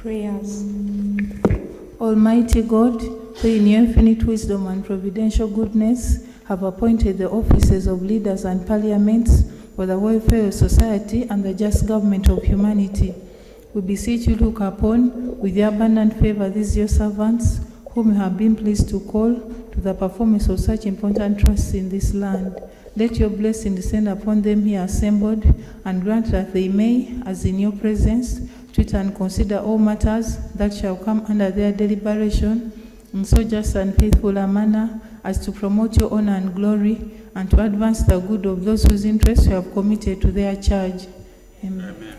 Prayers. Almighty God, who in your infinite wisdom and providential goodness have appointed the offices of leaders and parliaments for the welfare of society and the just government of humanity, we beseech you look upon with your abundant favor these your servants, whom you have been pleased to call to the performance of such important trusts in this land. Let your blessing descend upon them here assembled, and grant that they may, as in your presence, treat and consider all matters that shall come under their deliberation in so just and faithful a manner as to promote your honor and glory, and to advance the good of those whose interests you have committed to their charge. Amen. Amen.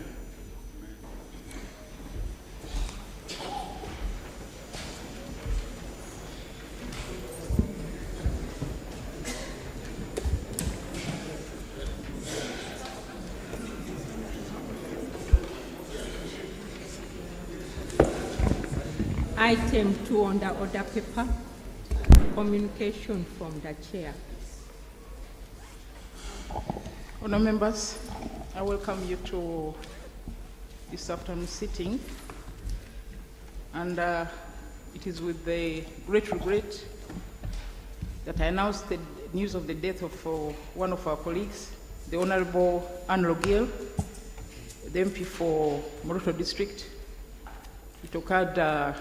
Item 2 on the order paper, communication from the chair. Honourable members, I welcome you to this afternoon sitting, and it is with the great regret that I announce the news of the death of one of our colleagues, the Honourable Anne Rogil, the MP for Moroto District. It occurred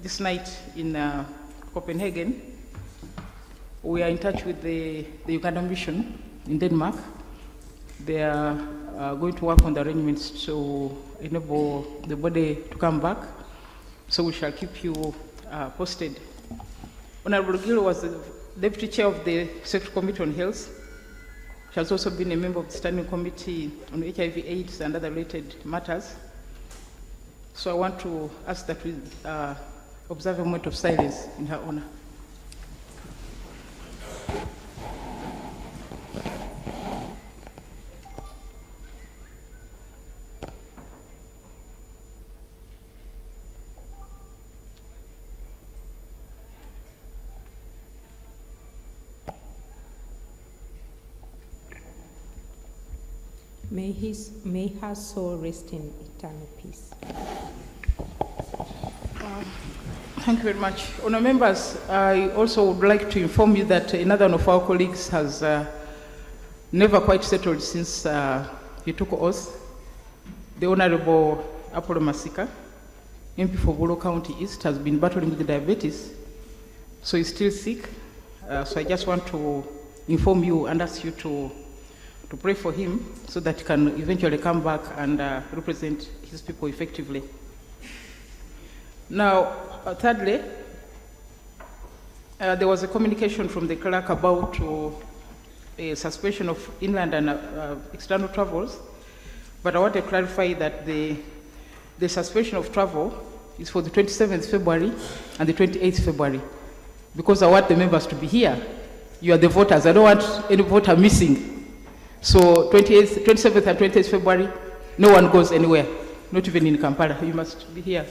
this night in Copenhagen. We are in touch with the Ugandan Mission in Denmark. They are going to work on the arrangements to enable the body to come back. So we shall keep you posted. Honorable Gil was the Deputy Chair of the Secretary Committee on Health. She has also been a member of the Standing Committee on HIV/AIDS and other related matters. So I want to ask that we observe a moment of silence in her honor. May her soul rest in eternal peace. Thank you very much. Honour members, I also would like to inform you that another one of our colleagues has never quite settled since he took oath. The Honourable Apollo Masika, MP for Bolo County East, has been battling with diabetes, so he's still sick. So I just want to inform you and ask you to pray for him so that he can eventually come back and represent his people effectively. Now, thirdly, there was a communication from the clerk about a suspension of inland and external travels, but I want to clarify that the suspension of travel is for the 27th February and the 28th February, because I want the members to be here. You are the voters. I don't want any voter missing. So 27th and 28th February, no one goes anywhere, not even in Kampala. You must be here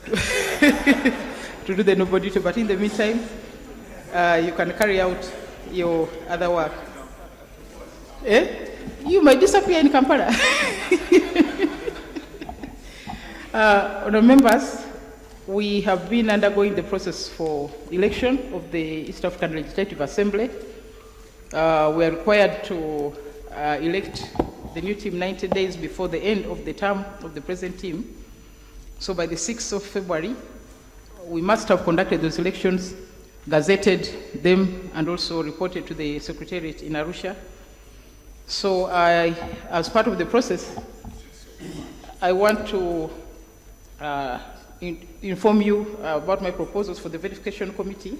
to do the noble duty. But in the meantime, you can carry out your other work. You might disappear in Kampala. Honourable members, we have been undergoing the process for election of the East African Legislative Assembly. We are required to elect the new team 90 days before the end of the term of the present team. So by the 6th of February, we must have conducted those elections, gazetted them, and also reported to the Secretariat in Arusha. So as part of the process, I want to inform you about my proposals for the verification committee.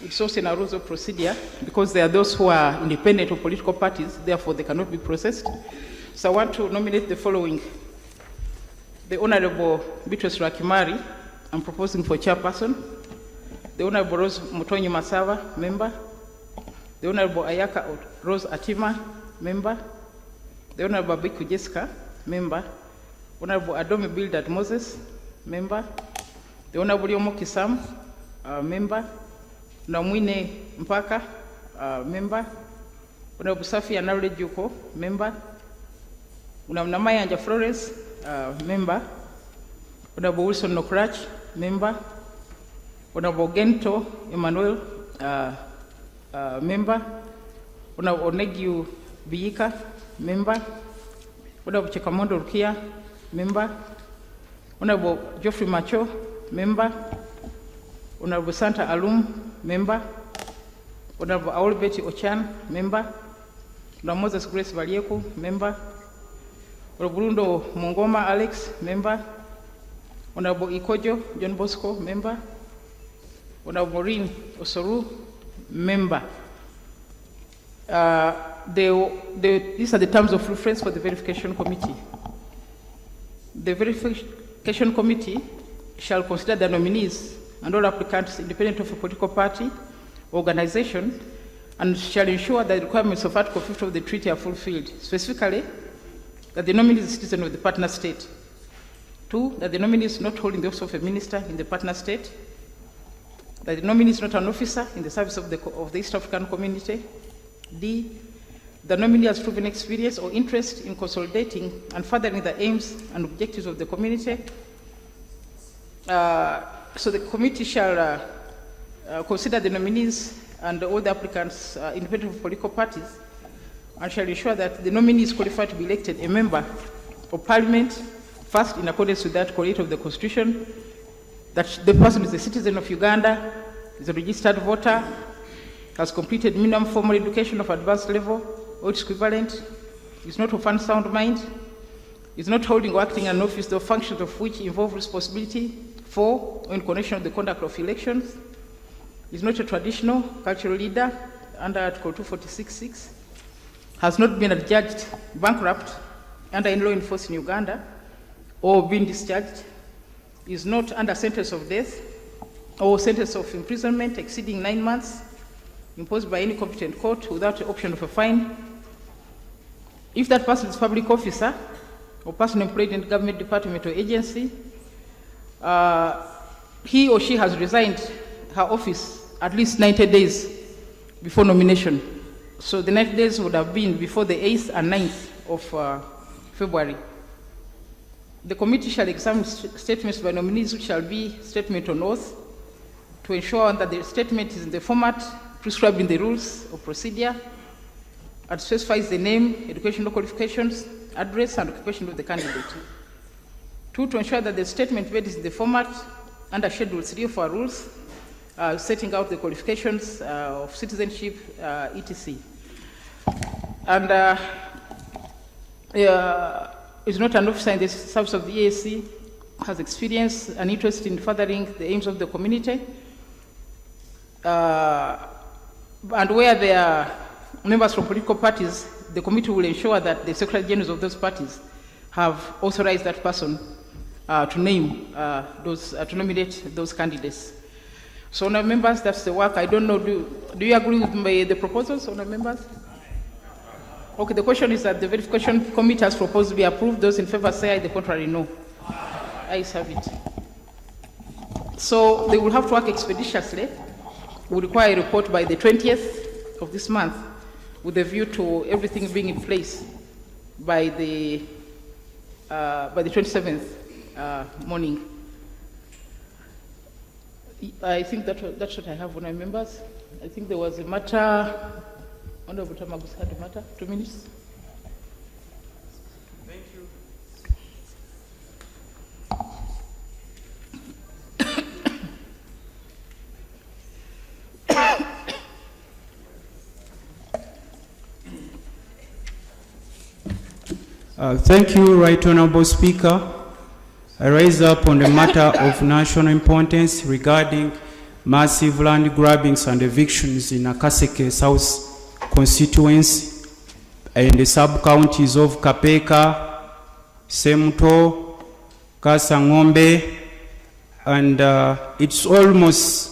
It's also in a rules of procedure because there are those who are independent of political parties, therefore they cannot be processed. So I want to nominate the following. The Honourable Beatrice Rakimari, I'm proposing for chairperson. The Honourable Rose Mutonyi Masava, member. The Honourable Ayaka Rose Atima, member. The Honourable Biku Jessica, member. Honourable Adome Bildad Moses, member. The Honourable Yomo Kisam, member. Namwine Mpaka, member. Honourable Safi Anarule Juko, member. Unamnamayanja Flores, member. Honorable Wilson Nokrach, member. Honorable Gento Emmanuel, member. Honorable Onegiu Biyika, member. Honorable Chekamondo Rukia, member. Honorable Geoffrey Macho, member. Honorable Santa Alum, member. Honorable Aol Betty Ochan, member. Honorable Moses Grace Valieku, member. Honorable Brundo Mongoma Alex, member. Honorable Ikojo John Bosco, member. Honorable Maureen Osoru, member. These are the terms of reference for the verification committee. The verification committee shall consider the nominees and all applicants independent of a political party, organization, and shall ensure that the requirements of Article 50 of the treaty are fulfilled, specifically that the nominee is a citizen of the partner state. 2, that the nominee is not holding the office of a minister in the partner state, that the nominee is not an officer in the service of the East African community. D, the nominee has proven experience or interest in consolidating and furthering the aims and objectives of the community. So the committee shall consider the nominees and all the applicants independent of political parties, and shall ensure that the nominee is qualified to be elected a member of parliament, first in accordance with Article 8 of the Constitution, that the person is a citizen of Uganda, is a registered voter, has completed minimum formal education of advanced level or its equivalent, is not of unsound mind, is not holding or acting an office the functions of which involve responsibility for or in connection with the conduct of elections, is not a traditional cultural leader under Article 246(6), has not been adjudged bankrupt under any law enforced in Uganda or been discharged, is not under sentence of death or sentence of imprisonment exceeding 9 months imposed by any competent court without the option of a fine. If that person is a public officer or person employed in government department or agency, he or she has resigned her office at least 90 days before nomination. So the 90 days would have been before the 8th and 9th of February. The committee shall examine statements by nominees, which shall be statement on oath, to ensure that the statement is in the format prescribed in the rules of procedure and specifies the name, educational qualifications, address, and occupation of the candidate. 2, to ensure that the statement made is in the format under Schedule 3 of our rules, setting out the qualifications of citizenship, etc. And is not an officer in the service of the EAC, has experience and interest in furthering the aims of the community, and where there are members from political parties, the committee will ensure that the Secretary Generals of those parties have authorized that person to to nominate those candidates. So, honourable members, that's the work. I don't know, do you agree with the proposals, honourable members? Okay, the question is that the verification committee has proposed to be approved. Those in favor say aye, the contrary no. Ayes have it. So they will have to work expeditiously. We require a report by the 20th of this month with a view to everything being in place by the 27th morning. I think that's what I have on my members. I think there was a matter. Honorable Tamagus had a matter. 2 minutes. Thank you. Thank you, Right Honorable Speaker. I rise up on the matter of national importance regarding massive land grabbings and evictions in Nakaseke South constituency and the sub-counties of Kapeka, Semto, Kasangombe, and it's almost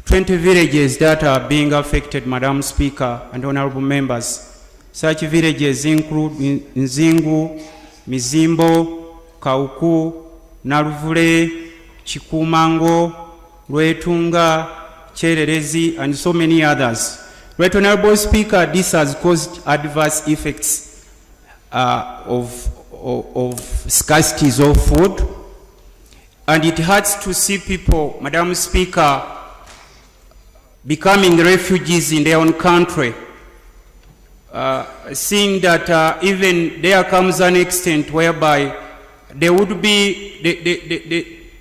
20 villages that are being affected, Madam Speaker and honorable members. Such villages include Nzingu, Mizimbo, Kauku, Naruvule, Chikumango, Rwetunga, Chererezi, and so many others. Right Honorable Speaker, this has caused adverse effects of scarcities of food, And it hurts to see people, Madam Speaker, becoming refugees in their own country. Seeing that even there comes an extent whereby there would be,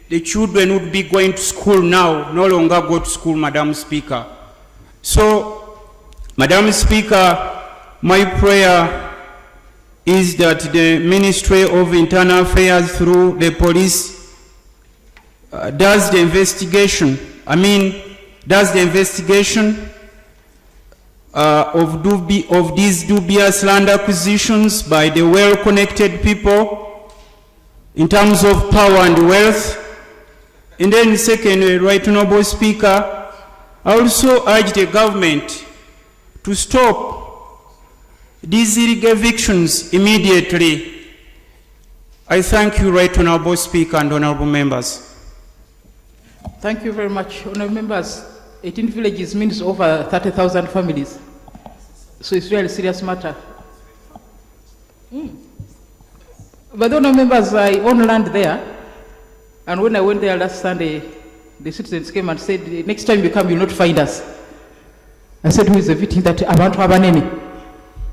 the children would be going to school now, no longer go to school, Madam Speaker. So, Madam Speaker, my prayer is that the Ministry of Internal Affairs through the police does the investigation. Does the investigation of these dubious land acquisitions by the well-connected people in terms of power and wealth. And then secondly, Right Honourable Speaker, I also urge the government to stop these illegal evictions immediately. I thank you, Right Honourable Speaker and honourable members. Thank you very much. Honourable members, 18 villages means over 30,000 families. So it's really a serious matter. But honourable members, I own land there. And when I went there last Sunday, the citizens came and said, next time you come, you'll not find us. I said, who is evicting that? Abantu Abanini.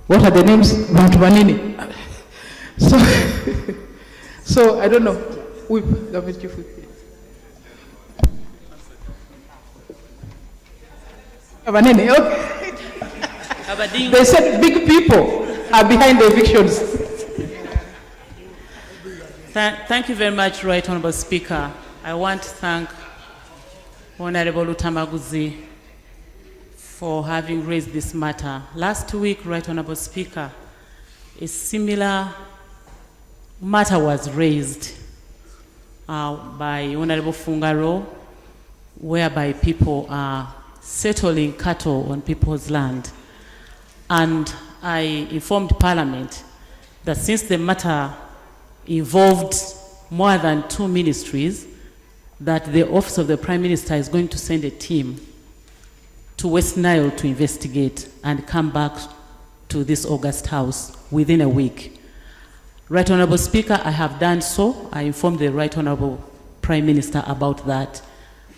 What are the names? Abantu Banini. So I don't know. Government chief whip. Abanini, okay. They said big people are behind the evictions. Thank you very much, Right Honourable Speaker. I want to thank Honourable Lutamaguzi for having raised this matter. Last week, Right Honourable Speaker, a similar matter was raised by Honourable Fungaro, whereby people are settling cattle on people's land. And I informed Parliament that since the matter involved more than 2 ministries, that the Office of the Prime Minister is going to send a team to West Nile to investigate and come back to this August House within a week. Right Honourable Speaker, I have done so. I informed the Right Honourable Prime Minister about that,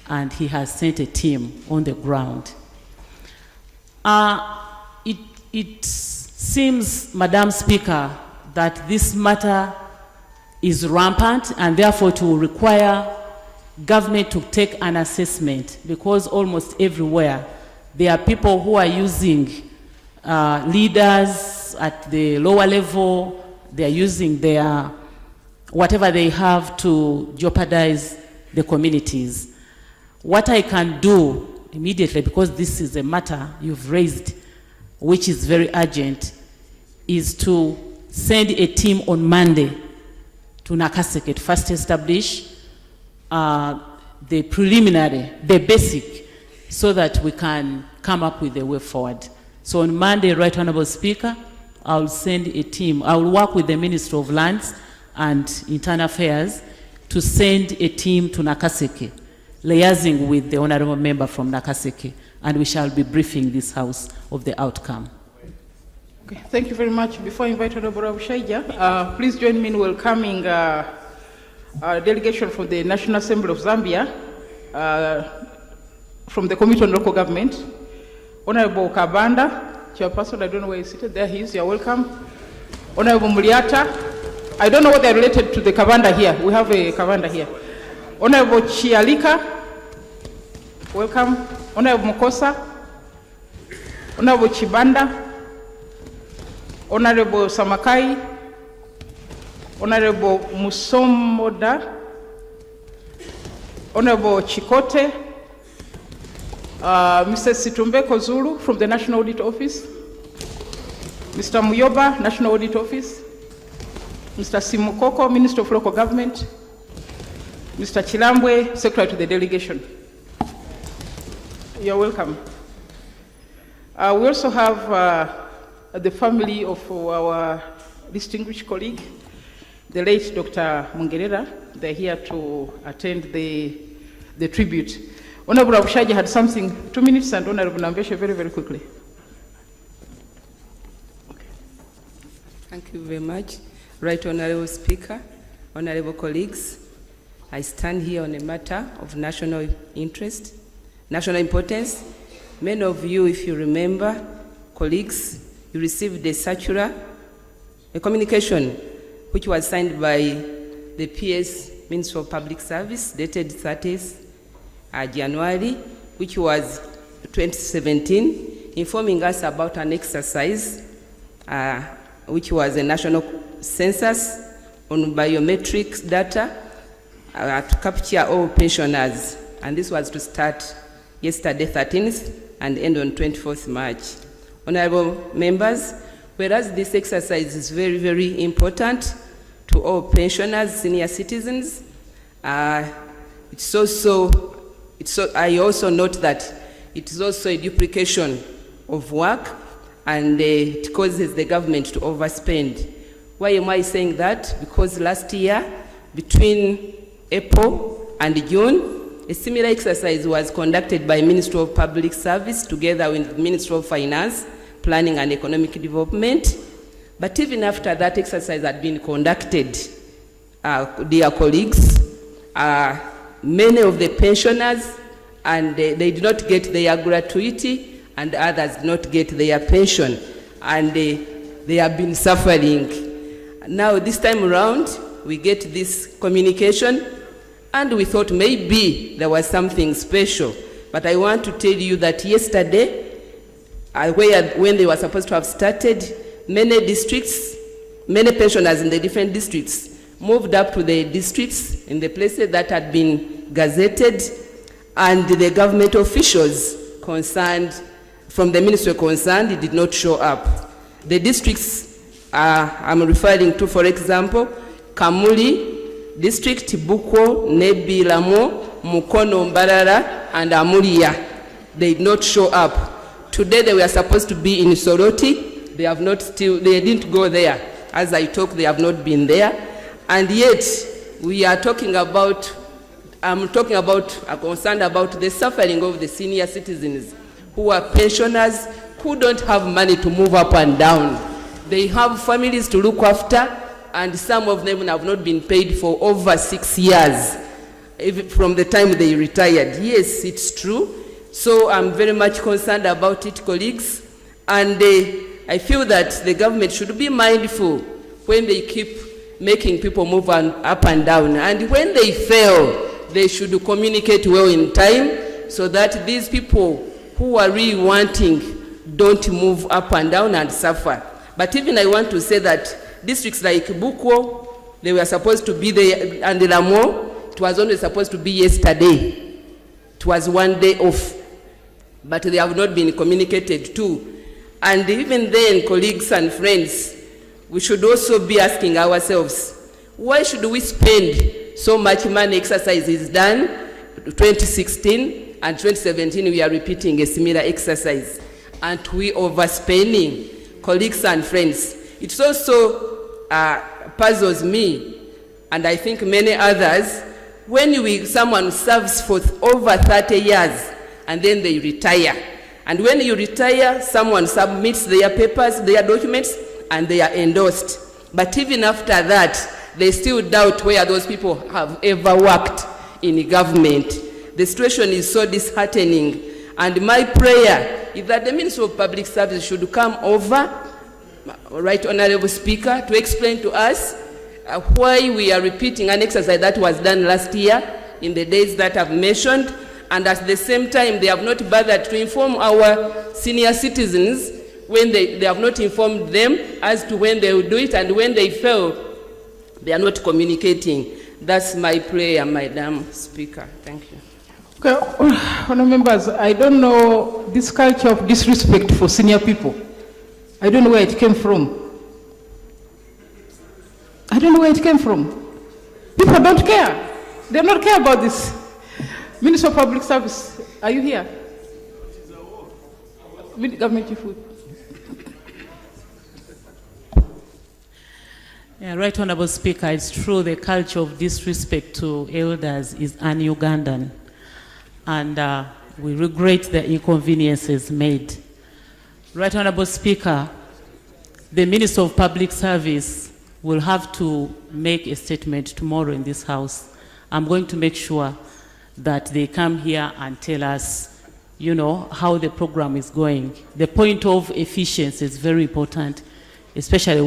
and he has sent a team on the ground. It seems, Madam Speaker, that this matter is rampant and therefore to require government to take an assessment, because almost everywhere there are people who are using leaders at the lower level, they are using their whatever they have to jeopardize the communities. What I can do immediately, because this is a matter you've raised, which is very urgent, is to send a team on Monday to Nakaseke to first establish the preliminary, the basic, so that we can come up with a way forward. So on Monday, Right Honourable Speaker, I'll send a team. I will work with the Minister of Lands and Internal Affairs to send a team to Nakaseke, liaising with the Honourable Member from Nakaseke, and we shall be briefing this House of the outcome. Okay, thank you very much. Before I invite Honourable Shaija, please join me in welcoming a delegation from the National Assembly of Zambia, from the Committee on Local Government. Honourable Kabanda, Chairperson, I don't know where he's seated. There he is, you're welcome. Honourable Muliata, I don't know what they're related to the Kabanda here. We have a Kabanda here. Honourable Chialika, welcome. Honourable Mukosa, Honourable Chibanda, Honourable Samakai, Honourable Musomoda, Honourable Chikote, Mr. Situmbeko Zulu from the National Audit Office, Mr. Muyoba, National Audit Office, Mr. Simukoko, Minister of Local Government, Mr. Chilambwe, Secretary to the Delegation. You're welcome. We also have the family of our distinguished colleague, the late Dr. Mungerera. They're here to attend the tribute. Honourable Abushaji had something, 2 minutes, and Honourable Nambeshe very, very quickly. Thank you very much. Right Honourable Speaker, Honourable colleagues, I stand here on a matter of national interest, national importance. Many of you, if you remember, colleagues, you received a circular, a communication, which was signed by the PS Minister of Public Service, dated 30th January, which was 2017, informing us about an exercise, which was a national census on biometrics data to capture all pensioners. And this was to start yesterday, 13th, and end on 24th March. Honorable members, whereas this exercise is very, very important to all pensioners, senior citizens, I also note that it is also a duplication of work, and it causes the government to overspend. Why am I saying that? Because last year, between April and June, a similar exercise was conducted by Ministry of Public Service together with Ministry of Finance, Planning and Economic Development. But even after that exercise had been conducted, dear colleagues, many of the pensioners, and they did not get their gratuity, and others did not get their pension, and they have been suffering. Now this time around, we get this communication, and we thought maybe there was something special. But I want to tell you that yesterday, when they were supposed to have started, many districts, many pensioners in the different districts moved up to the districts in the places that had been gazetted, and the government officials concerned, from the ministry concerned, did not show up. The districts I'm referring to, for example, Kamuli District, Buko, Nebi, Lamo, Mukono, Mbarara, and Amulia. They did not show up. Today they were supposed to be in Soroti. They didn't go there. As I talk, they have not been there. And yet, I'm concerned about the suffering of the senior citizens who are pensioners, who don't have money to move up and down. They have families to look after, and some of them have not been paid for over 6 years, even from the time they retired. Yes, it's true. So I'm very much concerned about it, colleagues. And I feel that the government should be mindful when they keep making people move up and down. And when they fail, they should communicate well in time, so that these people who are really wanting don't move up and down and suffer. But even I want to say that districts like Buko, they were supposed to be there, and Lamo, it was only supposed to be yesterday. It was 1 day off, but they have not been communicated to. And even then, colleagues and friends, we should also be asking ourselves, why should we spend so much money? Exercise is done, 2016 and 2017, we are repeating a similar exercise. And we overspending. Colleagues and friends, it also puzzles me, and I think many others, when someone serves for over 30 years and then they retire. And when you retire, someone submits their papers, their documents, and they are endorsed. But even after that, they still doubt where those people have ever worked in government. The situation is so disheartening. And my prayer is that the Minister of Public Service should come over, Right Honorable Speaker, to explain to us why we are repeating an exercise that was done last year in the days that I've mentioned, and at the same time they have not bothered to inform our senior citizens when they have not informed them as to when they will do it, and when they fail, they are not communicating. That's my prayer, Madam Speaker. Thank you. Okay, honourable members, I don't know this culture of disrespect for senior people. I don't know where it came from. I don't know where it came from. People don't care. They don't care about this. Minister of Public Service, are you here? Government Chief Whip. Yeah, Right Honourable Speaker, it's true the culture of disrespect to elders is un-Ugandan, and we regret the inconveniences made. Right Honourable Speaker, the Minister of Public Service will have to make a statement tomorrow in this House I'm going to make sure that they come here and tell us, you know, how the program is going. The point of efficiency is very important, especially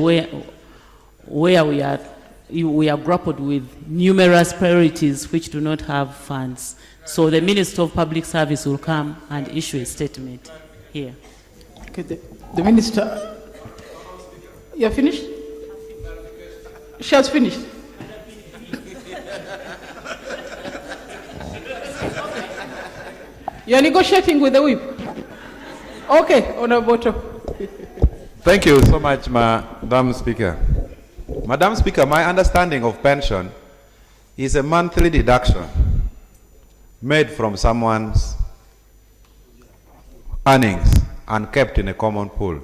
where we are grappled with numerous priorities which do not have funds. So the Minister of Public Service will come and issue a statement here. Okay, the Minister, you are finished? She has finished. You are negotiating with the whip? Okay, Honorable Boto. Thank you so much, Madam Speaker. Madam Speaker, my understanding of pension is a monthly deduction made from someone's earnings and kept in a common pool.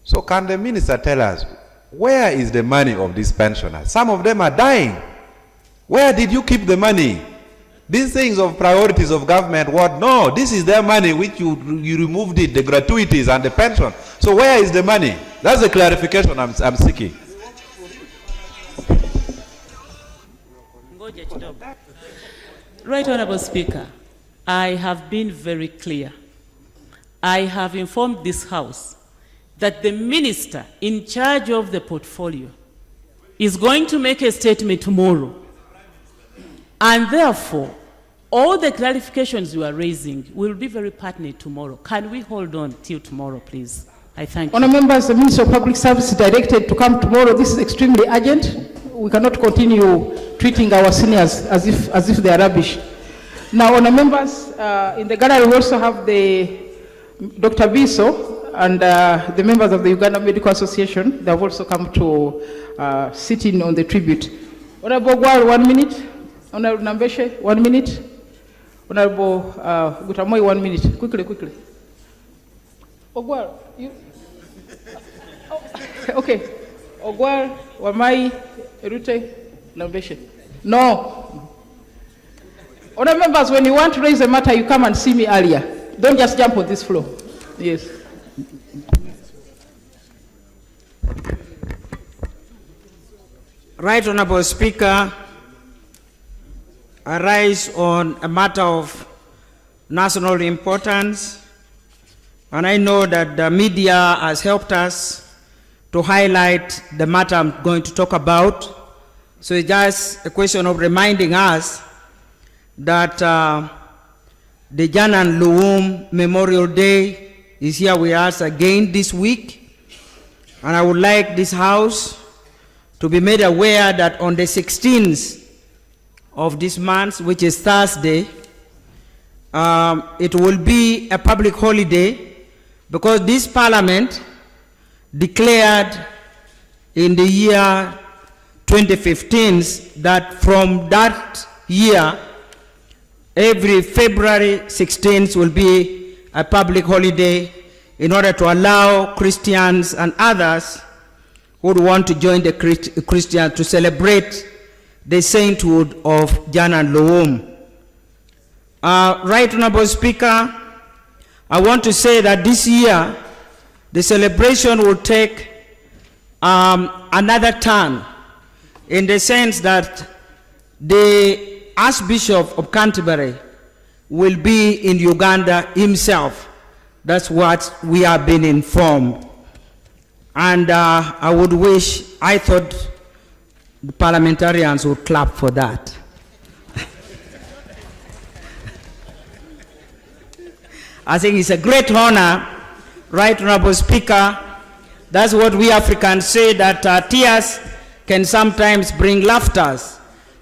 So can the minister tell us, where is the money of these pensioners? Some of them are dying. Where did you keep the money? These things of priorities of government, what? No, this is their money which you removed it, the gratuities and the pension. So where is the money? That's the clarification I'm seeking. Right Honorable Speaker, I have been very clear. I have informed this House that the minister in charge of the portfolio is going to make a statement tomorrow. And therefore, all the clarifications you are raising will be very pertinent tomorrow. Can we hold on till tomorrow, please? I thank you. Honourable members, the Minister of Public Service is directed to come tomorrow. This is extremely urgent. We cannot continue treating our seniors as if they are rubbish. Now, honourable members, in the gallery we also have the Dr. Biso and the members of the Uganda Medical Association. They have also come to sit in on the tribute. Honourable Gwal, 1 minute. Honourable Nambeshe, 1 minute. Honourable Gutamoi, 1 minute. Quickly. Ogwal, you? Oh, okay. Ogwal, Wamai, Erute, Nambeshe. No. Honourable members, when you want to raise a matter, you come and see me earlier. Don't just jump on this floor. Yes. Right Honourable Speaker, I rise on a matter of national importance, and I know that the media has helped us to highlight the matter I'm going to talk about. So it's just a question of reminding us that the Janan Luwum Memorial Day is here with us again this week, and I would like this House to be made aware that on the 16th of this month, which is Thursday, it will be a public holiday because this Parliament declared in the year 2015 that from that year, every February 16th will be a public holiday in order to allow Christians and others who would want to join the Christians to celebrate the sainthood of Janan Luwum. Right Honourable Speaker, I want to say that this year the celebration will take another turn, in the sense that the Archbishop of Canterbury will be in Uganda himself. That's what we have been informed. And I thought the parliamentarians would clap for that. I think it's a great honor, right Honourable Speaker. That's what we Africans say, that tears can sometimes bring laughter.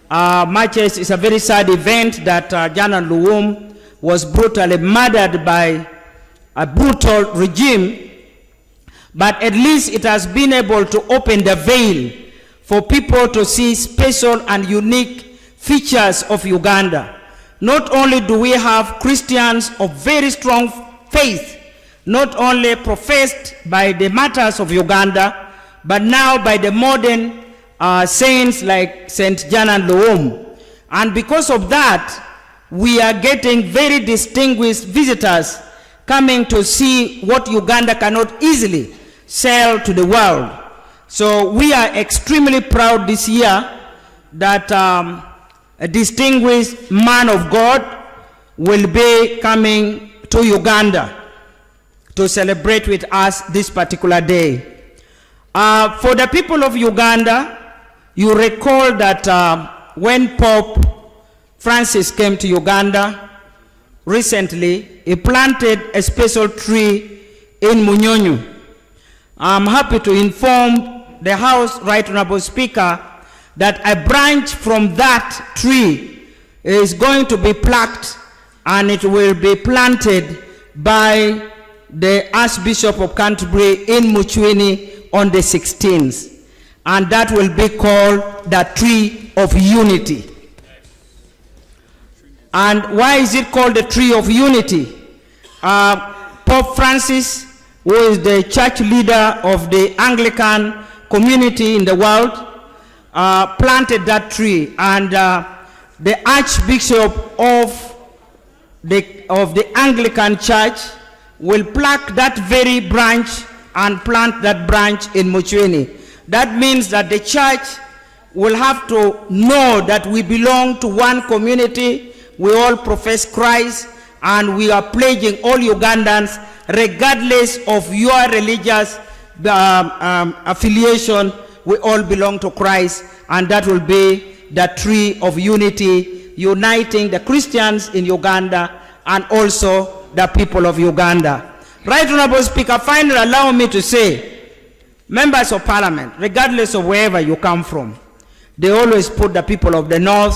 Much as it's a very sad event that Janan Luwum was brutally murdered by a brutal regime, but at least it has been able to open the veil for people to see special and unique features of Uganda. Not only do we have Christians of very strong faith, not only professed by the martyrs of Uganda, but now by the modern saints like Saint Janan Luwum. And because of that, we are getting very distinguished visitors coming to see what Uganda cannot easily sell to the world. So we are extremely proud this year that a distinguished man of God, will be coming to Uganda to celebrate with us this particular day. For the people of Uganda, you recall that when Pope Francis came to Uganda recently, he planted a special tree in Munyonyo. I'm happy to inform the House, Right Honorable Speaker, that a branch from that tree is going to be plucked and it will be planted by the Archbishop of Canterbury in Muchwini on the 16th. And that will be called the Tree of Unity. And why is it called the Tree of Unity? Pope Francis, who is the church leader of the Anglican community in the world, planted that tree, and the Archbishop of the Anglican Church will pluck that very branch and plant that branch in Muchwini. That means that the church will have to know that we belong to one community, we all profess Christ, and we are pledging all Ugandans, regardless of your religious affiliation, we all belong to Christ, and that will be the Tree of Unity, uniting the Christians in Uganda and also the people of Uganda. Right Honorable Speaker, finally allow me to say, members of Parliament, regardless of wherever you come from, they always put the people of the North,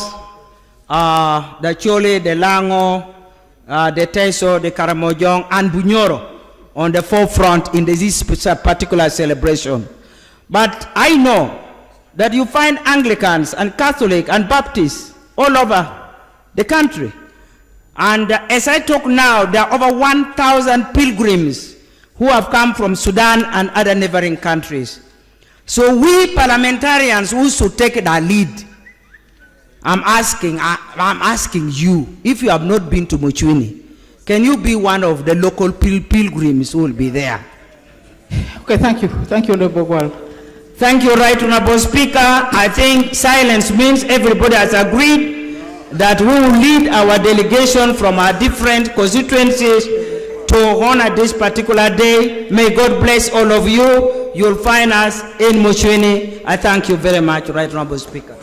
the Chole, the Lango, the Teso, the Karamojong, and Bunyoro on the forefront in this particular celebration. But I know that you find Anglicans and Catholic and Baptists all over the country. And as I talk now, there are over 1,000 pilgrims who have come from Sudan and other neighboring countries. So we parliamentarians who should take the lead, I'm asking you, if you have not been to Muchwini, can you be one of the local pilgrims who will be there? Okay, thank you. Thank you, Honorable Gwal. Thank you, Right Honorable Speaker. I think silence means everybody has agreed that we will lead our delegation from our different constituencies to honor this particular day. May God bless all of you. You'll find us in Muchwini. I thank you very much, Right Honorable Speaker.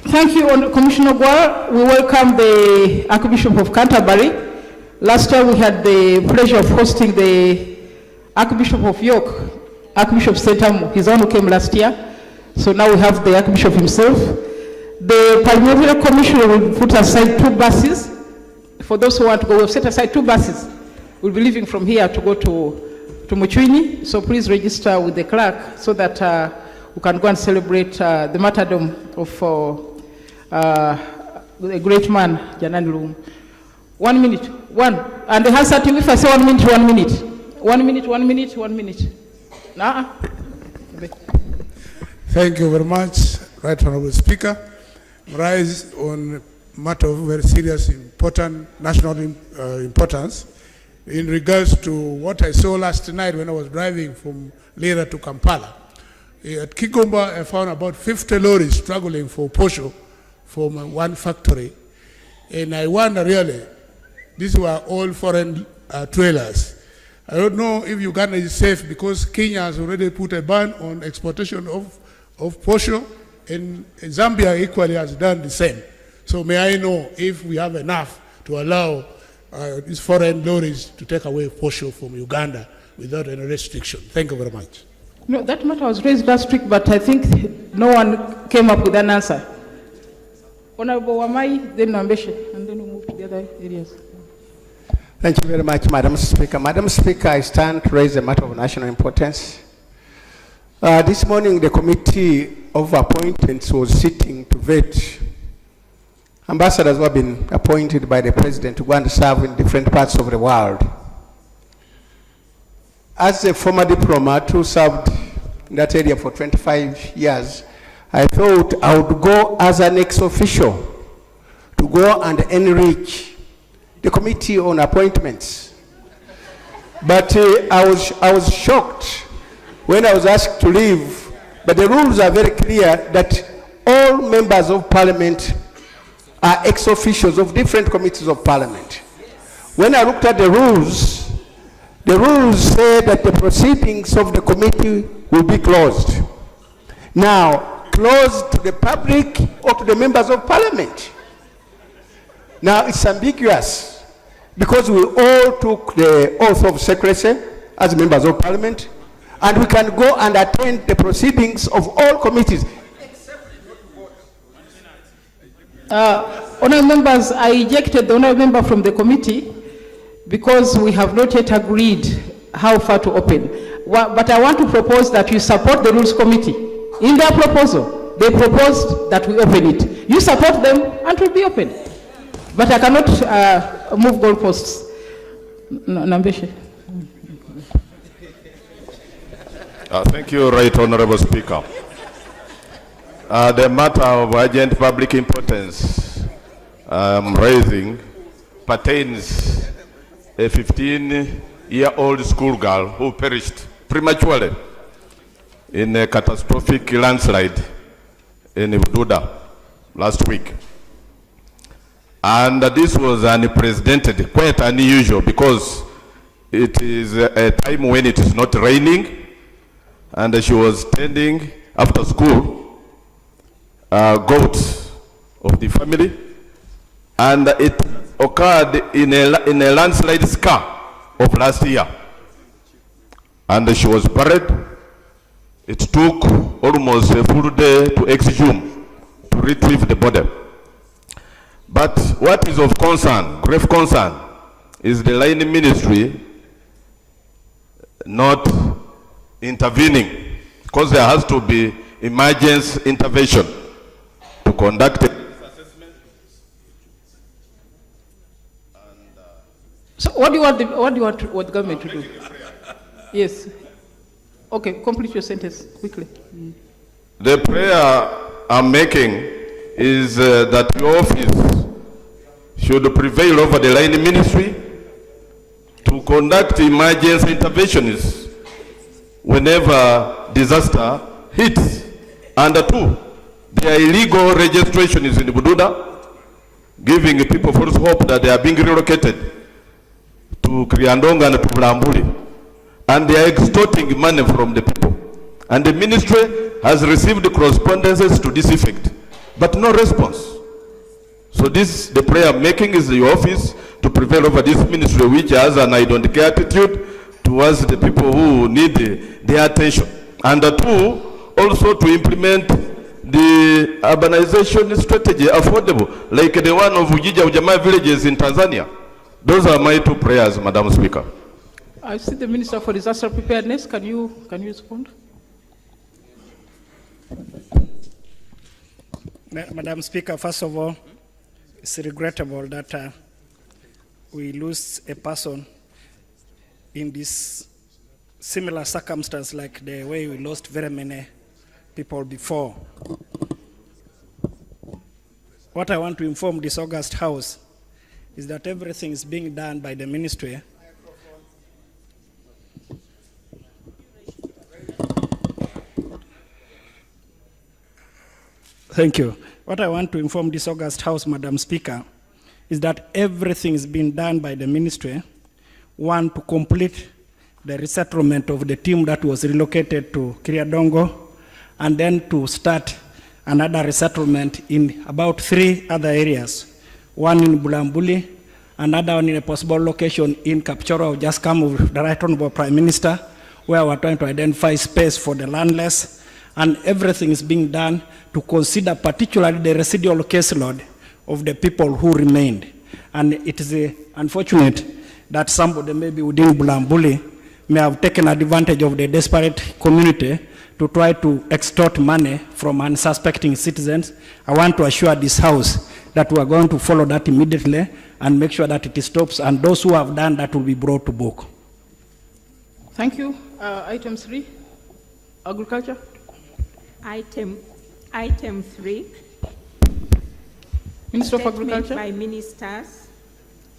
Thank you, Commissioner Gwal. We welcome the Archbishop of Canterbury. Last year we had the pleasure of hosting the Archbishop of York, Archbishop Sentamu, his own who came last year. So now we have the Archbishop himself. The Parliamentary Commission will put aside 2 buses. For those who want to go, we've set aside 2 buses. We'll be leaving from here to go to Muchwini. So please register with the clerk so that we can go and celebrate the martyrdom of a great man, Janani Lumu. 1 minute, one. And the answer to if I say 1 minute, 1 minute. 1 minute, 1 minute, 1 minute. Thank you very much, Right Honorable Speaker. Rise on matter of very serious, important national importance in regards to what I saw last night when I was driving from Lira to Kampala. At Kigomba, I found about 50 lorries struggling for posho from one factory. And I wonder really, these were all foreign trailers. I don't know if Uganda is safe because Kenya has already put a ban on exportation of posho, and Zambia equally has done the same. So may I know if we have enough to allow these foreign lorries to take away posho from Uganda without any restriction? Thank you very much. No, that matter was raised last week, but I think no one came up with an answer. Honorable Wamai, then Nambeshe, and then we'll move to the other areas. Thank you very much, Madam Speaker. Madam Speaker, I stand to raise a matter of national importance. This morning, the Committee of Appointments was sitting to vet ambassadors who have been appointed by the President to go and serve in different parts of the world. As a former diplomat who served in that area for 25 years, I thought I would go as an ex-official to go and enrich the Committee on Appointments. But I was shocked when I was asked to leave. But the rules are very clear that all members of Parliament are ex-officials of different committees of parliament. When I looked at the rules say that the proceedings of the committee will be closed. Now, closed to the public or to the members of parliament. Now, it's ambiguous because we all took the oath of secrecy as members of parliament, and we can go and attend the proceedings of all committees. Honourable members, I ejected the honourable member from the committee because we have not yet agreed how far to open. But I want to propose that you support the Rules Committee. In their proposal, they proposed that we open it. You support them and it will be open. But I cannot move goalposts. Nambeshe. Thank you, Right Honourable Speaker. The matter of urgent public importance raising pertains a 15-year-old schoolgirl who perished prematurely in a catastrophic landslide in Bududa last week. And this was unprecedented, quite unusual, because it is a time when it is not raining, and she was tending after school goats of the family, and it occurred in a landslide scar of last year, and she was buried. It took almost a full day to exhume, to retrieve the body. But what is of concern, grave concern, is the line ministry not intervening, because there has to be emergency intervention to conduct it. So what do you want the government to do? Yes. Okay, complete your sentence quickly. The prayer I'm making is that your office should prevail over the line ministry to conduct emergency interventions whenever disaster hits. And two, there are illegal registrations in Bududa, giving people false hope that they are being relocated to Kriandonga and to Bulambuli, and they are extorting money from the people. And the ministry has received correspondences to this effect, but no response. So the prayer I'm making is your office to prevail over this ministry, which has an I don't care attitude towards the people who need their attention. And two, also to implement the urbanization strategy, affordable, like the one of Ujija Ujamaa villages in Tanzania. Those are my two prayers, Madam Speaker. I see the Minister for Disaster Preparedness. Can you respond? Madam Speaker, first of all, it's regrettable that we lose a person in this similar circumstance like the way we lost very many people before. What I want to inform this August House is that everything is being done by the ministry Thank you. What I want to inform this August House, Madam Speaker, is that everything is being done by the ministry. One, to complete the resettlement of the team that was relocated to Kriadongo, and then to start another resettlement in about 3 other areas. One in Bulambuli, another one in a possible location in Kapchorwa. I've just come with the Right Honorable Prime Minister, where we're trying to identify space for the landless, and everything is being done to consider particularly the residual caseload of the people who remained. And it is unfortunate that somebody maybe within Bulambuli may have taken advantage of the desperate community to try to extort money from unsuspecting citizens. I want to assure this House that we are going to follow that immediately and make sure that it stops, and those who have done that will be brought to book. Thank you. Item 3, agriculture. Item 3. Minister of Statement Agriculture. by ministers,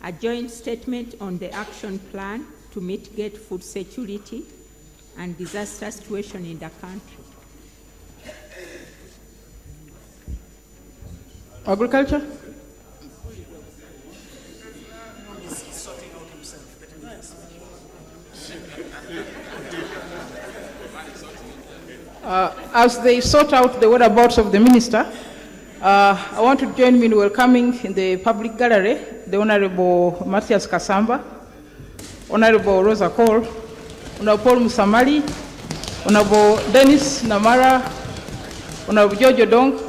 a joint statement on the action plan to mitigate food security and disaster situation in the country. Agriculture. As they sort out the whereabouts of the minister, I want to join me in welcoming in the public gallery the Honorable Matthias Kasamba, Honorable Rosa Cole, Honorable Paul Musamali, Honorable Dennis Namara, Honorable George Odong.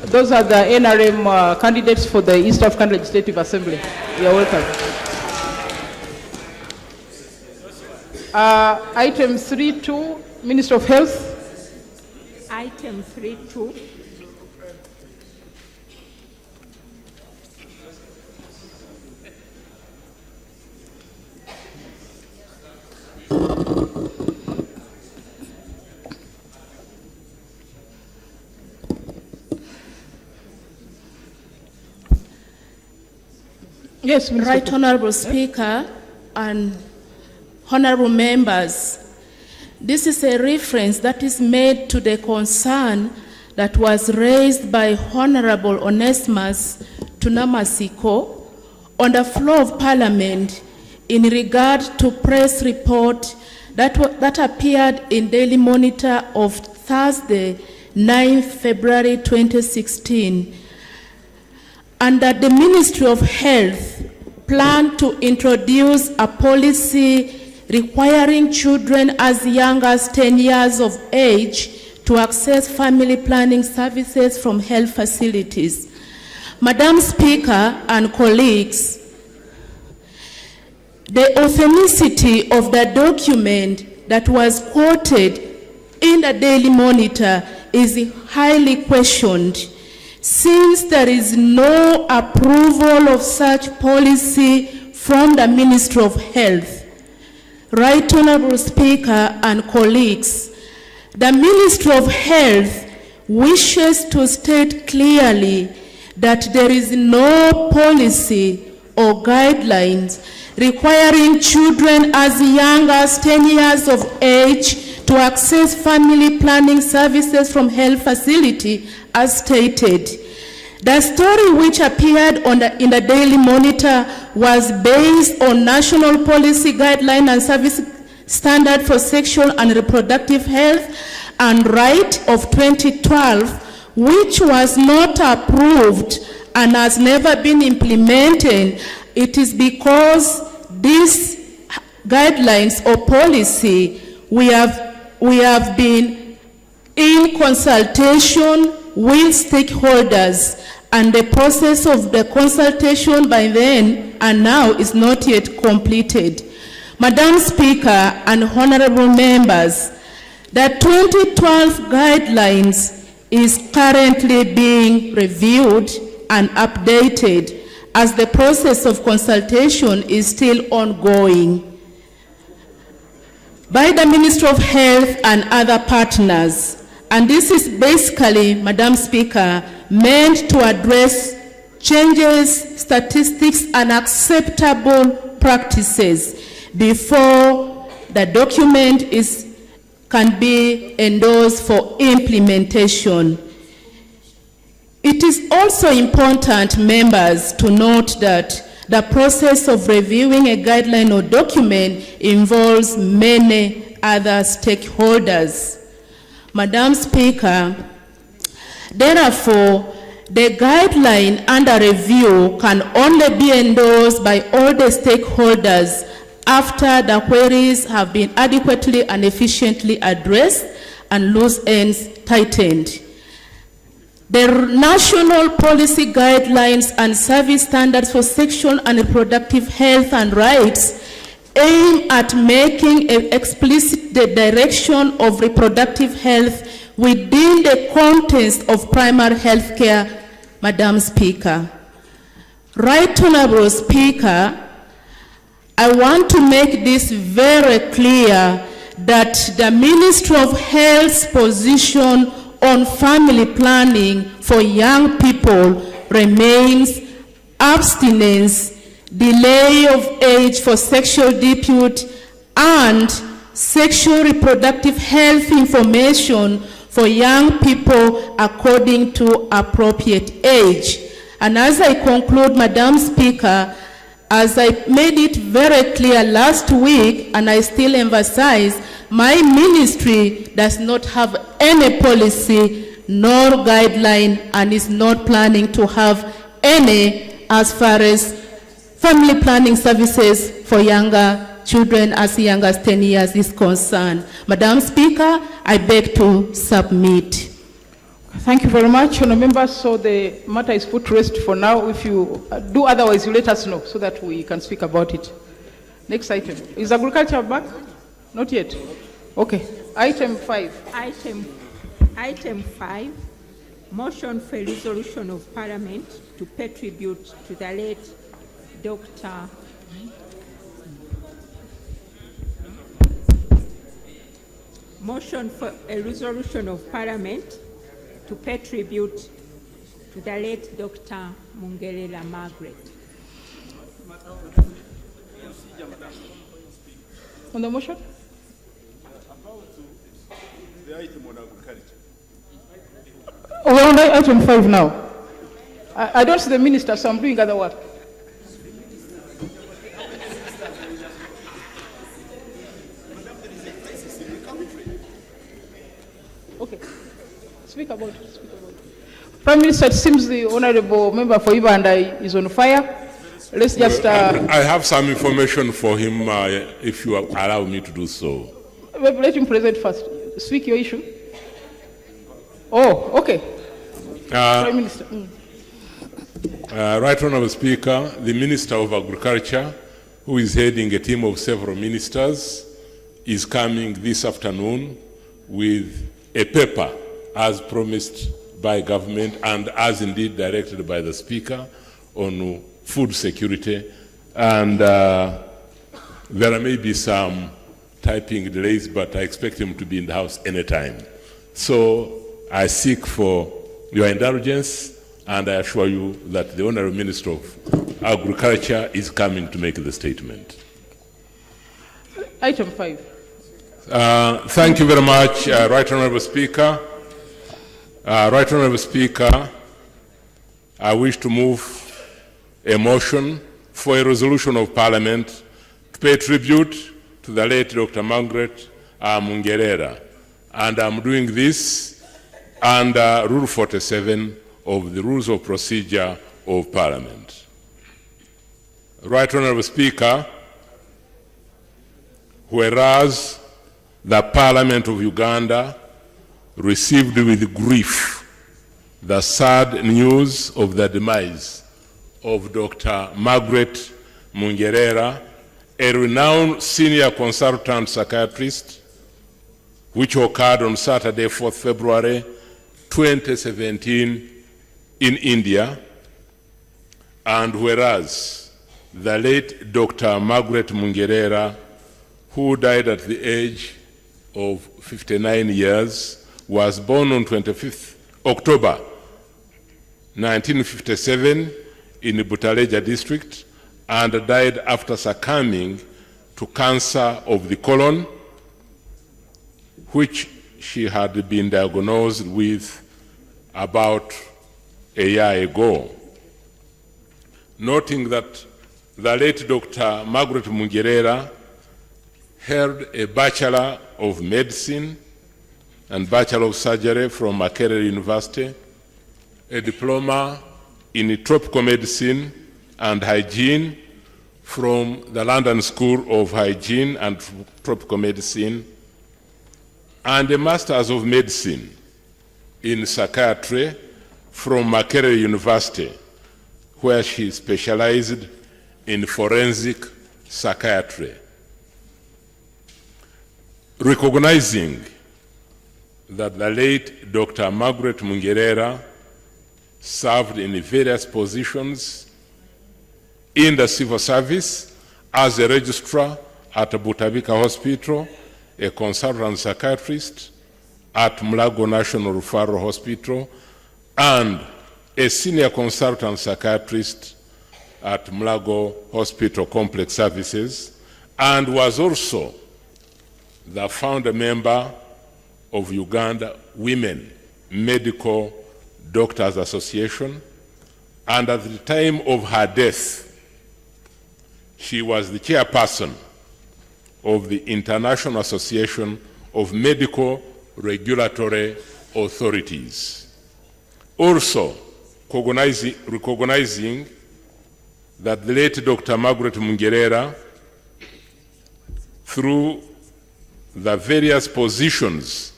Those are the NRM candidates for the East African Legislative Assembly. You're welcome. Item 3.2, Minister of Health. Item 3.2. Yes, Minister. Right Honorable Speaker and honorable members, this is a reference that is made to the concern that was raised by Honorable Onesimus Tunamasiko on the floor of Parliament in regard to press report that appeared in Daily Monitor of Thursday, 9 February 2016, and that the Ministry of Health planned to introduce a policy requiring children as young as 10 years of age to access family planning services from health facilities. Madam Speaker and colleagues, the authenticity of the document that was quoted in the Daily Monitor is highly questioned, since there is no approval of such policy from the Ministry of Health. Right Honorable Speaker and colleagues, the Ministry of Health wishes to state clearly that there is no policy or guidelines requiring children as young as 10 years of age to access family planning services from health facility as stated. The story which appeared in the Daily Monitor was based on National Policy Guideline and Service Standard for Sexual and Reproductive Health and Right of 2012, which was not approved and has never been implemented. It is because these guidelines or policy we have been in consultation with stakeholders, and the process of the consultation by then and now is not yet completed. Madam Speaker and honorable members, the 2012 guidelines is currently being reviewed and updated as the process of consultation is still ongoing by the Ministry of Health and other partners. And this is basically, Madam Speaker, meant to address changes, statistics, and acceptable practices before the document can be endorsed for implementation. It is also important, members, to note that the process of reviewing a guideline or document involves many other stakeholders. Madam Speaker, therefore, the guideline under review can only be endorsed by all the stakeholders after the queries have been adequately and efficiently addressed and loose ends tightened. The National Policy Guidelines and Service Standards for Sexual and Reproductive Health and Rights aim at making explicit the direction of reproductive health within the context of primary health care, Madam Speaker. Right Honorable Speaker, I want to make this very clear that the Ministry of Health's position on family planning for young people remains abstinence, delay of age for sexual debut, and sexual reproductive health information for young people according to appropriate age. And as I conclude, Madam Speaker, As I made it very clear last week, and I still emphasize, my ministry does not have any policy nor guideline and is not planning to have any as far as family planning services for younger children as young as 10 years is concerned. Madam Speaker, I beg to submit. Thank you very much, honourable members. So the matter is put to rest for now. If you do otherwise, you let us know so that we can speak about it. Next item. Is agriculture back? Not yet. Okay. Item 5. Item 5, motion for resolution of Parliament to pay tribute to the late Dr. Motion for a resolution of Parliament to pay tribute to the late Dr. Mungerera Margaret. On the motion? We're on item 5 now. I don't see the minister, so I'm doing other work. Okay. Speak about it. Prime Minister, it seems the honorable member for Ibanda is on fire. Let's just... I have some information for him, if you allow me to do so. Let him present first. Speak your issue. Oh, okay. Prime Minister. Right Honourable Speaker, the Minister of Agriculture, who is heading a team of several ministers, is coming this afternoon with a paper as promised by government and as indeed directed by the Speaker on food security. And there may be some typing delays, but I expect him to be in the House anytime. So I seek for your indulgence, and I assure you that the Honourable Minister of Agriculture is coming to make the statement. Item 5. Thank you very much, Right Honourable Speaker. Right Honourable Speaker, I wish to move a motion for a resolution of Parliament to pay tribute to the late Dr. Margaret Mungerera. And I'm doing this under Rule 47 of the Rules of Procedure of Parliament. Right Honourable Speaker, whereas the Parliament of Uganda received with grief the sad news of the demise of Dr. Margaret Mungerera, a renowned senior consultant psychiatrist, which occurred on Saturday, 4th February 2017 in India. And whereas the late Dr. Margaret Mungerera, who died at the age of 59 years, was born on 25th October 1957 in Butaleja district and died after succumbing to cancer of the colon, which she had been diagnosed with about a year ago. Noting that the late Dr. Margaret Mungerera held a Bachelor of Medicine and Bachelor of Surgery from Makerere University, a diploma in tropical medicine and hygiene from the London School of Hygiene and Tropical Medicine, and a Master's of Medicine in Psychiatry from Makerere University, where she specialized in forensic psychiatry. Recognizing that the late Dr. Margaret Mungerera served in various positions in the civil service as a registrar at Butabika Hospital, a consultant psychiatrist at Mulago National Referral Hospital, and a senior consultant psychiatrist at Mulago Hospital Complex Services, and was also the founder member of Uganda Women Medical Doctors Association, and at the time of her death She was the chairperson of the International Association of Medical Regulatory Authorities. Also, recognizing that the late Dr. Margaret Mungerera, through the various positions,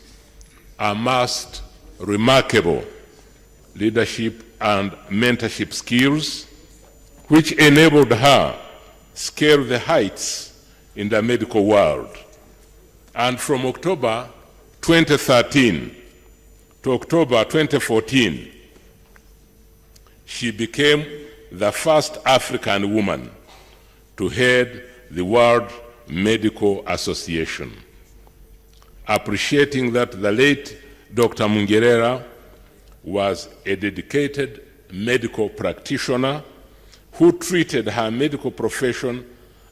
amassed remarkable leadership and mentorship skills, which enabled her scale the heights in the medical world. And from October 2013 to October 2014, she became the first African woman to head the World Medical Association. Appreciating that the late Dr. Mungerera was a dedicated medical practitioner who treated her medical profession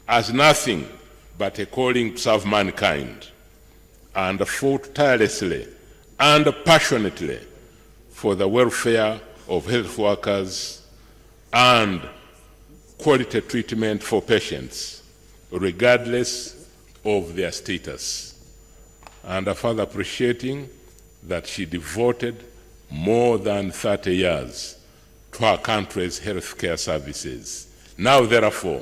as nothing but a calling to serve mankind, and fought tirelessly and passionately for the welfare of health workers and quality treatment for patients, regardless of their status. And further appreciating that she devoted more than 30 years to our country's healthcare services. Now, therefore,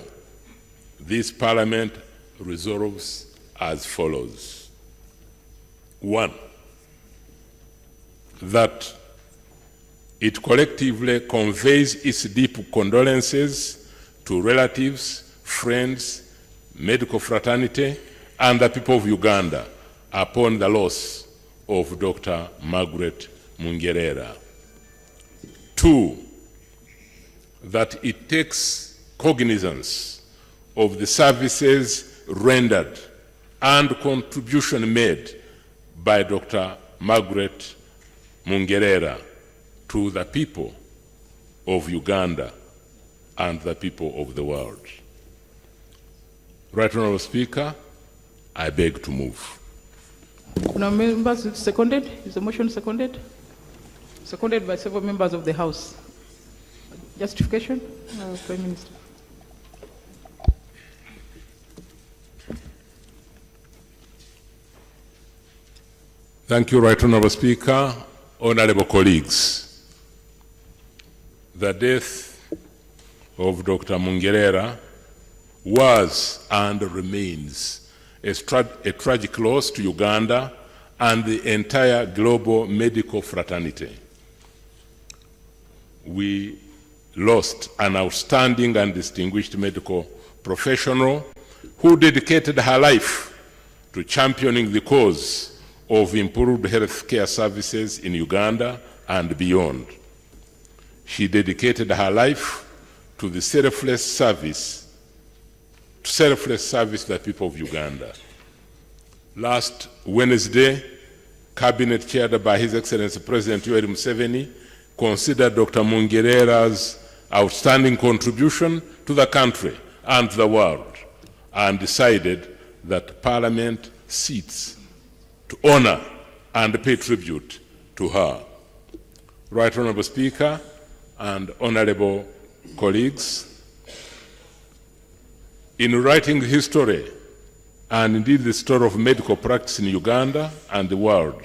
this Parliament resolves as follows. 1, that it collectively conveys its deep condolences to relatives, friends, medical fraternity, and the people of Uganda upon the loss of Dr. Margaret Mungerera. 2, that it takes cognizance of the services rendered and contribution made by Dr. Margaret Mungerera to the people of Uganda and the people of the world. Right Honourable Speaker, I beg to move. Now, members, it's seconded. Is the motion seconded? Seconded by several members of the House. Justification, Prime Minister. Thank you, Right Honourable Speaker. Honourable colleagues, the death of Dr. Mungerera was and remains a tragic loss to Uganda and the entire global medical fraternity. We lost an outstanding and distinguished medical professional who dedicated her life to championing the cause of improved health care services in Uganda and beyond. She dedicated her life to the selfless service to the people of Uganda. Last Wednesday, Cabinet chaired by His Excellency President Yoweri Museveni considered Dr. Mungerera's outstanding contribution to the country and the world and decided that Parliament sits to honor and pay tribute to her. Right Honourable Speaker and honourable colleagues, in writing history, and indeed the story of medical practice in Uganda and the world,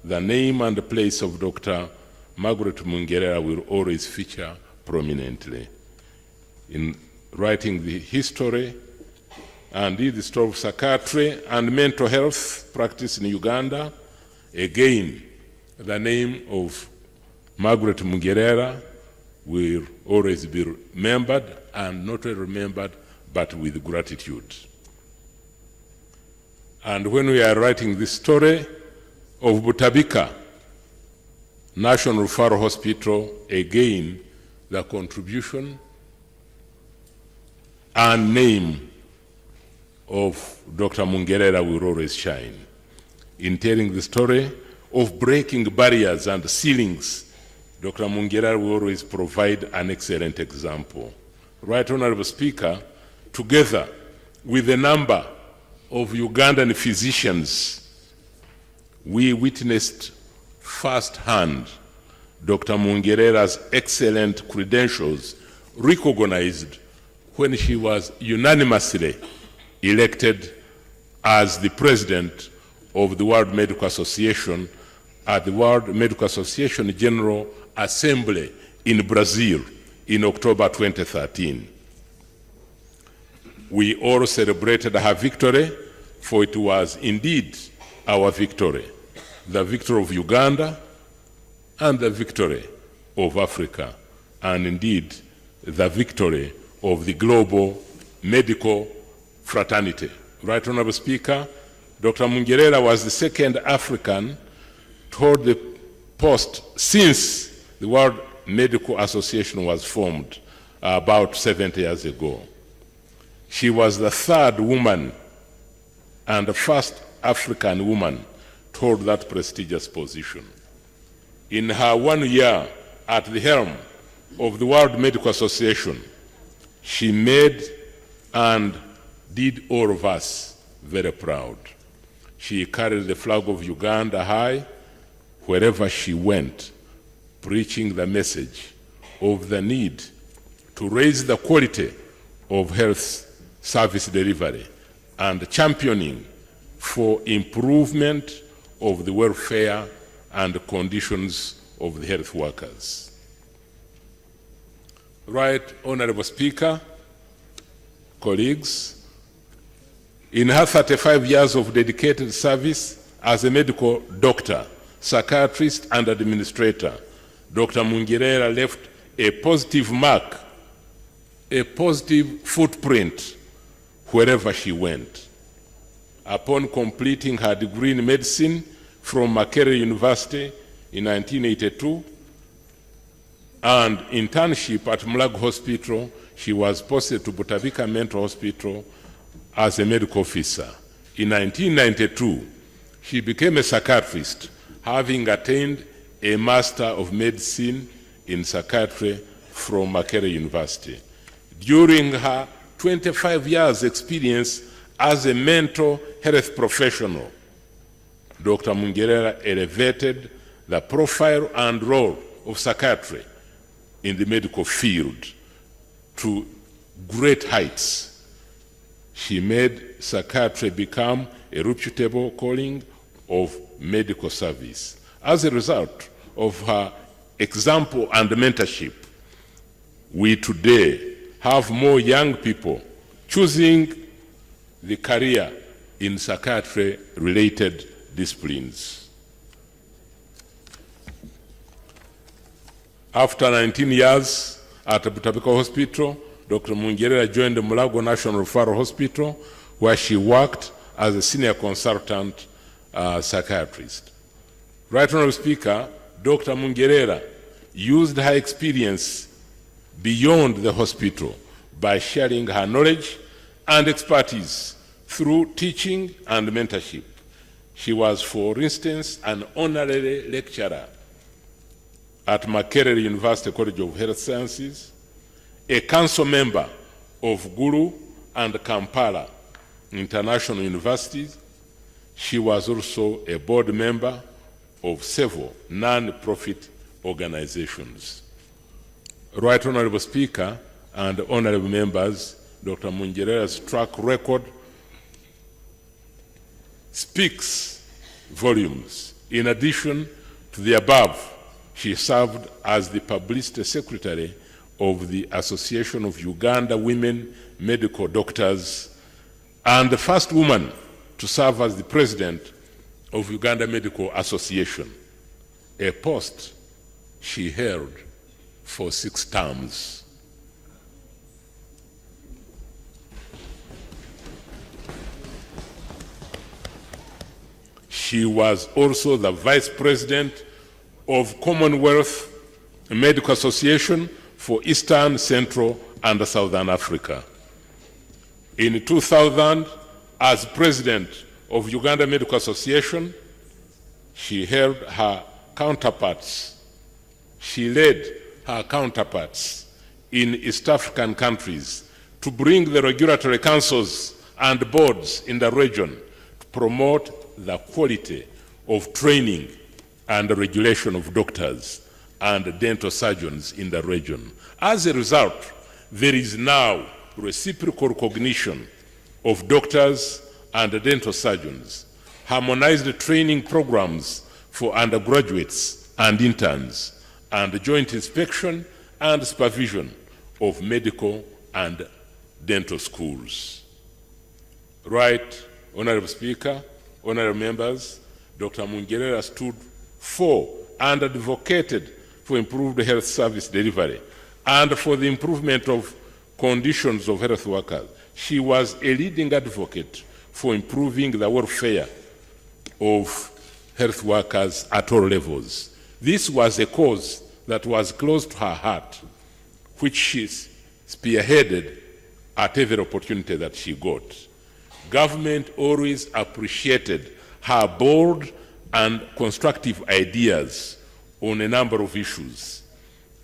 the name and place of Dr. Margaret Mungerera will always feature prominently. In writing the history and indeed the story of psychiatry and mental health practice in Uganda, again, the name of Margaret Mungerera will always be remembered, and not only remembered, but with gratitude. And when we are writing this story of Butabika National Referral Hospital, again, the contribution and name of Dr. Mungerera will always shine. In telling the story of breaking barriers and ceilings, Dr. Mungerera will always provide an excellent example. Right Honourable Speaker, together with a number of Ugandan physicians, we witnessed firsthand Dr. Mungerera's excellent credentials recognized when she was unanimously elected as the president of the World Medical Association at the World Medical Association General Assembly in Brazil in October 2013. We all celebrated her victory, for it was indeed our victory, the victory of Uganda and the victory of Africa, and indeed the victory of the global medical fraternity. Right Honorable Speaker, Dr. Mungerera was the second African to hold the post since the World Medical Association was formed about 70 years ago. She was the third woman and the first African woman to hold that prestigious position. In her 1 year at the helm of the World Medical Association, she made and did all of us very proud. She carried the flag of Uganda high wherever she went, preaching the message of the need to raise the quality of health service delivery and championing for improvement of the welfare and conditions of the health workers. Right Honorable Speaker, colleagues, in her 35 years of dedicated service as a medical doctor, psychiatrist, and administrator, Dr. Mungerera left a positive mark, a positive footprint wherever she went. Upon completing her degree in medicine from Makerere University in 1982 and internship at Mulago Hospital, she was posted to Butabika Mental Hospital as a medical officer. In 1992, she became a psychiatrist, having attained a Master of Medicine in Psychiatry from Makerere University. During her 25 years experience as a mental health professional, Dr. Mungerera elevated the profile and role of psychiatry in the medical field to great heights. She made psychiatry become a reputable calling of medical service. As a result of her example and mentorship, we today have more young people choosing the career in psychiatry-related disciplines. After 19 years at Butabika Hospital, Dr. Mungerera joined the Mulago National Referral Hospital, where she worked as a senior consultant psychiatrist. Right Honorable Speaker, Dr. Mungerera used her experience beyond the hospital by sharing her knowledge and expertise through teaching and mentorship. She was, for instance, an honorary lecturer at Makerere University College of Health Sciences, a council member of Gulu and Kampala International Universities. She was also a board member of several non-profit organizations. Right Honorable Speaker and honorable members, Dr. Mungerera's track record speaks volumes. In addition to the above, she served as the publicity secretary of the Association of Uganda Women Medical Doctors and the first woman to serve as the president of Uganda Medical Association, a post she held for 6 terms. She was also the vice president of Commonwealth Medical Association for Eastern, Central, and Southern Africa. In 2000, as president of Uganda Medical Association, she held her counterparts. She led her counterparts in East African countries to bring the regulatory councils and boards in the region to promote the quality of training and regulation of doctors and dental surgeons in the region. As a result, there is now reciprocal recognition of doctors and dental surgeons, harmonized training programs for undergraduates and interns, and joint inspection and supervision of medical and dental schools. Right, Honorable Speaker, honorable members, Dr. Mungerera stood for and advocated for improved health service delivery and for the improvement of conditions of health workers. She was a leading advocate for improving the welfare of health workers at all levels. This was a cause that was close to her heart, which she spearheaded at every opportunity that she got. Government always appreciated her bold and constructive ideas on a number of issues.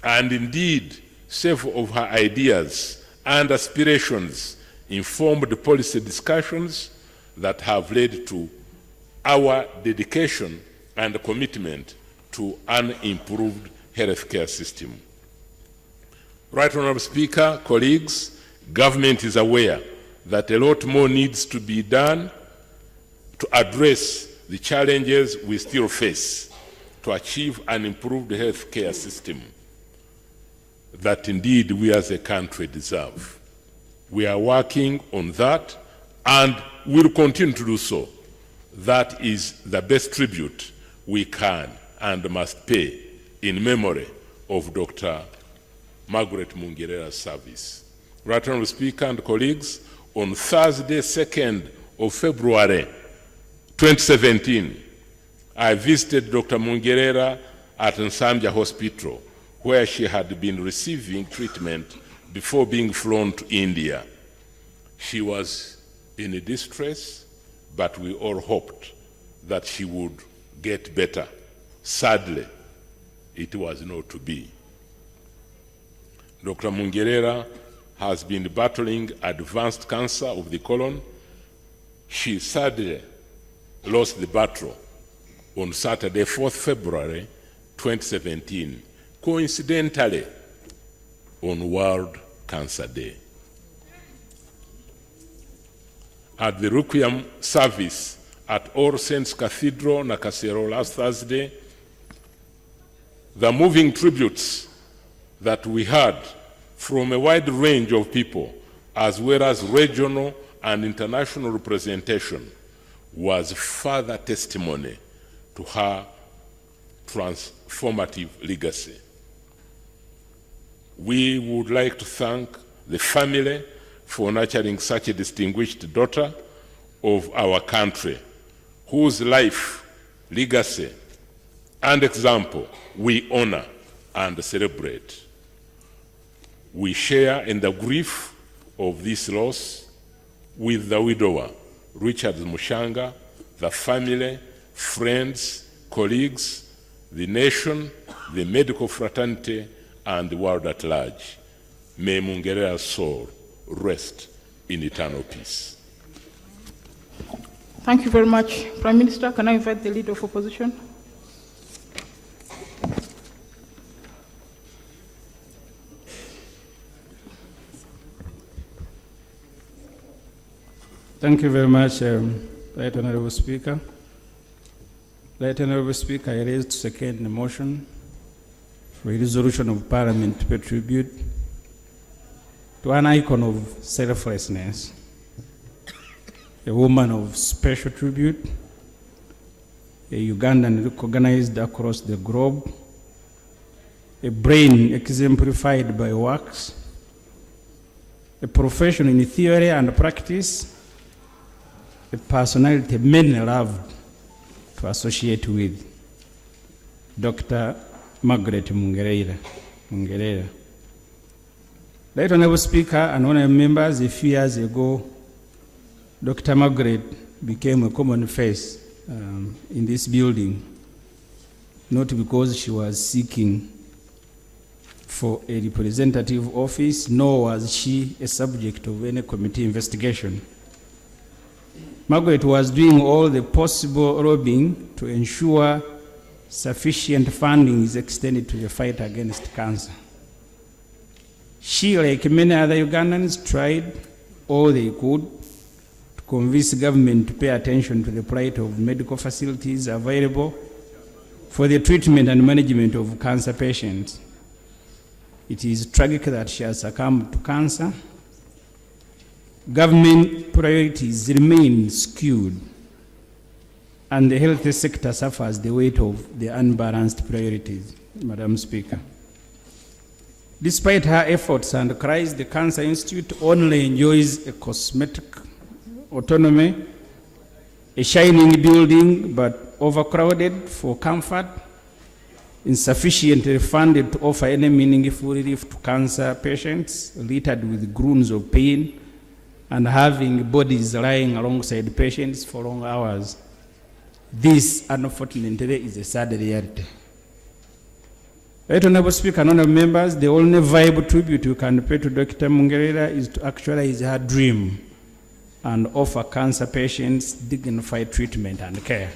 And indeed, several of her ideas and aspirations informed policy discussions that have led to our dedication and commitment to an improved healthcare system. Right Honorable Speaker, colleagues, government is aware that a lot more needs to be done to address the challenges we still face to achieve an improved healthcare system that indeed we as a country deserve. We are working on that and will continue to do so. That is the best tribute we can and must pay in memory of Dr. Margaret Mungerera's service. Right Honorable Speaker and colleagues, on Thursday, 2nd of February 2017, I visited Dr. Mungerera at Nsambya Hospital, where she had been receiving treatment before being flown to India. She was in distress, but we all hoped that she would get better. Sadly, it was not to be. Dr. Mungerera has been battling advanced cancer of the colon. She sadly lost the battle on Saturday, 4th February 2017, coincidentally on World Cancer Day. At the Requiem service at All Saints Cathedral, Nakasero, last Thursday, the moving tributes that we heard from a wide range of people, as well as regional and international representation, was further testimony to her transformative legacy. We would like to thank the family for nurturing such a distinguished daughter of our country, whose life, legacy, and example we honor and celebrate. We share in the grief of this loss with the widower, Richard Mushanga, the family, friends, colleagues, the nation, the medical fraternity, and the world at large. May Mungerera's soul rest in eternal peace. Thank you very much. Prime Minister, can I invite the Leader of Opposition? Thank you very much, Right Honorable Speaker. Right Honorable Speaker, I raise to second the motion for a resolution of Parliament to pay tribute to an icon of selflessness, a woman of special tribute, a Ugandan recognized across the globe, a brain exemplified by works, a profession in theory and practice, a personality many loved to associate with, Dr. Margaret Mungerera. Right Honorable Speaker and honorable members, a few years ago, Dr. Margaret became a common face in this building, not because she was seeking for a representative office, nor was she a subject of any committee investigation. Margaret was doing all the possible lobbying to ensure sufficient funding is extended to the fight against cancer. She, like many other Ugandans, tried all they could to convince government to pay attention to the plight of medical facilities available for the treatment and management of cancer patients. It is tragic that she has succumbed to cancer. Government priorities remain skewed, and the health sector suffers the weight of the unbalanced priorities, Madam Speaker. Despite her efforts and cries, the Cancer Institute only enjoys a cosmetic autonomy, a shining building but overcrowded for comfort, insufficiently funded to offer any meaningful relief to cancer patients, littered with groans of pain, and having bodies lying alongside patients for long hours. This, unfortunately, is a sad reality. Right, Honorable Speaker and Honorable Members, the only viable tribute you can pay to Dr. Mungerera is to actualize her dream and offer cancer patients dignified treatment and care.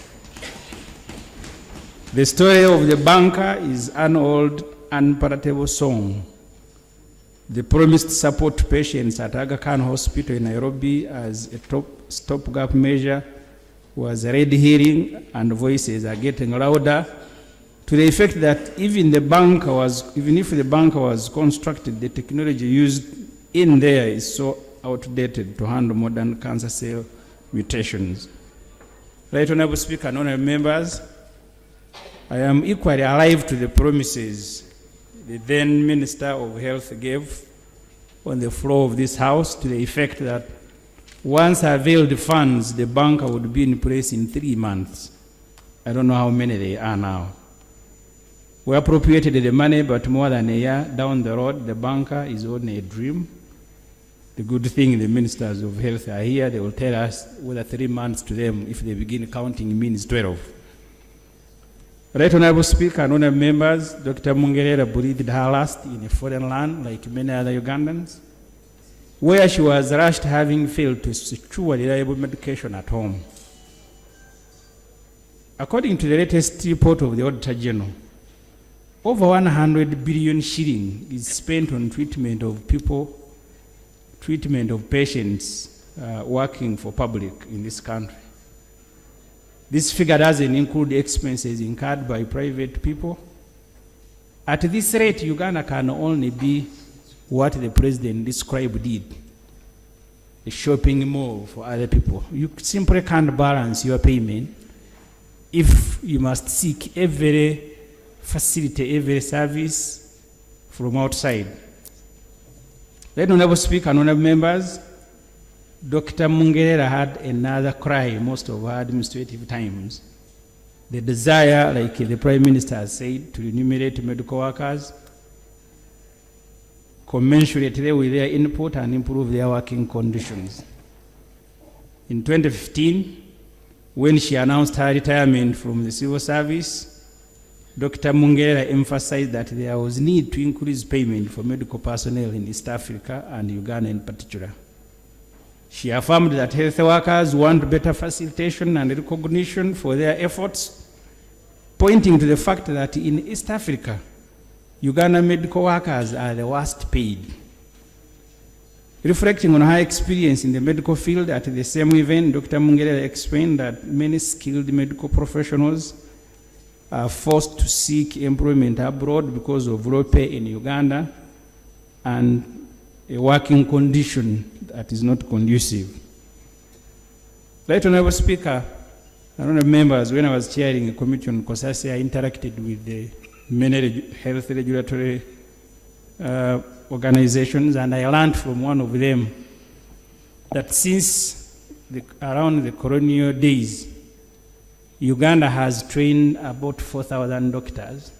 The story of the banker is an old, unpalatable song. The promised support to patients at Aga Khan Hospital in Nairobi as a stopgap measure was already hearing, and voices are getting louder, to the effect that even if the bunker was constructed, the technology used in there is so outdated to handle modern cancer cell mutations. Right, Honorable Speaker and Honorable Members, I am equally alive to the promises the then Minister of Health gave on the floor of this House, to the effect that once availed funds, the bunker would be in place in 3 months. I don't know how many they are now. We appropriated the money, but more than a year down the road, the bunker is only a dream. The good thing, the ministers of health are here. They will tell us whether 3 months to them, if they begin counting, means 12. Right, Honorable Speaker and Honorable Members, Dr. Mungerera breathed her last in a foreign land, like many other Ugandans, where she was rushed, having failed to secure reliable medication at home. According to the latest report of the Auditor General, over 100 billion shilling is spent on treatment of patients working for public in this country. This figure doesn't include expenses incurred by private people. At this rate, Uganda can only be what the president described did, a shopping mall for other people. You simply can't balance your payment if you must seek every facility, every service from outside. Right, Honorable Speaker and Honorable Members, Dr. Mungerera had another cry most of her administrative times. The desire, like the Prime Minister has said, to remunerate medical workers commensurately with their input and improve their working conditions. In 2015, when she announced her retirement from the civil service, Dr. Mungerera emphasized that there was need to increase payment for medical personnel in East Africa and Uganda in particular. She affirmed that health workers want better facilitation and recognition for their efforts, pointing to the fact that in East Africa, Uganda medical workers are the worst paid. Reflecting on her experience in the medical field at the same event, Dr. Mungerera explained that many skilled medical professionals are forced to seek employment abroad because of low pay in Uganda and a working condition that is not conducive. Right, Honorable Speaker, and Honorable Members, when I was chairing a committee on COSASI, I interacted with the many health regulatory organizations, and I learned from one of them that since around the colonial days, Uganda has trained about 4,000 doctors,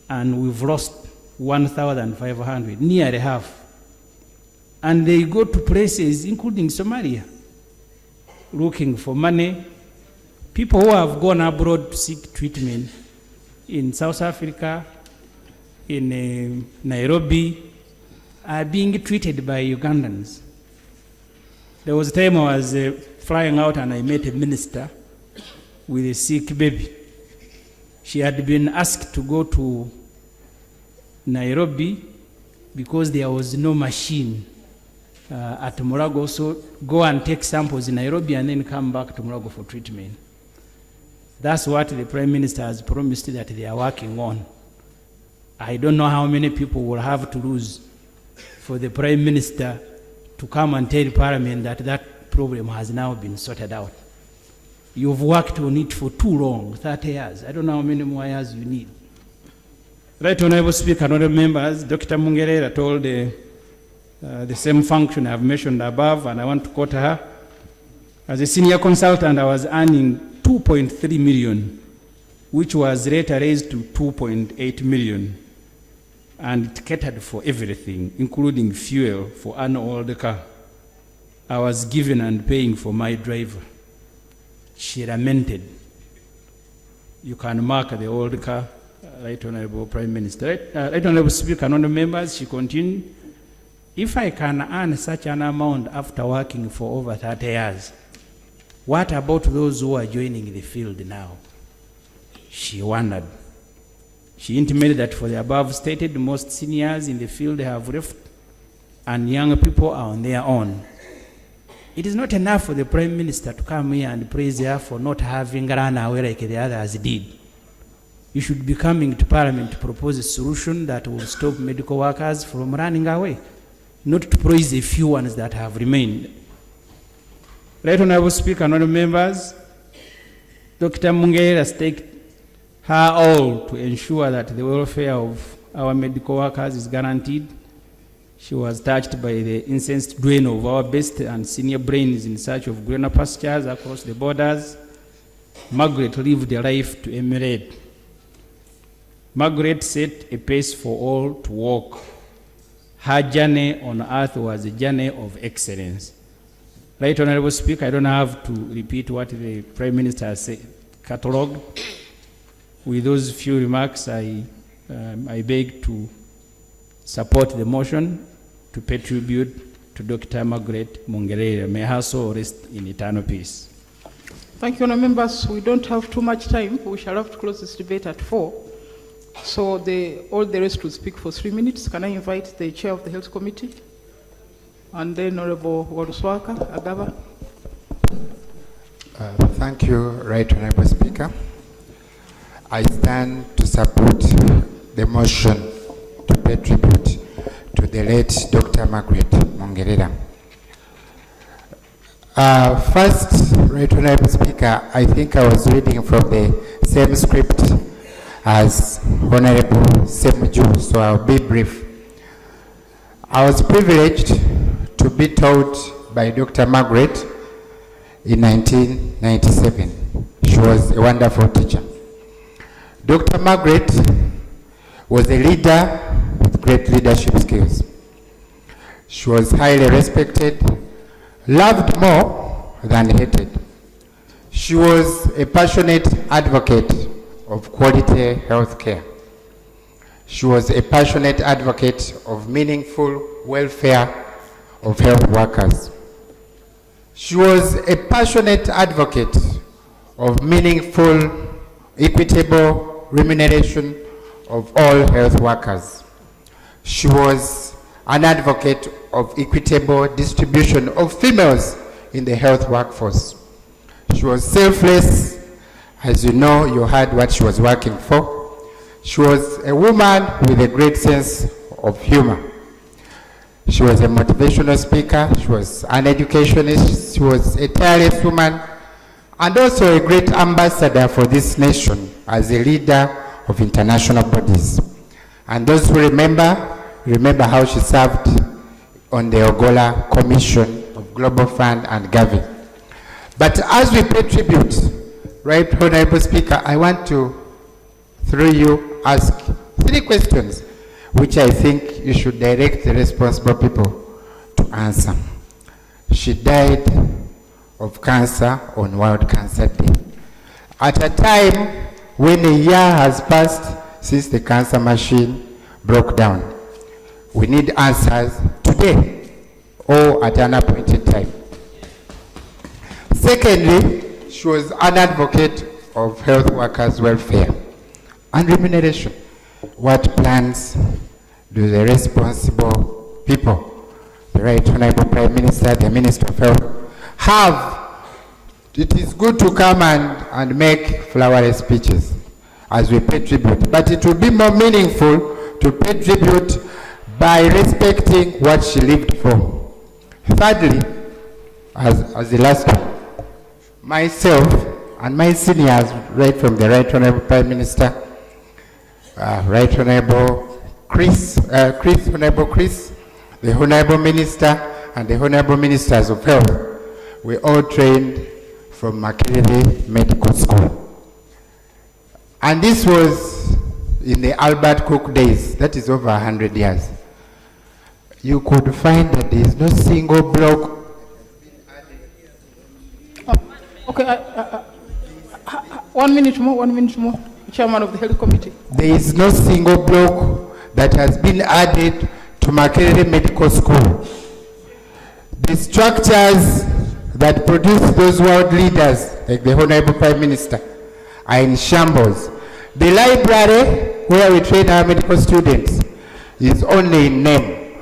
and we've lost 1,500, nearly half. And they go to places, including Somalia, looking for money. People who have gone abroad to seek treatment in South Africa, in Nairobi, are being treated by Ugandans. There was a time I was flying out and I met a minister with a sick baby. She had been asked to go to Nairobi because there was no machine at Mulago. So go and take samples in Nairobi and then come back to Mulago for treatment. That's what the Prime Minister has promised that they are working on. I don't know how many people will have to lose for the Prime Minister to come and tell Parliament that that problem has now been sorted out. You've worked on it for too long, 30 years. I don't know how many more years you need. Right Honorable Speaker, honorable members, Dr. Mungerera told the same function I've mentioned above, and I want to quote her. As a senior consultant, I was earning 2.3 million, which was later raised to 2.8 million. And it catered for everything, including fuel for an old car. I was given and paying for my driver. She lamented. You can mark the old car, Right Honorable Prime Minister. Right Honorable Speaker, honorable members, she continued, if I can earn such an amount after working for over 30 years, what about those who are joining the field now? She wondered. She intimated that for the above stated, most seniors in the field have left and young people are on their own. It is not enough for the Prime Minister to come here and praise her for not having run away like the others did. You should be coming to Parliament to propose a solution that will stop medical workers from running away, not to praise a few ones that have remained. Right Honorable Speaker, honorable members, Dr. Mungerera has taken her all to ensure that the welfare of our medical workers is guaranteed. She was touched by the incensed drain of our best and senior brains in search of greener pastures across the borders. Margaret lived a life to emulate. Margaret set a pace for all to walk. Her journey on earth was a journey of excellence. Right Honorable Speaker, I don't have to repeat what the Prime Minister has said, catalogued. With those few remarks, I beg to support the motion to pay tribute to Dr. Margaret Mungerera. May her soul rest in eternal peace. Thank you, honourable members. We don't have too much time. We shall have to close this debate at 4. So all the rest will speak for 3 minutes. Can I invite the Chair of the Health Committee? And then Honourable Waruswaka Agaba. Thank you, Right Honourable Speaker. I stand to support the motion to pay tribute to the late Dr. Margaret Mungerera. First, Right Honourable Speaker, I think I was reading from the same script as Honourable Semuju, so I'll be brief. I was privileged to be taught by Dr. Margaret in 1997. She was a wonderful teacher. Dr. Margaret was a leader with great leadership skills. She was highly respected, loved more than hated. She was a passionate advocate of quality health care. She was a passionate advocate of meaningful welfare of health workers. She was a passionate advocate of meaningful, equitable remuneration of all health workers. She was an advocate of equitable distribution of females in the health workforce. She was selfless. As you know, you heard what she was working for. She was a woman with a great sense of humor. She was a motivational speaker. She was an educationist. She was a tireless woman and also a great ambassador for this nation as a leader of international bodies. And those who remember how she served on the Ogola Commission of Global Fund and Gavi. But as we pay tribute, Right Honourable Speaker, I want to, through you, ask 3 questions which I think you should direct the responsible people to answer. She died of cancer on World Cancer Day, at a time when a year has passed since the cancer machine broke down. We need answers today or at an appointed time. Secondly, she was an advocate of health workers' welfare and remuneration. What plans do the responsible people, the Right Honorable Prime Minister, the Minister of Health, have. It is good to come and make flowery speeches as we pay tribute, but it will be more meaningful to pay tribute by respecting what she lived for. Thirdly, as the last one, myself and my seniors, right from the Right Honorable Prime Minister, Right Honorable Honorable Chris, the Honorable Minister, and the Honorable Ministers of Health, we all trained from Makerere Medical School. And this was in the Albert Cook days, that is over 100 years. You could find that there is no single block. Okay, 1 minute more, Chairman of the Health Committee. There is no single block that has been added to Makerere Medical School. The structures that produce those world leaders, like the Honorable Prime Minister, are in shambles. The library, where we train our medical students, is only in name.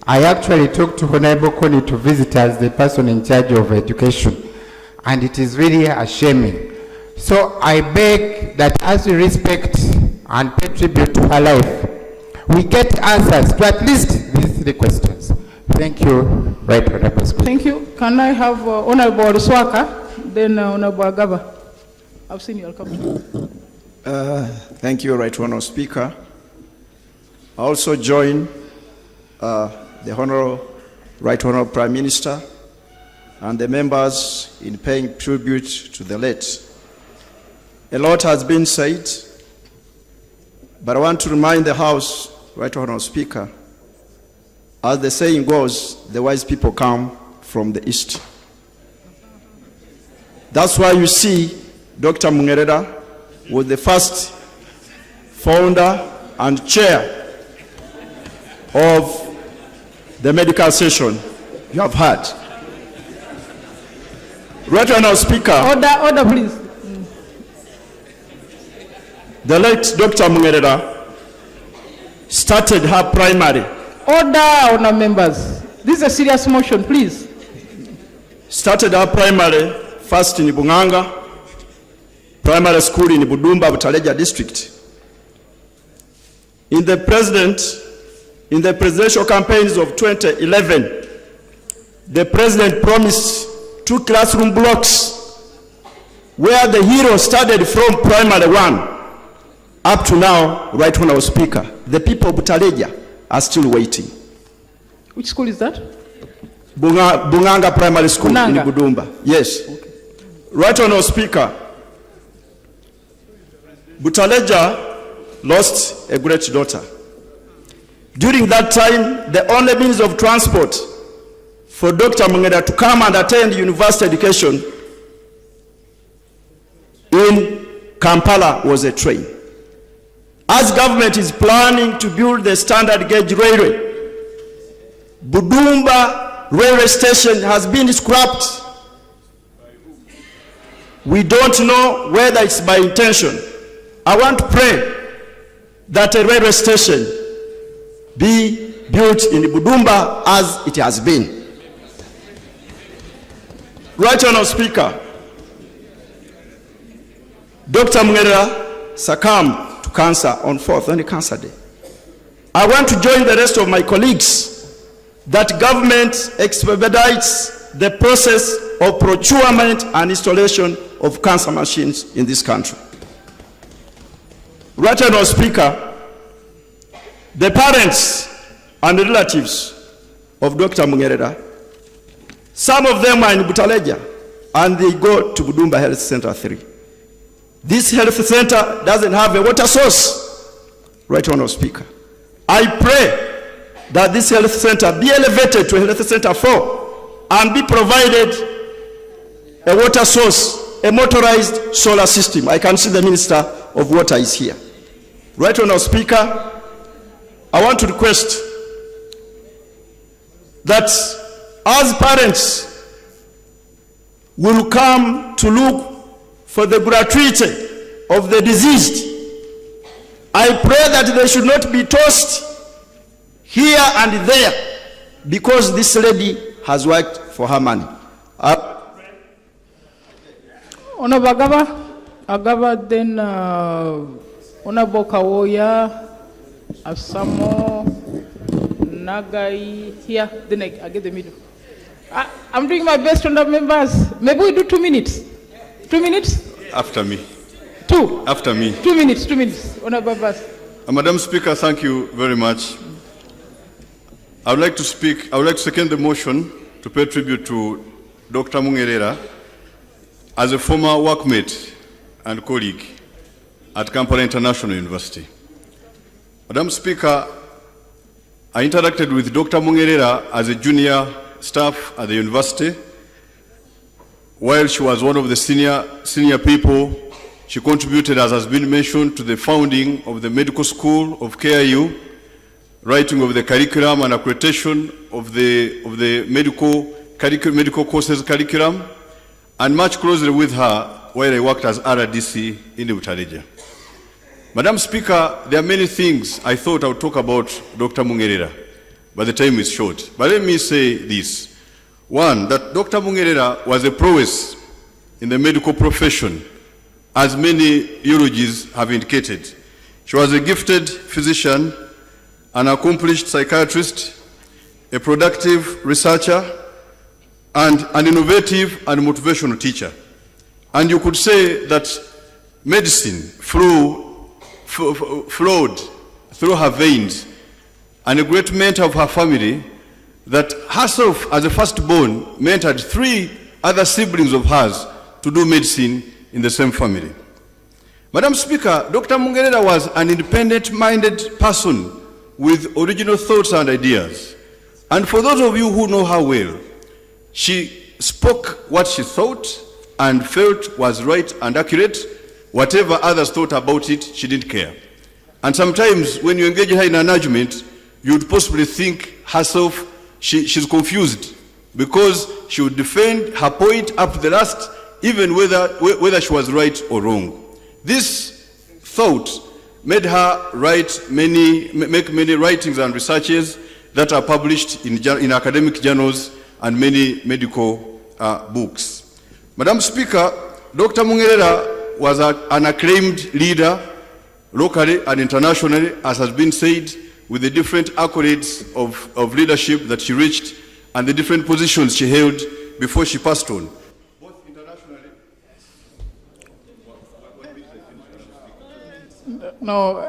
I actually talked to Honorable Kony to visit as the person in charge of education, and it is really shaming. So I beg that as we respect and pay tribute to her life, we get answers to at least these 3 questions. Thank you, Right Honorable Speaker. Thank you. Can I have Honorable Ruswaka, then Honorable Agaba? I've seen you. Welcome. Thank you, Right Honorable Speaker. I also join the Right Honorable Prime Minister and the members in paying tribute to the late. A lot has been said, but I want to remind the House, Right Honorable Speaker, as the saying goes, the wise people come from the east. That's why you see Dr. Mungerera was the first founder and chair of the medical session you have had. Right Honorable Speaker. Order, please. The late Dr. Mungerera started her primary. Order, Honourable members. This is a serious motion, please. Started her primary first in Bunganga Primary School in Budumba, Butaleja District. In the presidential campaigns of 2011, the president promised 2 classroom blocks where the hero started from primary 1 up to now. Right Honorable Speaker, the people of Butaleja are still waiting. Which school is that? Bunganga Primary School Bunganga. in Budumba. Yes. Okay. Right Honorable Speaker, Butaleja lost a great daughter. During that time, the only means of transport for Dr. Mungerera to come and attend university education in Kampala was a train. As government is planning to build the standard gauge railway, Budumba railway station has been scrapped. We don't know whether it's by intention. I want to pray that a railway station be built in Budumba as it has been. Right Honorable Speaker, Dr. Mungerera succumbed to cancer on 4th, on Cancer Day. I want to join the rest of my colleagues that government expedites the process of procurement and installation of cancer machines in this country. Right Honorable Speaker, the parents and the relatives of Dr. Mungerera, some of them are in Butaleja and they go to Budumba Health Center 3. This health center doesn't have a water source. Right Honorable Speaker, I pray that this health center be elevated to Health Center 4 and be provided a water source, a motorized solar system. I can see the Minister of Water is here. Right Honorable Speaker, I want to request that as parents will come to look for the gratuity of the deceased, I pray that they should not be tossed here and there, because this lady has worked for her money. Honorable Agaba, then Honorable Kawoya, Asamo, Nagai, here, then I get the middle. I'm doing my best, honorable members. Maybe we do 2 minutes. 2 minutes? After me. 2. After me. 2 minutes, 2 minutes. Honorable members. Madam Speaker, thank you very much. I would like to second the motion to pay tribute to Dr. Mungerera as a former workmate and colleague at Kampala International University. Madam Speaker, I interacted with Dr. Mungerera as a junior staff at the university. While she was one of the senior people, she contributed, as has been mentioned, to the founding of the medical school of KIU, writing of the curriculum and accreditation of the medical courses curriculum, and much closely with her while I worked as RDC in Butareja. Madam Speaker, there are many things I thought I would talk about Dr. Mungerera, but the time is short. But let me say this. One, that Dr. Mungerera was a prowess in the medical profession, as many eulogies have indicated. She was a gifted physician, an accomplished psychiatrist, a productive researcher, and an innovative and motivational teacher. And you could say that medicine flowed through her veins, and a great mentor of her family, that herself, as a firstborn, mentored 3 other siblings of hers to do medicine in the same family. Madam Speaker, Dr. Mungerera was an independent-minded person with original thoughts and ideas. And for those of you who know her well, she spoke what she thought and felt was right and accurate. Whatever others thought about it, she didn't care. And sometimes when you engage her in an argument, you'd possibly think herself she's confused, because she would defend her point up to the last, even whether she was right or wrong. This thought made her make many writings and researches that are published in academic journals and many medical books. Madam Speaker, Dr. Mungerera was an acclaimed leader locally and internationally, as has been said, with the different accolades of leadership that she reached and the different positions she held before she passed on. No.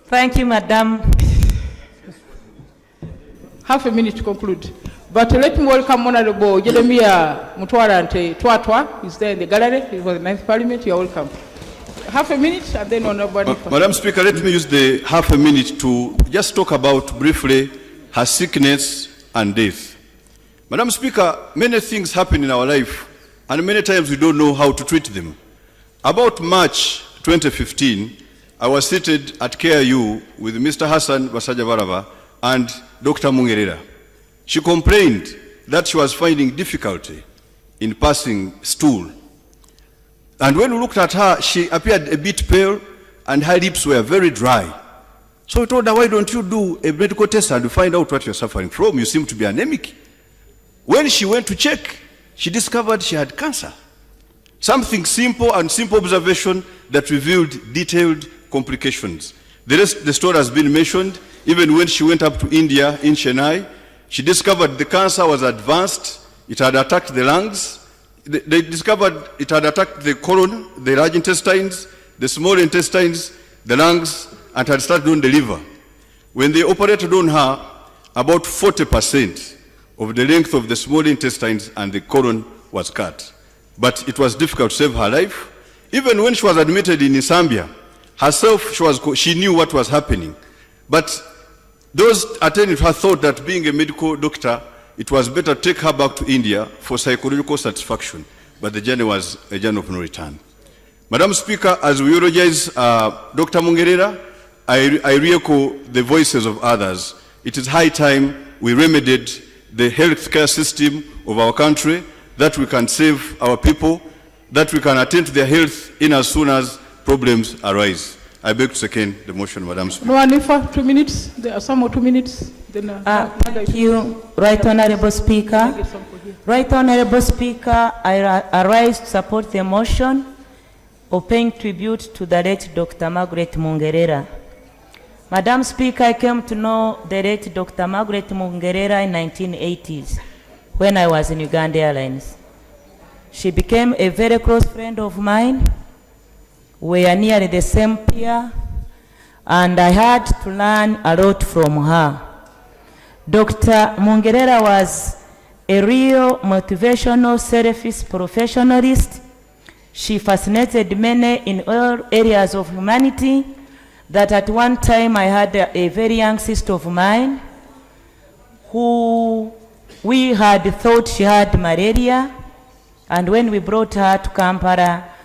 Thank you, Madam. Half a minute to conclude. But let me welcome Honorable Jeremiah Mutwarante Twatwa. He's there in the gallery. He was in the 9th Parliament. You are welcome. Half a minute, and then Honorable. Madam Speaker, let me use the half a minute to just talk about briefly her sickness and death. Madam Speaker, many things happen in our life, and many times we don't know how to treat them. About March 2015, I was seated at KIU with Mr. Hassan Basajavarava and Dr. Mungerera. She complained that she was finding difficulty in passing stool. And when we looked at her, she appeared a bit pale and her lips were very dry. So we told her, why don't you do a medical test and find out what you're suffering from? You seem to be anemic. When she went to check, she discovered she had cancer. Something simple observation that revealed detailed complications. The story has been mentioned. Even when she went up to India in Chennai, she discovered the cancer was advanced. It had attacked the lungs. They discovered it had attacked the colon, the large intestines, the small intestines, the lungs, and had started on the liver. When they operated on her, about 40% of the length of the small intestines and the colon was cut. But it was difficult to save her life. Even when she was admitted in Zambia, herself, she knew what was happening. But those attending her thought that being a medical doctor, it was better to take her back to India for psychological satisfaction. But the journey was a journey of no return. Madam Speaker, as we eulogize Dr. Mungerera, I re-echo the voices of others. It is high time we remedied the healthcare system of our country, that we can save our people, that we can attend to their health in as soon as problems arise. I beg to second the motion, Madam Speaker. No, Anifa, 2 minutes. There are some more 2 minutes. Then, Thank you, Right Honorable Speaker. Right Honorable Speaker, I arise to support the motion of paying tribute to the late Dr. Margaret Mungerera. Madam Speaker, I came to know the late Dr. Margaret Mungerera in 1980s when I was in Uganda Airlines. She became a very close friend of mine. We are nearly the same peer, and I had to learn a lot from her. Dr. Mungerera was a real motivational service professionalist. She fascinated many in all areas of humanity. That at one time I had a very young sister of mine who we had thought she had malaria, and when we brought her to Kampala,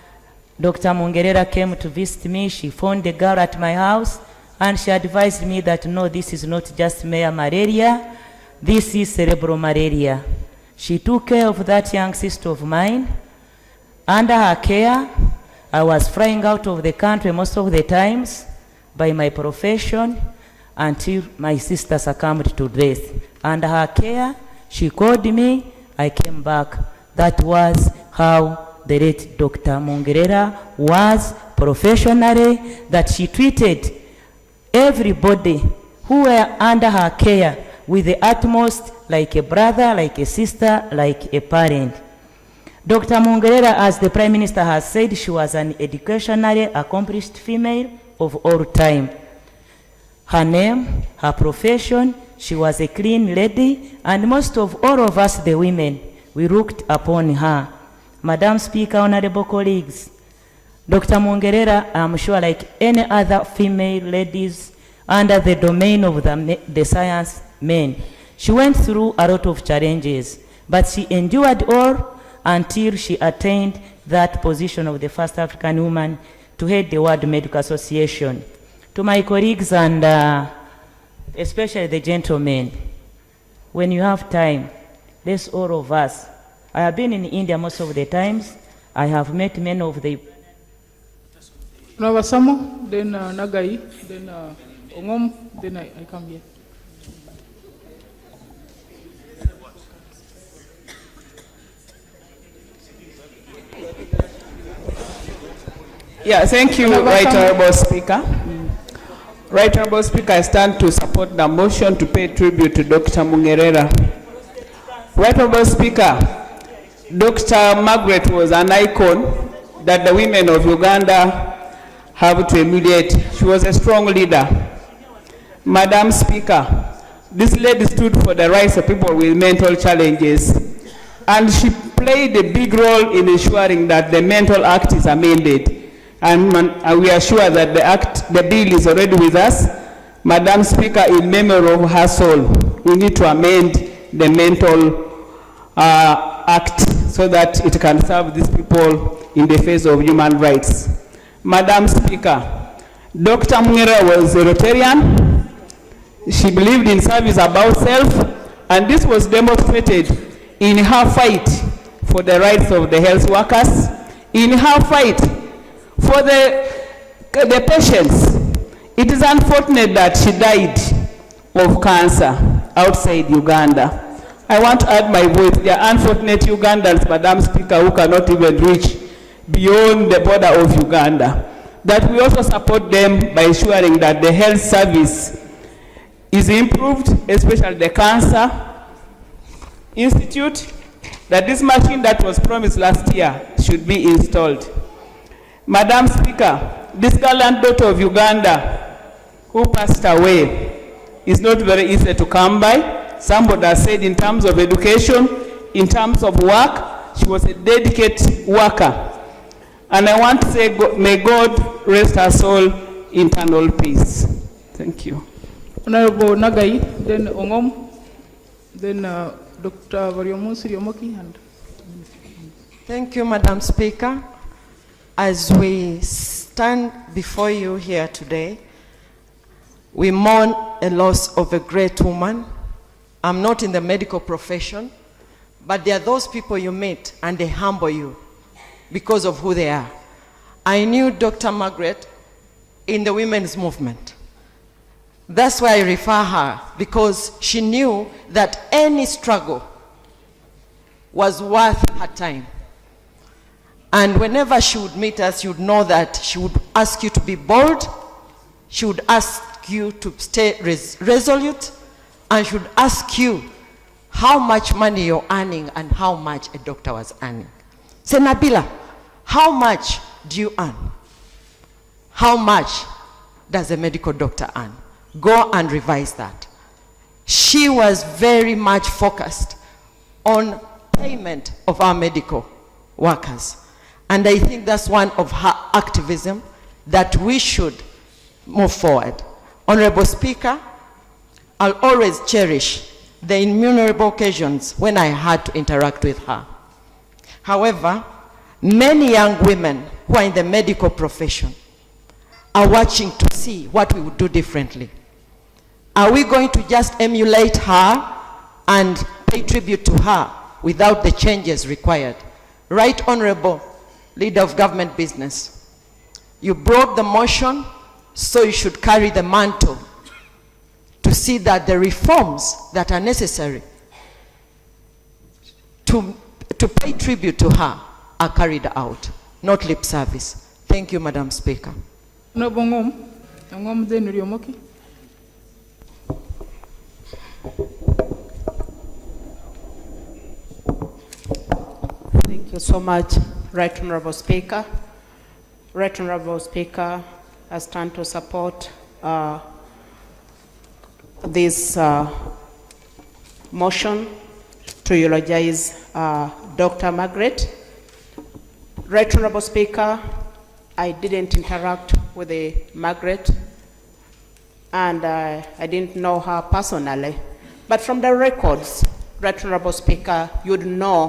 Dr. Mungerera came to visit me. She found the girl at my house, and she advised me that no, this is not just mere malaria, this is cerebral malaria. She took care of that young sister of mine. Under her care, I was flying out of the country most of the times by my profession until my sister succumbed to death. Under her care, she called me, I came back. That was how the late Dr. Mungerera was professionally, that she treated everybody who were under her care with the utmost, like a brother, like a sister, like a parent. Dr. Mungerera, as the Prime Minister has said, she was an educationally accomplished female of all time. Her name, her profession, she was a clean lady, and most of all of us, the women, we looked upon her. Madam Speaker, honorable colleagues, Dr. Mungerera, I'm sure like any other female ladies under the domain of the science men, she went through a lot of challenges, but she endured all until she attained that position of the first African woman to head the World Medical Association. To my colleagues and especially the gentlemen, when you have time, let's all of us. I have been in India most of the times. I have met many of the... Nawasamo, then Nagai, then Ongom, then I come here. Yeah, thank you, Right Honorable Speaker. Right Honorable Speaker, I stand to support the motion to pay tribute to Dr. Mungerera. Right Honorable Speaker, Dr. Margaret was an icon that the women of Uganda have to emulate. She was a strong leader. Madam Speaker, this lady stood for the rights of people with mental challenges, and she played a big role in ensuring that the Mental Act is amended. And we are sure that the bill is already with us. Madam Speaker, in memory of her soul, we need to amend the Mental Act so that it can serve these people in the face of human rights. Madam Speaker, Dr. Mungerera was a Rotarian. She believed in service above self, and this was demonstrated in her fight for the rights of the health workers, in her fight for the patients. It is unfortunate that she died of cancer outside Uganda. I want to add my voice. There are unfortunate Ugandans, Madam Speaker, who cannot even reach beyond the border of Uganda. That we also support them by ensuring that the health service is improved, especially the Cancer Institute, that this machine that was promised last year should be installed. Madam Speaker, this gallant daughter of Uganda who passed away is not very easy to come by. Somebody has said in terms of education, in terms of work, she was a dedicated worker. And I want to say, may God rest her soul in eternal peace. Thank you. Honorable Nagai, then Ongom, then Dr. Variomunsi Riomoki. Thank you, Madam Speaker. As we stand before you here today, we mourn a loss of a great woman. I'm not in the medical profession, but there are those people you meet and they humble you because of who they are. I knew Dr. Margaret in the women's movement. That's why I refer her, because she knew that any struggle was worth her time. And whenever she would meet us, you would know that she would ask you to be bold, she would ask you to stay resolute, and she would ask you how much money you're earning and how much a doctor was earning. Say, Nabila, how much do you earn? How much does a medical doctor earn? Go and revise that. She was very much focused on payment of our medical workers. And I think that's one of her activism that we should move forward. Honorable Speaker, I'll always cherish the innumerable occasions when I had to interact with her. However, many young women who are in the medical profession are watching to see what we would do differently. Are we going to just emulate her and pay tribute to her without the changes required? Right Honorable Leader of Government Business, you brought the motion, so you should carry the mantle to see that the reforms that are necessary to pay tribute to her are carried out, not lip service. Thank you, Madam Speaker. No bongom, ngom de nuriomoki. Thank you so much, Right Honorable Speaker. Right Honorable Speaker, I stand to support this motion to eulogize Dr. Margaret. Right Honorable Speaker, I didn't interact with Margaret, and I didn't know her personally. But from the records, Right Honorable Speaker, you'd know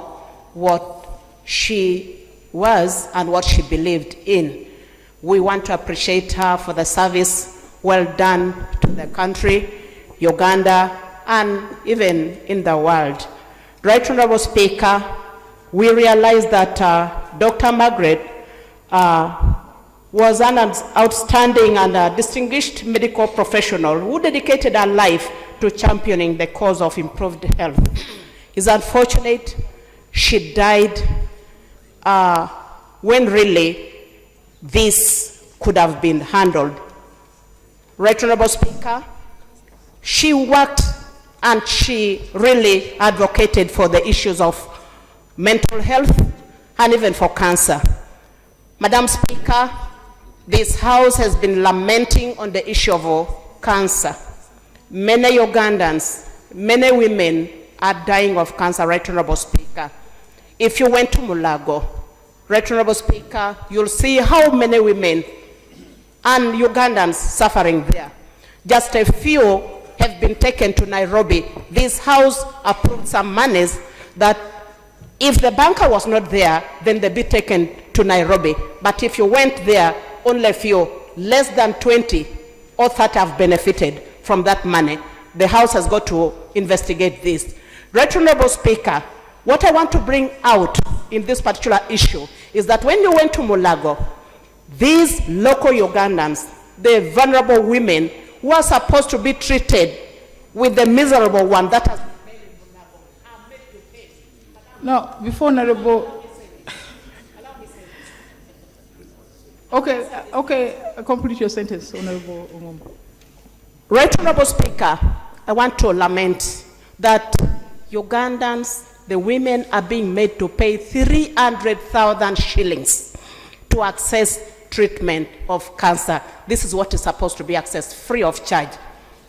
what she was and what she believed in. We want to appreciate her for the service well done to the country, Uganda, and even in the world. Right Honorable Speaker, we realize that Dr. Margaret was an outstanding and distinguished medical professional who dedicated her life to championing the cause of improved health. It's unfortunate she died when really this could have been handled. Right Honorable Speaker, she worked and she really advocated for the issues of mental health and even for cancer. Madam Speaker, this House has been lamenting on the issue of cancer. Many Ugandans, many women are dying of cancer, Right Honorable Speaker. If you went to Mulago, Right Honorable Speaker, you'll see how many women and Ugandans suffering there. Just a few have been taken to Nairobi. This House approved some monies that if the banker was not there, then they'd be taken to Nairobi. But if you went there, only a few, less than 20 or 30 have benefited from that money. The House has got to investigate this. Right Honorable Speaker, what I want to bring out in this particular issue is that when you went to Mulago, these local Ugandans, the vulnerable women who are supposed to be treated with the miserable one that has been made in Mulago, are made to pay. Now, before Honorable... Okay, complete your sentence, Honorable Ongombo. Right Honorable Speaker, I want to lament that Ugandans, the women are being made to pay 300,000 shillings to access treatment of cancer. This is what is supposed to be accessed free of charge.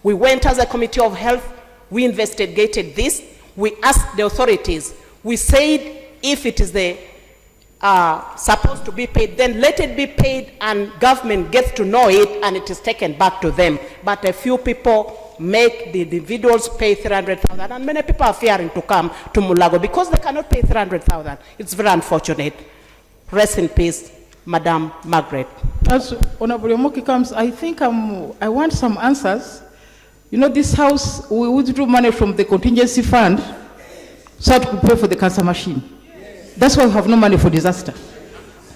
We went as a Committee of Health, we investigated this, we asked the authorities, we said if it is the supposed to be paid, then let it be paid and government gets to know it and it is taken back to them. But a few people make the individuals pay 300,000 and many people are fearing to come to Mulago because they cannot pay 300,000. It's very unfortunate. Rest in peace, Madam Margaret. As Honorable Yomoki comes, I think I want some answers. You know, this House, we withdrew money from the contingency fund so that we pay for the cancer machine. That's why we have no money for disaster.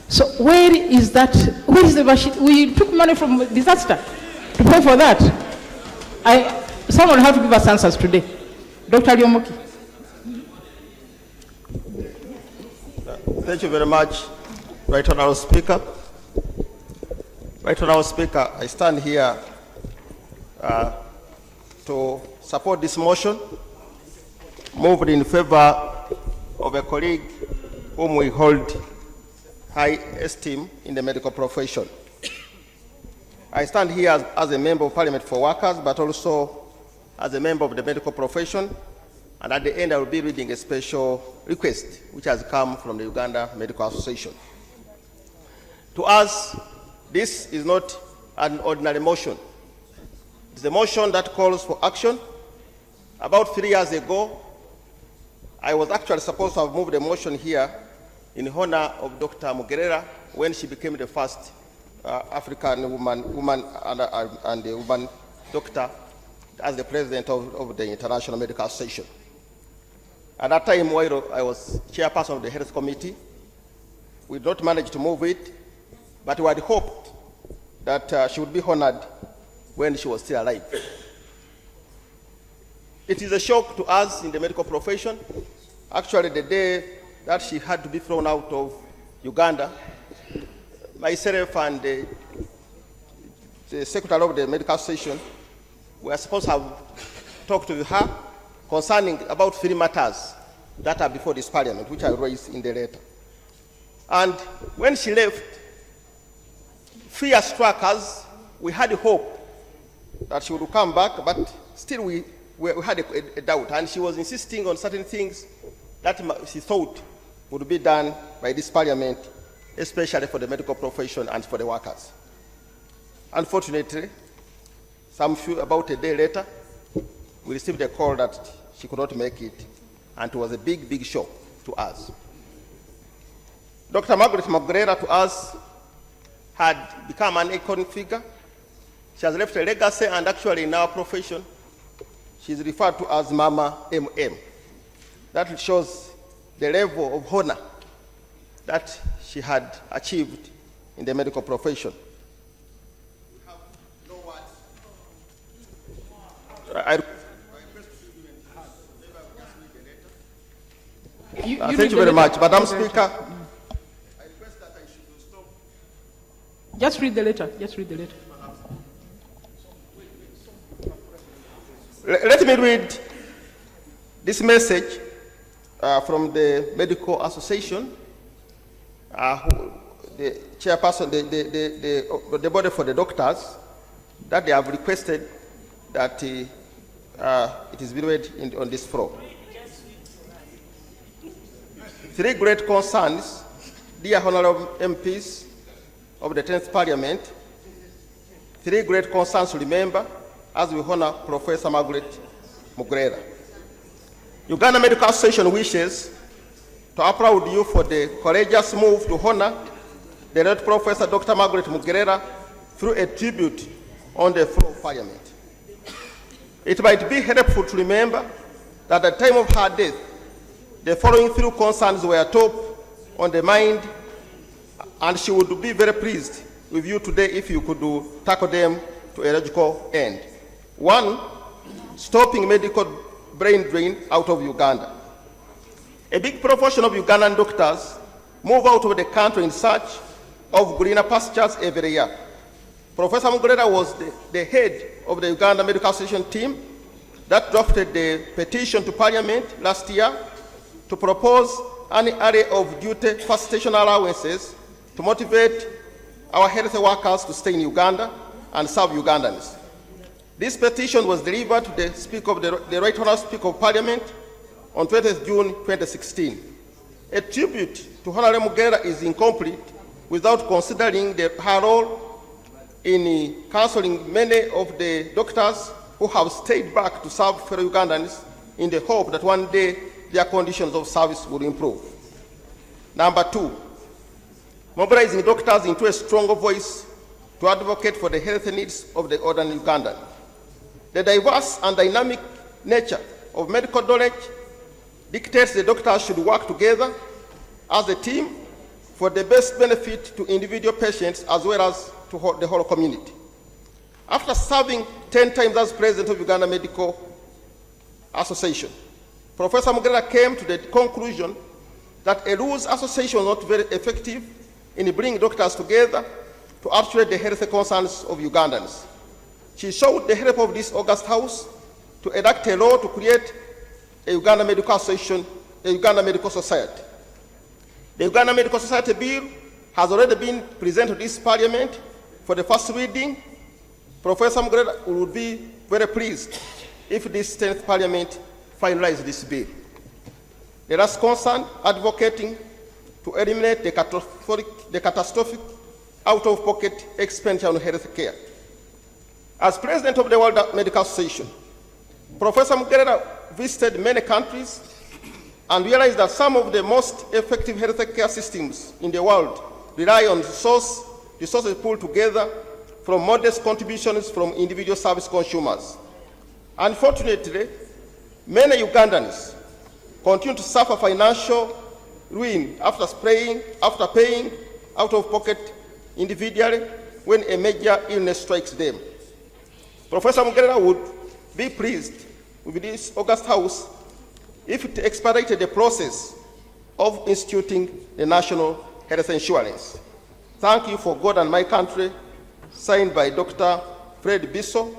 So where is that? Where is the machine? We took money from disaster to pay for that. Someone have to give us answers today. Dr. Lyomoki. Thank you very much, Right Honourable Speaker. Right Honourable Speaker, I stand here to support this motion moved in favour of a colleague whom we hold high esteem in the medical profession. I stand here as a member of Parliament for Workers, but also as a member of the medical profession, and at the end I will be reading a special request which has come from the Uganda Medical Association. To us, this is not an ordinary motion. It's a motion that calls for action. About 3 years ago, I was actually supposed to have moved a motion here in honor of Dr. Mugerera when she became the first African woman and a woman doctor as the president of the International Medical Association. At that time, while I was chairperson of the Health Committee, we did not manage to move it, but we had hoped that she would be honored when she was still alive. It is a shock to us in the medical profession. Actually, the day that she had to be thrown out of Uganda, myself and the secretary of the medical association were supposed to have talked to her concerning about 3 matters that are before this parliament, which I raised in the letter. And when she left, fear struck us. We had hope that she would come back, but still we had a doubt, and she was insisting on certain things that she thought would be done by this parliament, especially for the medical profession and for the workers. Unfortunately, about a day later, we received a call that she could not make it, and it was a big, big shock to us. Dr. Margaret Mugerera, to us, had become an iconic figure. She has left a legacy, and actually in our profession, she's referred to as Mama MM. That shows the level of honor that she had achieved in the medical profession. Thank you very much, Madam Speaker. Just read the letter. Just read the letter. Let me read this message from the Medical Association, the chairperson, the body for the doctors, that they have requested that it is be read on this floor. 3 great concerns, dear honorable MPs of the 10th Parliament. 3 great concerns to remember as we honor Professor Margaret Mugerera. Uganda Medical Association wishes to applaud you for the courageous move to honor the late Professor Dr. Margaret Mugerera through a tribute on the floor of Parliament. It might be helpful to remember that at the time of her death, the following 3 concerns were top on the mind, and she would be very pleased with you today if you could tackle them to a logical end. 1, stopping medical brain drain out of Uganda. A big proportion of Ugandan doctors move out of the country in search of greener pastures every year. Professor Mugerera was the head of the Uganda Medical Association team that drafted the petition to Parliament last year to propose an array of duty facilitation allowances to motivate our health workers to stay in Uganda and serve Ugandans. This petition was delivered to the Speaker of the Right Honourable Speaker of Parliament on 20th June 2016. A tribute to Honourable Mugerera is incomplete without considering her role in counseling many of the doctors who have stayed back to serve fellow Ugandans in the hope that one day their conditions of service will improve. Number 2, mobilizing doctors into a stronger voice to advocate for the health needs of the ordinary Ugandan. The diverse and dynamic nature of medical knowledge dictates the doctors should work together as a team for the best benefit to individual patients as well as to the whole community. After serving 10 times as president of Uganda Medical Association, Professor Mugerera came to the conclusion that a loose association was not very effective in bringing doctors together to articulate the health concerns of Ugandans. She sought the help of this August House to enact a law to create a Uganda Medical Association, a Uganda Medical Society. The Uganda Medical Society Bill has already been presented to this Parliament for the first reading. Professor Mugerera would be very pleased if this 10th Parliament finalizes this bill. Let us concern advocating to eliminate the catastrophic out-of-pocket expenditure on health care. As president of the World Medical Association, Professor Mugerera visited many countries and realized that some of the most effective health care systems in the world rely on resources pulled together from modest contributions from individual service consumers. Unfortunately, many Ugandans continue to suffer financial ruin after paying out of pocket individually when a major illness strikes them. Professor Mugerera would be pleased with this August House if it expedited the process of instituting the national health insurance. Thank you for God and my country, signed by Dr. Fred Bisso,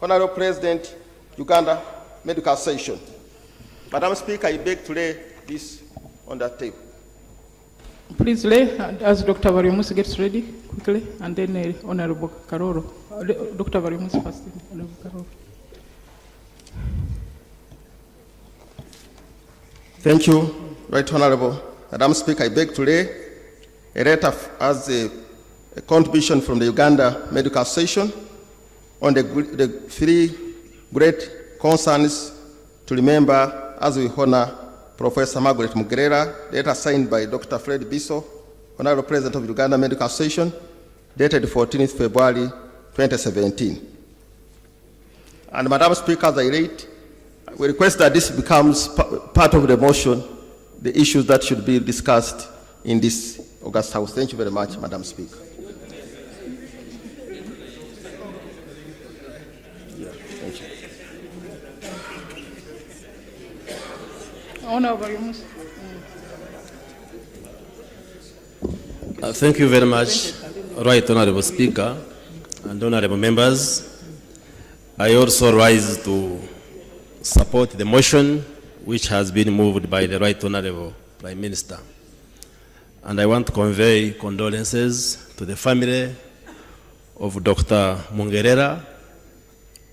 Honorable President, Uganda Medical Association. Madam Speaker, I beg to lay this on that table. Please lay as Dr. Variamus gets ready quickly, and then Honorable Karoro. Dr. Variamus first. Honorable Karoro. Thank you, Right Honorable. Madam Speaker, I beg to lay a letter as a contribution from the Uganda Medical Association on the three great concerns to remember as we honor Professor Margaret Mugerera, letter signed by Dr. Fred Bisso, Honorable President of Uganda Medical Association, dated 14th February 2017. And Madam Speaker, as I read, we request that this becomes part of the motion, the issues that should be discussed in this August House. Thank you very much, Madam Speaker. Thank you very much, Right Honorable Speaker and honorable members. I also rise to support the motion which has been moved by the Right Honorable Prime Minister. And I want to convey condolences to the family of Dr. Mugerera,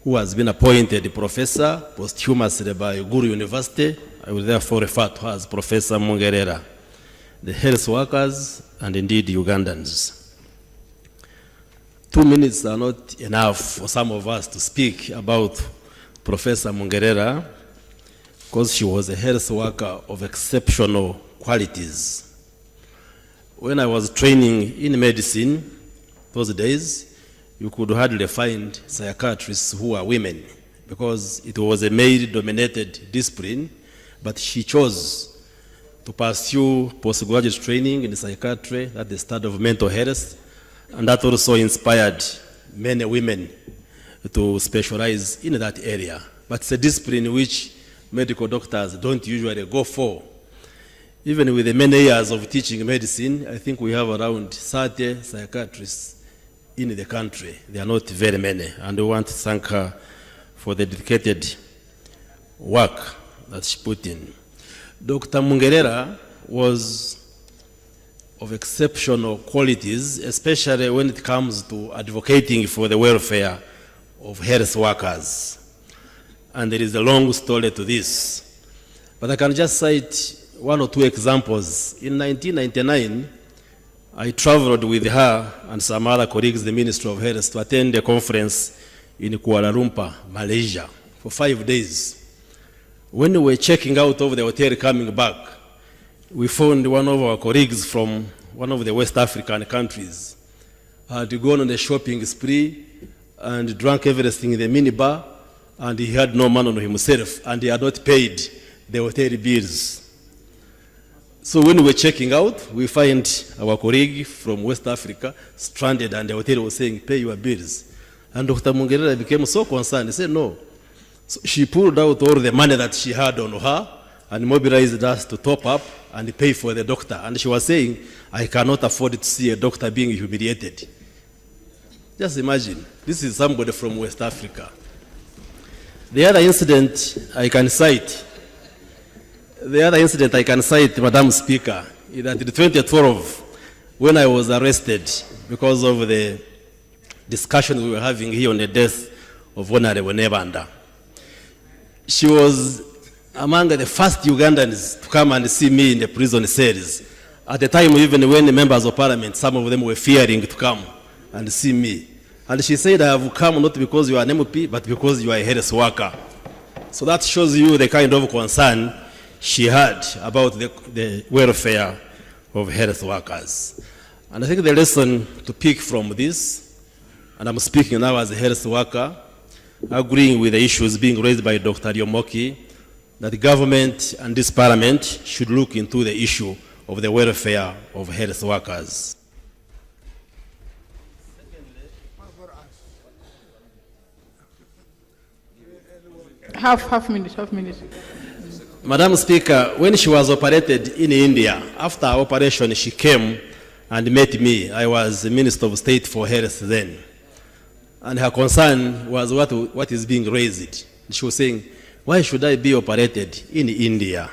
who has been appointed professor posthumously by Guru University. I will therefore refer to her as Professor Mugerera, the health workers, and indeed Ugandans. 2 minutes are not enough for some of us to speak about Professor Mugerera, because she was a health worker of exceptional qualities. When I was training in medicine, those days, you could hardly find psychiatrists who are women, because it was a male-dominated discipline, but she chose to pursue postgraduate training in psychiatry, that's the study of mental health, and that also inspired many women to specialize in that area. But it's a discipline which medical doctors don't usually go for. Even with the many years of teaching medicine, I think we have around 30 psychiatrists in the country. They are not very many, and we want to thank her for the dedicated work that she put in. Dr. Mugerera was of exceptional qualities, especially when it comes to advocating for the welfare of health workers. And there is a long story to this. But I can just cite one or two examples. In 1999, I traveled with her and some other colleagues, the Ministry of Health, to attend a conference in Kuala Lumpur, Malaysia, for 5 days. When we were checking out of the hotel coming back, we found one of our colleagues from one of the West African countries had gone on a shopping spree and drank everything in the minibar, and he had no money on himself, and he had not paid the hotel bills. So when we were checking out, we find our colleague from West Africa stranded, and the hotel was saying, pay your bills. And Dr. Mungerera became so concerned. He said, no. So she pulled out all the money that she had on her and mobilized us to top up and pay for the doctor. And she was saying, I cannot afford to see a doctor being humiliated. Just imagine, this is somebody from West Africa. The other incident I can cite, Madam Speaker, is that the 2012, when I was arrested because of the discussion we were having here on the death of Honorable Nebanda. She was among the first Ugandans to come and see me in the prison cells. At the time, even when the members of parliament, some of them were fearing to come and see me. And she said, I have come not because you are an MP, but because you are a health worker. So that shows you the kind of concern she had about the welfare of health workers. And I think the lesson to pick from this, and I'm speaking now as a health worker, agreeing with the issues being raised by Dr. Yomoki, that the government and this parliament should look into the issue of the welfare of health workers. Half minute. Madam Speaker, when she was operated in India, after her operation, she came and met me. I was the Minister of State for Health then. And her concern was what is being raised. She was saying, why should I be operated in India?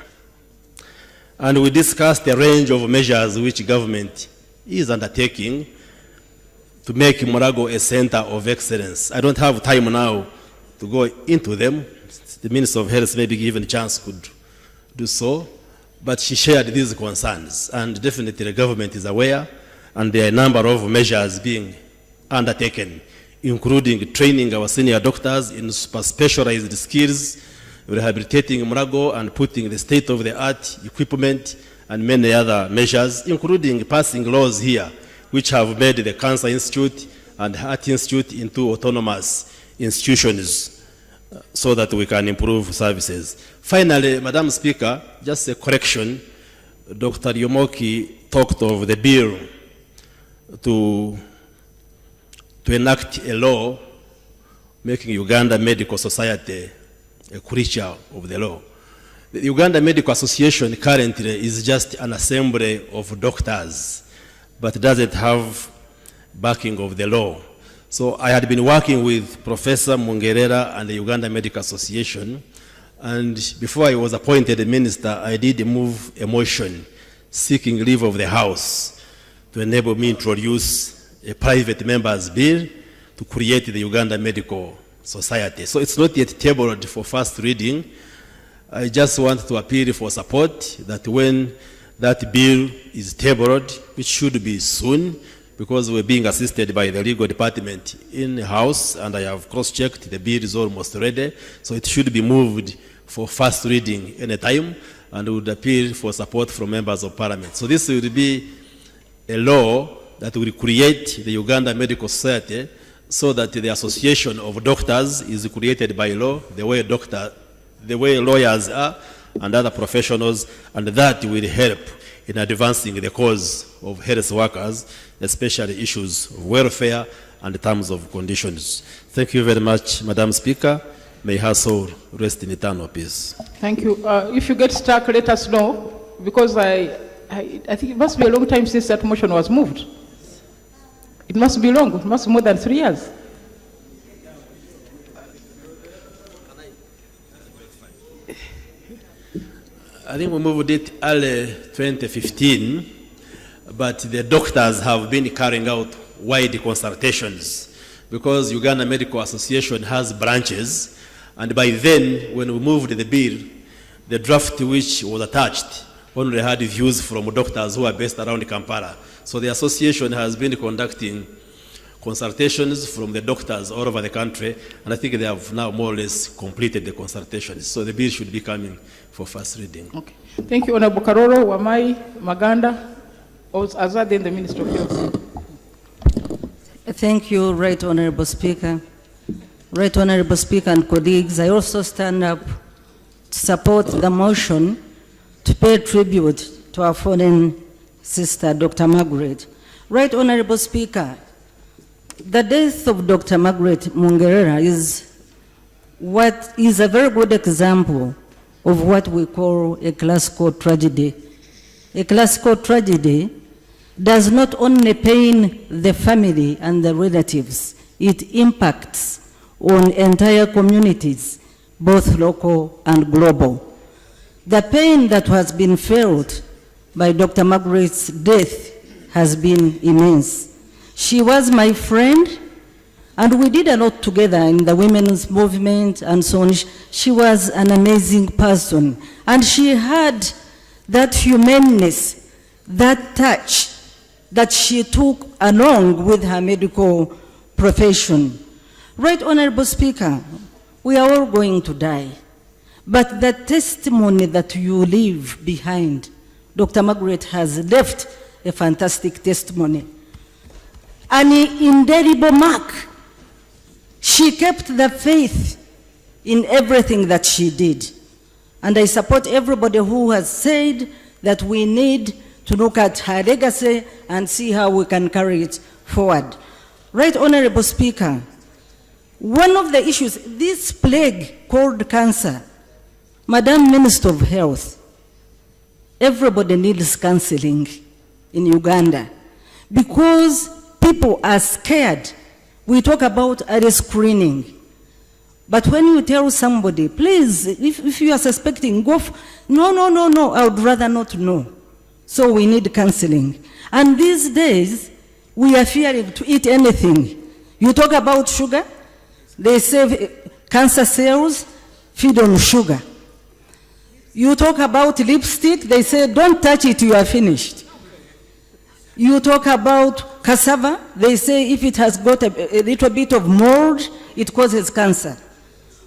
And we discussed a range of measures which government is undertaking to make Murago a center of excellence. I don't have time now to go into them. The Minister of Health, maybe given a chance, could do so. But she shared these concerns. And definitely the government is aware, and there are a number of measures being undertaken, including training our senior doctors in specialized skills, rehabilitating Murago and putting the state-of-the-art equipment and many other measures, including passing laws here, which have made the Cancer Institute and Heart Institute into autonomous institutions so that we can improve services. Finally, Madam Speaker, just a correction. Dr. Yomoki talked of the bill to enact a law making Uganda Medical Society a creature of the law. The Uganda Medical Association currently is just an assembly of doctors, but doesn't have backing of the law. So I had been working with Professor Mungerera and the Uganda Medical Association, and before I was appointed a minister, I did move a motion seeking leave of the House to enable me to introduce a private member's bill to create the Uganda Medical Society. So it's not yet tabled for first reading. I just want to appeal for support that when that bill is tabled, which should be soon, because we're being assisted by the legal department in the House, and I have cross-checked, the bill is almost ready, so it should be moved for first reading any time, and would appeal for support from members of parliament. So this will be a law that will create the Uganda Medical Society, so that the association of doctors is created by law, the way lawyers are and other professionals, and that will help in advancing the cause of health workers, especially issues of welfare and terms of conditions. Thank you very much, Madam Speaker. May her soul rest in eternal peace. Thank you. If you get stuck, let us know, because I think it must be a long time since that motion was moved. It must be long. It must be more than 3 years. I think we moved it early 2015, but the doctors have been carrying out wide consultations because Uganda Medical Association has branches, and by then, when we moved the bill, the draft which was attached only had views from doctors who are based around Kampala. So the association has been conducting consultations from the doctors all over the country, and I think they have now more or less completed the consultations. So the bill should be coming for first reading. Okay. Thank you, Honorable Karoro, Wamai, Maganda, Azad, and the Minister of Health. Thank you, Right Honorable Speaker. Right Honorable Speaker and colleagues, I also stand up to support the motion to pay tribute to to our foreign sister, Dr. Margaret. Right Honorable Speaker, the death of Dr. Margaret Mungerera is a very good example of what we call a classical tragedy. A classical tragedy does not only pain the family and the relatives, it impacts on entire communities, both local and global. The pain that has been felt by Dr. Margaret's death has been immense. She was my friend, and we did a lot together in the women's movement and so on. She was an amazing person, and she had that humanness, that touch that she took along with her medical profession. Right Honorable Speaker, we are all going to die, but the testimony that you leave behind, Dr. Margaret has left a fantastic testimony, an indelible mark. She kept the faith in everything that she did. And I support everybody who has said that we need to look at her legacy and see how we can carry it forward. Right Honorable Speaker, one of the issues, this plague called cancer, Madam Minister of Health, everybody needs counseling in Uganda because people are scared. We talk about early screening. But when you tell somebody, please, if you are suspecting, go, no, I would rather not know. So we need counseling. And these days, we are fearing to eat anything. You talk about sugar, they say cancer cells feed on sugar. You talk about lipstick, they say don't touch it, you are finished. You talk about cassava, they say if it has got a little bit of mold, it causes cancer.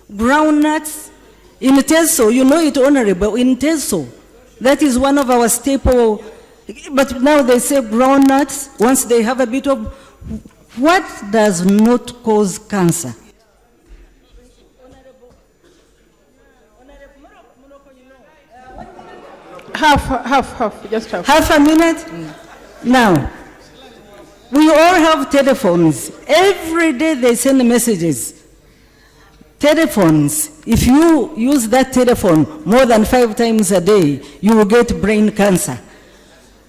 Groundnuts, in Teso, you know it honorable, in Teso, that is one of our staple, but now they say groundnuts, once they have a bit of, what does not cause cancer? Just half. Half a minute? Now, we all have telephones. Every day they send messages. Telephones, if you use that telephone more than 5 times a day, you will get brain cancer.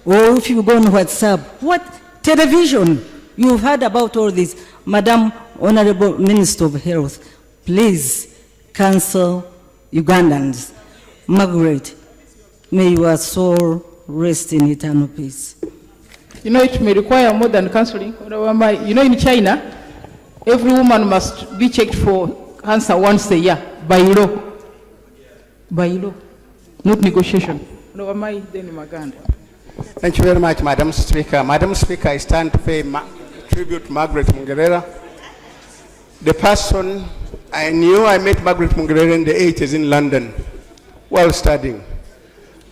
Or if you go on WhatsApp, what? Television, you've heard about all this. Madam Honorable Minister of Health, please counsel Ugandans. Margaret, may your soul rest in eternal peace. You know, it may require more than counseling. You know, in China, every woman must be checked for cancer once a year, by law. By law, not negotiation. Thank you very much, Madam Speaker. Madam Speaker, I stand to pay tribute to Margaret Mungerera. The person I knew, I met Margaret Mungerera in the 80s in London while studying.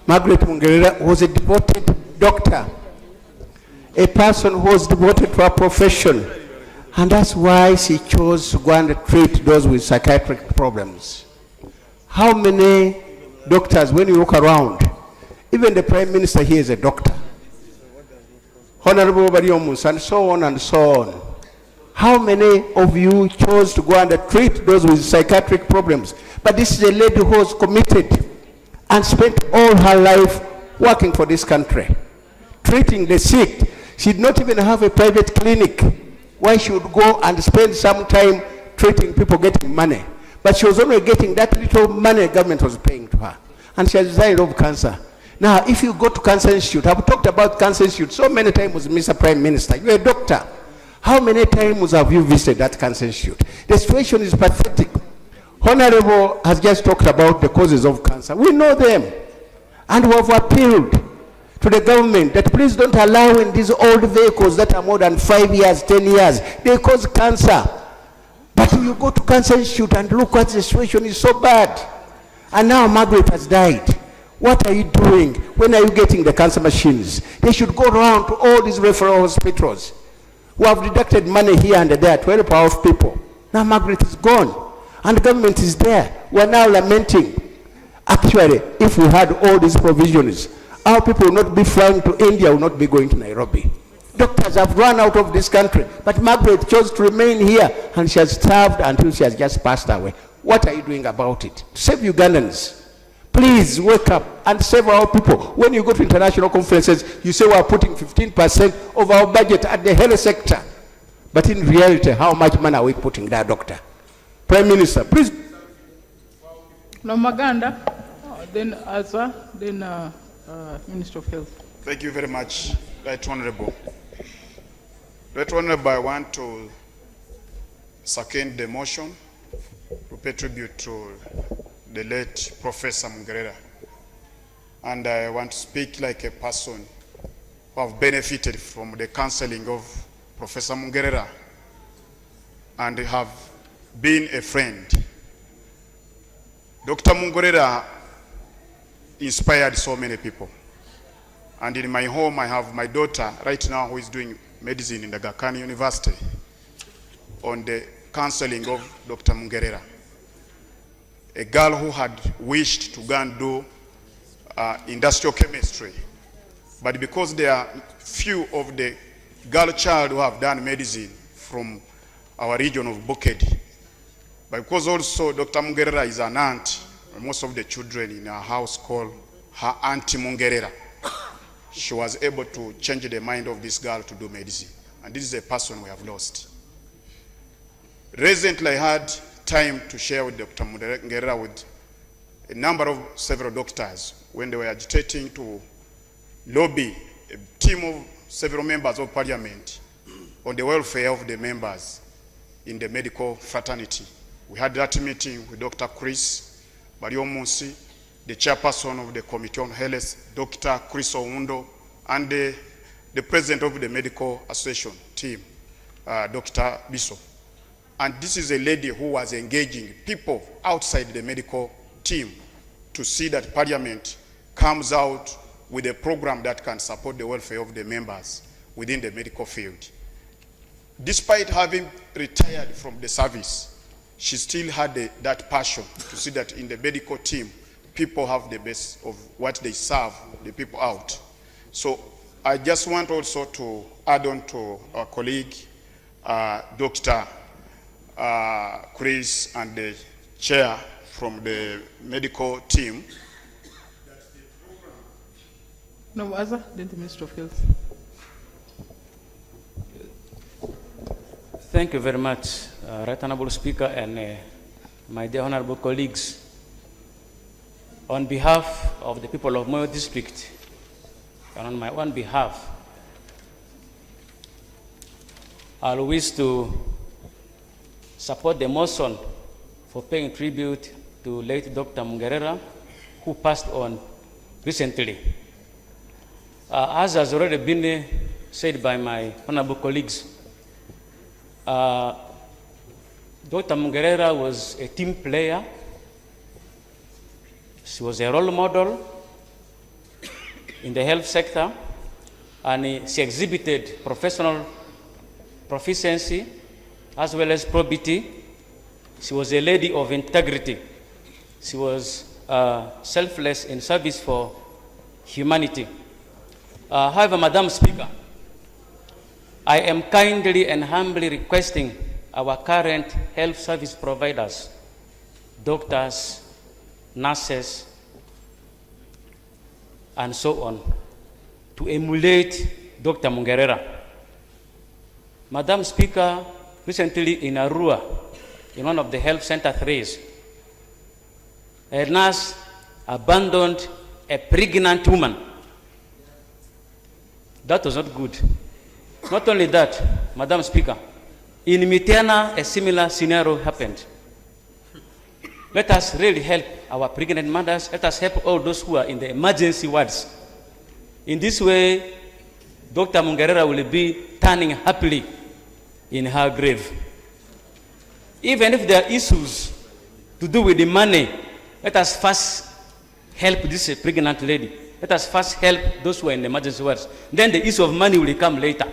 Margaret Mungerera was a devoted doctor, a person who was devoted to her profession, and that's why she chose to go and treat those with psychiatric problems. How many doctors, when you look around, even the Prime Minister here is a doctor, Honorable Bariomus, and so on and so on. How many of you chose to go and treat those with psychiatric problems? But this is a lady who was committed and spent all her life working for this country, treating the sick. She did not even have a private clinic where she would go and spend some time treating people getting money. But she was only getting that little money government was paying to her. And she has died of cancer. Now, if you go to Cancer Institute, I've talked about Cancer Institute so many times with Mr. Prime Minister. You're a doctor. How many times have you visited that Cancer Institute? The situation is pathetic. Honorable has just talked about the causes of cancer. We know them. And we have appealed to the government that please don't allow in these old vehicles that are more than 5 years, 10 years. They cause cancer. But you go to Cancer Institute and look what the situation is so bad. And now Margaret has died. What are you doing? When are you getting the cancer machines? They should go around to all these referral hospitals who have deducted money here and there to help our people. Now Margaret is gone. And the government is there. We are now lamenting. Actually, if we had all these provisions Our people will not be flying to India, will not be going to Nairobi. Doctors have run out of this country, but Margaret chose to remain here, and she has served until she has just passed away. What are you doing about it? Save Ugandans. Please wake up and save our people. When you go to international conferences, you say we are putting 15% of our budget at the health sector. But in reality, how much money are we putting there, Doctor? Prime Minister, please. No, Maganda, then Azza, then Minister of Health. Thank you very much, Right Honorable. Right Honorable, I want to second the motion to pay tribute to the late Professor Mungerera. And I want to speak like a person who have benefited from the counseling of Professor Mungerera and have been a friend. Dr. Mungerera inspired so many people. And in my home, I have my daughter right now who is doing medicine in the Aga Khan University on the counseling of Dr. Mungerera. A girl who had wished to go and do industrial chemistry. But because there are few of the girl child who have done medicine from our region of Bukedi, but because also Dr. Mungerera is an aunt, most of the children in our house call her Auntie Mungerera. She was able to change the mind of this girl to do medicine. And this is a person we have lost. Recently, I had time to share with Dr. Mungerera with a number of several doctors when they were agitating to lobby a team of several members of parliament on the welfare of the members in the medical fraternity. We had that meeting with Dr. Chris Bariomunsi, the chairperson of the Committee on Health, Dr. Chris Oundo, and the president of the medical association team, Dr. Biso. And this is a lady who was engaging people outside the medical team to see that Parliament comes out with a program that can support the welfare of the members within the medical field. Despite having retired from the service, she still had that passion to see that in the medical team, people have the best of what they serve the people out. So I just want also to add on to our colleague, Dr. Chris and the chair from the medical team. No, Azza, then the Minister of Health. Thank you very much, Right Honorable Speaker and my dear honorable colleagues. On behalf of the people of Moyo District, and on my own behalf, I wish to support the motion for paying tribute to late Dr. Mungerera, who passed on recently. As has already been said by my honorable colleagues, Dr. Mungerera was a team player. She was a role model in the health sector, and she exhibited professional proficiency as well as probity. She was a lady of integrity. She was selfless in service for humanity. However, Madam Speaker, I am kindly and humbly requesting our current health service providers, doctors, nurses, and so on, to emulate Dr. Mungerera. Madam Speaker, recently in Arua, in one of the health center threes, a nurse abandoned a pregnant woman. That was not good. Not only that, Madam Speaker, in Mitiana, a similar scenario happened. Let us really help our pregnant mothers. Let us help all those who are in the emergency wards. In this way, Dr. Mungerera will be turning happily in her grave. Even if there are issues to do with the money, let us first help this pregnant lady. Let us first help those who are in the emergency wards. Then the issue of money will come later.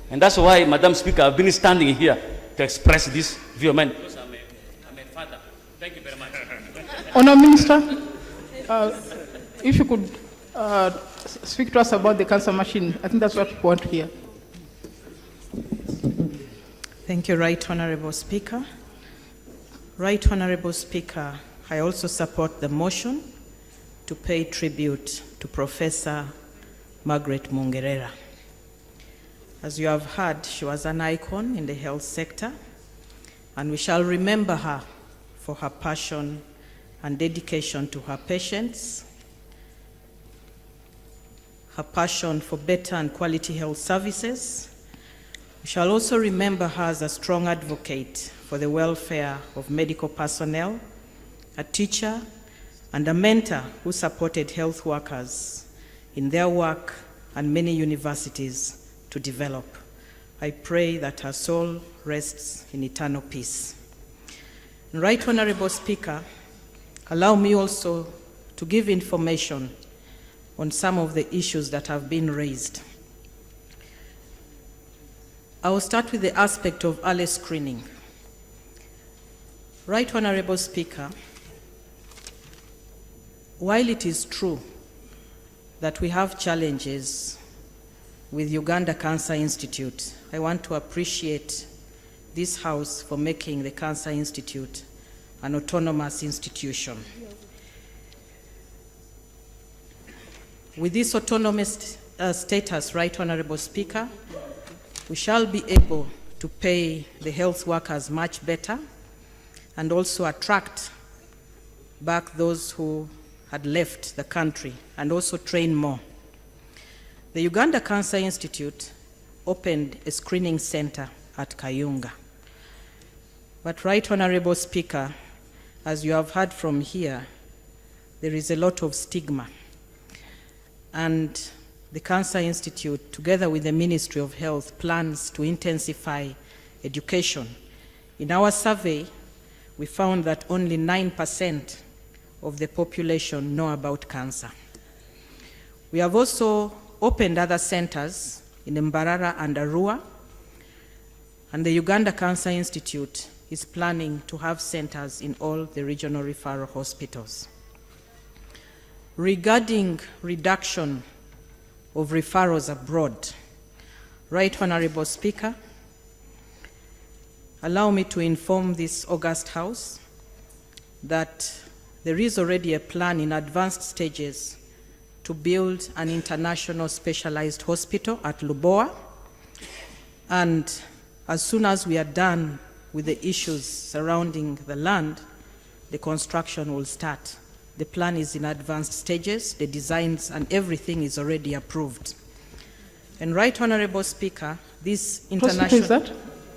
And that's why, Madam Speaker, I've been standing here to express this view. I'm a father. Thank you very much. Honourable Minister, if you could speak to us about the cancer machine. I think that's what we want to hear. Thank you, Right Honorable Speaker. Right Honorable Speaker, I also support the motion to pay tribute to Professor Margaret Mungerera. As you have heard, she was an icon in the health sector, and we shall remember her for her passion and dedication to her patients, her passion for better and quality health services. We shall also remember her as a strong advocate for the welfare of medical personnel, a teacher, and a mentor who supported health workers in their work and many universities to develop. I pray that her soul rests in eternal peace. Right Honorable Speaker, allow me also to give information on some of the issues that have been raised. I will start with the aspect of early screening. Right Honorable Speaker, while it is true that we have challenges with Uganda Cancer Institute, I want to appreciate this House for making the Cancer Institute an autonomous institution. With this autonomous status, Right Honorable Speaker, we shall be able to pay the health workers much better and also attract back those who had left the country and also train more. The Uganda Cancer Institute opened a screening center at Kayunga. But Right Honorable Speaker, as you have heard from here, there is a lot of stigma. And the Cancer Institute, together with the Ministry of Health, plans to intensify education. In our survey, we found that only 9% of the population know about cancer. We have also opened other centers in Mbarara and Arua, and the Uganda Cancer Institute is planning to have centers in all the regional referral hospitals. Regarding reduction of referrals abroad, Right Honorable Speaker, allow me to inform this august House that there is already a plan in advanced stages to build an international specialized hospital at Lubowa, and as soon as we are done with the issues surrounding the land, the construction will start. The plan is in advanced stages, the designs and everything is already approved. And Right Honorable Speaker, this international... Hospital is that?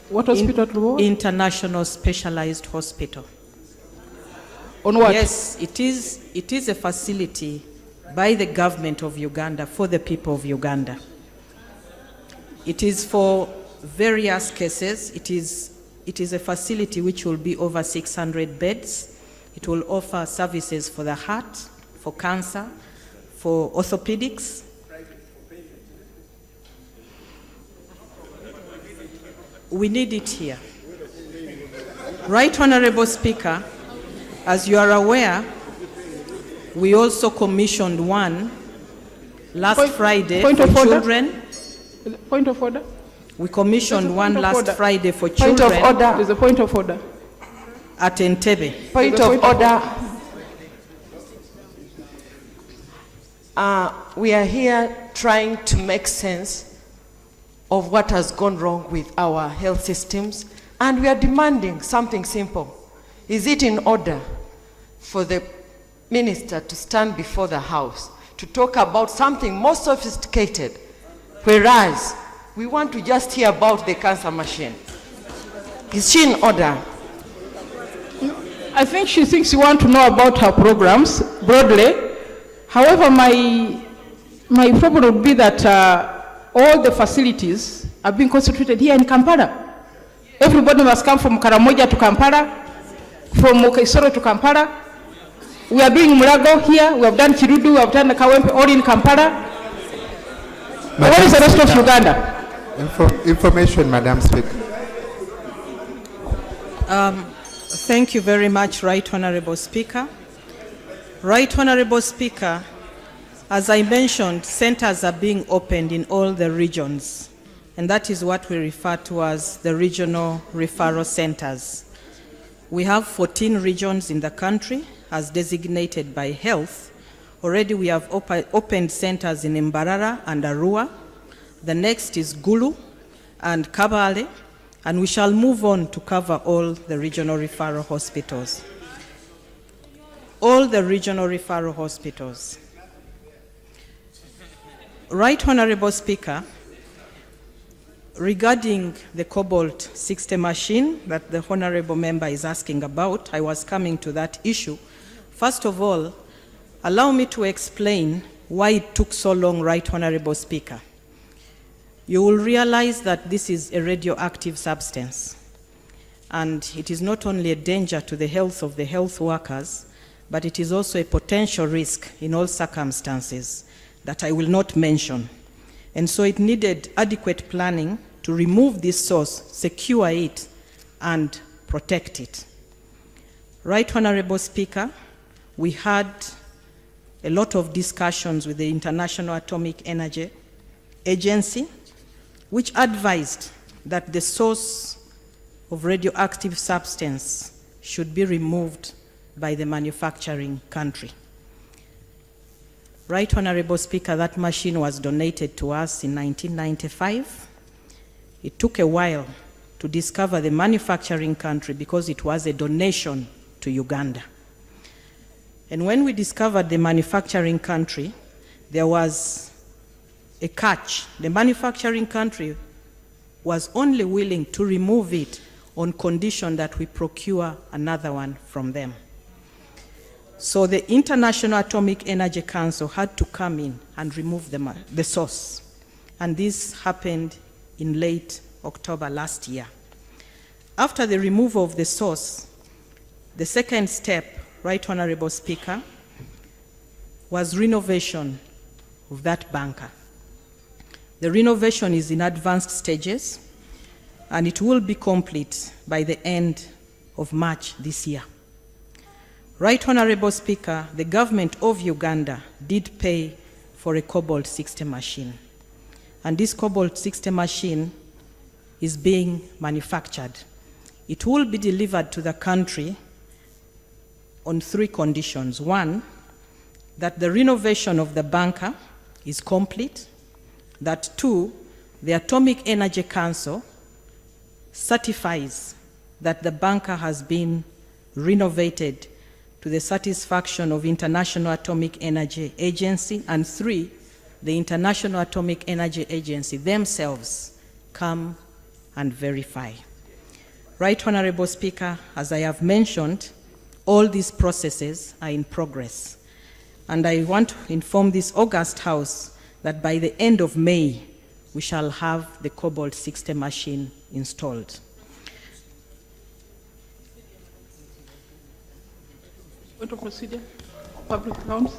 What hospital at Lubowa? International Specialized Hospital. On what? Yes, it is a facility by the government of Uganda for the people of Uganda. It is for various cases. It is a facility which will be over 600 beds. It will offer services for the heart, for cancer, for orthopedics. We need it here. Right Honorable Speaker, as you are aware, we also commissioned one last Friday for children. Point of order. We commissioned one last Friday for children. Point of order. There's a point of order. At Entebbe. Point of order. We are here trying to make sense of what has gone wrong with our health systems, and we are demanding something simple. Is it in order for the minister to stand before the House to talk about something more sophisticated, whereas we want to just hear about the cancer machine? Is she in order? I think she thinks you want to know about her programs broadly. However, my problem would be that all the facilities are being concentrated here in Kampala. Everybody must come from Karamoja to Kampala, from Mokaisoro to Kampala. We are doing Mulago here, we have done Kirudu, we have done Kawempe, all in Kampala. What is the rest of Uganda? Information, Madam Speaker. Thank you very much, Right Honorable Speaker. Right Honorable Speaker, As I mentioned, centers are being opened in all the regions, and that is what we refer to as the regional referral centers. We have 14 regions in the country as designated by health. Already we have opened centers in Mbarara and Arua. The next is Gulu and Kabale, and we shall move on to cover all the regional referral hospitals. All the regional referral hospitals. Right Honorable Speaker, regarding the Cobalt 60 machine that the Honorable Member is asking about, I was coming to that issue. First of all, allow me to explain why it took so long, Right Honorable Speaker. You will realize that this is a radioactive substance, and it is not only a danger to the health of the health workers, but it is also a potential risk in all circumstances that I will not mention. And so it needed adequate planning to remove this source, secure it, and protect it. Right Honorable Speaker, we had a lot of discussions with the International Atomic Energy Agency, which advised that the source of radioactive substance should be removed by the manufacturing country. Right Honorable Speaker, that machine was donated to us in 1995. It took a while to discover the manufacturing country because it was a donation to Uganda. And when we discovered the manufacturing country, there was a catch. The manufacturing country was only willing to remove it on condition that we procure another one from them. So the International Atomic Energy Council had to come in and remove the source. And this happened in late October last year. After the removal of the source, the second step, Right Honorable Speaker, was renovation of that bunker. The renovation is in advanced stages, and it will be complete by the end of March this year. Right Honorable Speaker, the government of Uganda did pay for a Cobalt 60 machine. And this Cobalt 60 machine is being manufactured. It will be delivered to the country on 3 conditions. 1, that the renovation of the bunker is complete. That 2, the Atomic Energy Council certifies that the bunker has been renovated to the satisfaction of International Atomic Energy Agency. And 3, the International Atomic Energy Agency themselves come and verify. Right Honorable Speaker, as I have mentioned, all these processes are in progress. And I want to inform this August House that by the end of May, we shall have the Cobalt 60 machine installed. Point of procedure, public accounts.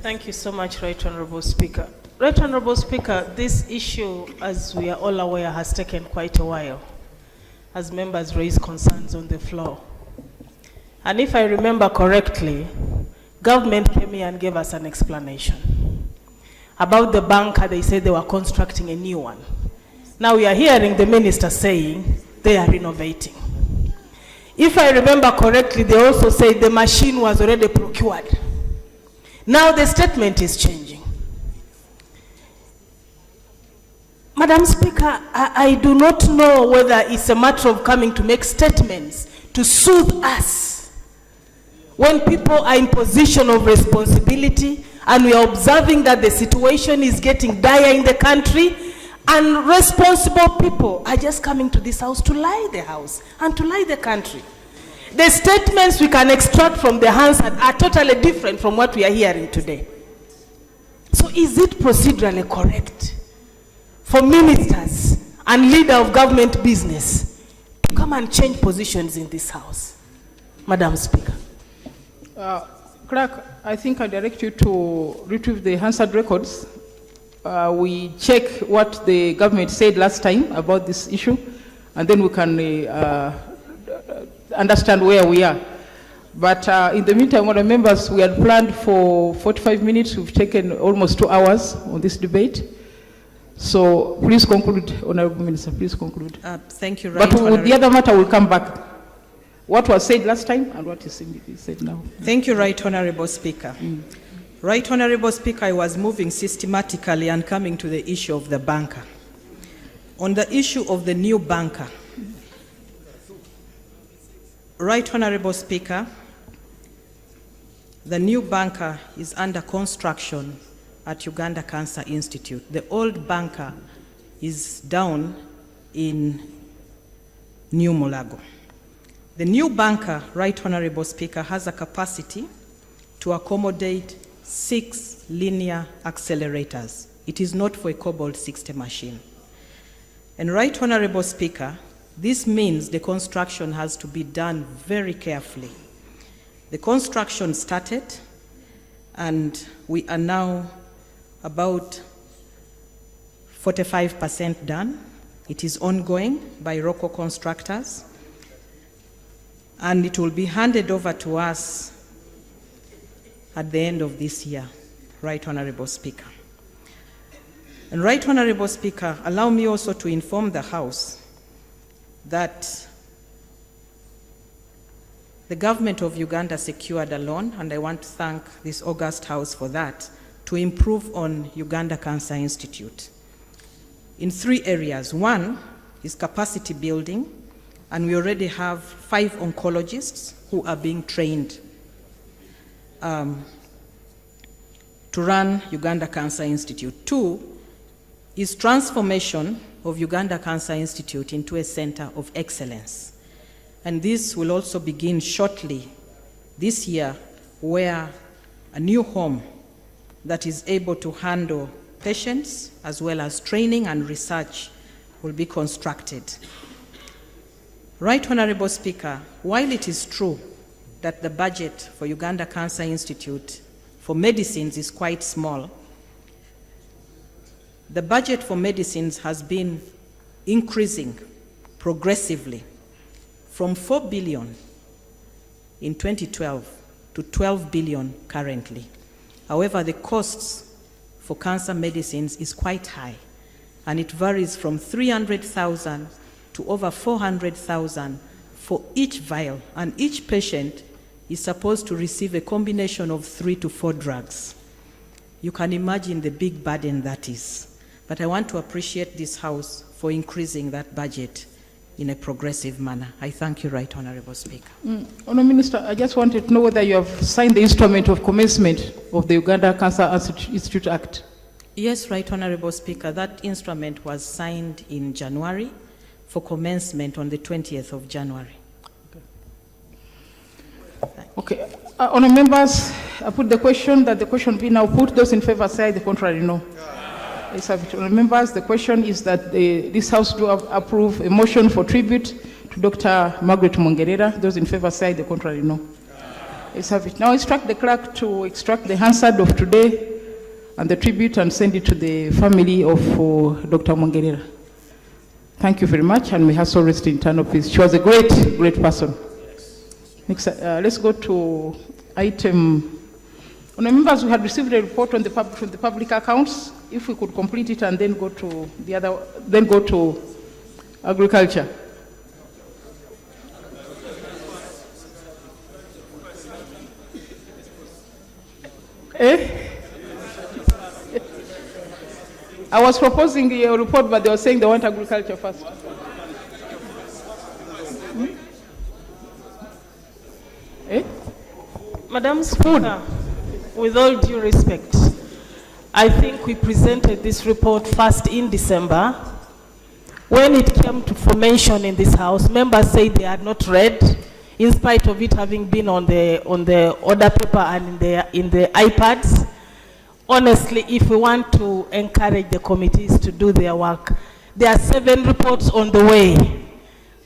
Thank you so much, Right Honorable Speaker. Right Honorable Speaker, this issue, as we are all aware, has taken quite a while as members raise concerns on the floor. And if I remember correctly, government came here and gave us an explanation. About the bunker, they said they were constructing a new one. Now we are hearing the minister saying they are renovating. If I remember correctly, they also said the machine was already procured. Now the statement is changing. Madam Speaker, I do not know whether it's a matter of coming to make statements to soothe us when people are in position of responsibility and we are observing that the situation is getting dire in the country, and responsible people are just coming to this house to lie the house and to lie the country. The statements we can extract from the hands are totally different from what we are hearing today. So is it procedurally correct for ministers and leader of government business to come and change positions in this house? Madam Speaker. Clerk, I think I direct you to retrieve the Hansard records. We check what the government said last time about this issue, and then we can understand where we are. But in the meantime, honourable members, we had planned for 45 minutes. We've taken almost 2 hours on this debate. So please conclude, Honourable Minister, please conclude. Thank you, Right But with the Honourable. other matter, we'll come back. What was said last time and what is said now. Thank you, Right Honourable Speaker. Right Honourable Speaker, I was moving systematically and coming to the issue of the banker. On the issue of the new banker, Right Honourable Speaker, the new banker is under construction at Uganda Cancer Institute. The old banker is down in New Mulago. The new banker, Right Honourable Speaker, has a capacity to accommodate 6 linear accelerators. It is not for a Cobalt 60 machine. And Right Honourable Speaker, this means the construction has to be done very carefully. The construction started, and we are now about 45% done. It is ongoing by Rocco Constructors, and it will be handed over to us at the end of this year, Right Honourable Speaker. And Right Honourable Speaker, allow me also to inform the House that the government of Uganda secured a loan, and I want to thank this august House for that, to improve on Uganda Cancer Institute in 3 areas. 1 is capacity building, and we already have 5 oncologists who are being trained to run Uganda Cancer Institute. 2 is transformation of Uganda Cancer Institute into a center of excellence. And this will also begin shortly this year, where a new home that is able to handle patients as well as training and research will be constructed. Right Honourable Speaker, while it is true that the budget for Uganda Cancer Institute for medicines is quite small, the budget for medicines has been increasing progressively from 4 billion in 2012 to 12 billion currently. However, the costs for cancer medicines is quite high, and it varies from 300,000 to over 400,000 for each vial, and each patient is supposed to receive a combination of 3 to 4 drugs. You can imagine the big burden that is. But I want to appreciate this House for increasing that budget in a progressive manner. I thank you, Right Honourable Speaker. Honourable Minister, I just wanted to know whether you have signed the instrument of commencement of the Uganda Cancer Institute Act. Yes, Right Honourable Speaker, that instrument was signed in January for commencement on the 20th of January. Okay. Honourable members, I put the question that the question be now put. Those in favour say aye, the contrary no. Yes, honourable members, the question is that this House do approve a motion for tribute to Dr. Margaret Mungerera. Those in favour say aye, the contrary no. Yes, have it. Now instruct the clerk to extract the Hansard of today and the tribute and send it to the family of Dr. Mungerera. Thank you very much, and may her soul rest in eternal peace. She was a great, great person. Next, let's go to item. Honourable members, we had received a report on from the public accounts. If we could complete it and then go to the other, then go to agriculture. I was proposing a report, but they were saying they want agriculture first. Madam Speaker, with all due respect, I think we presented this report first in December. When it came to formation in this House, members said they had not read, in spite of it having been on the order paper and in the iPads. Honestly, if we want to encourage the committees to do their work, there are 7 reports on the way.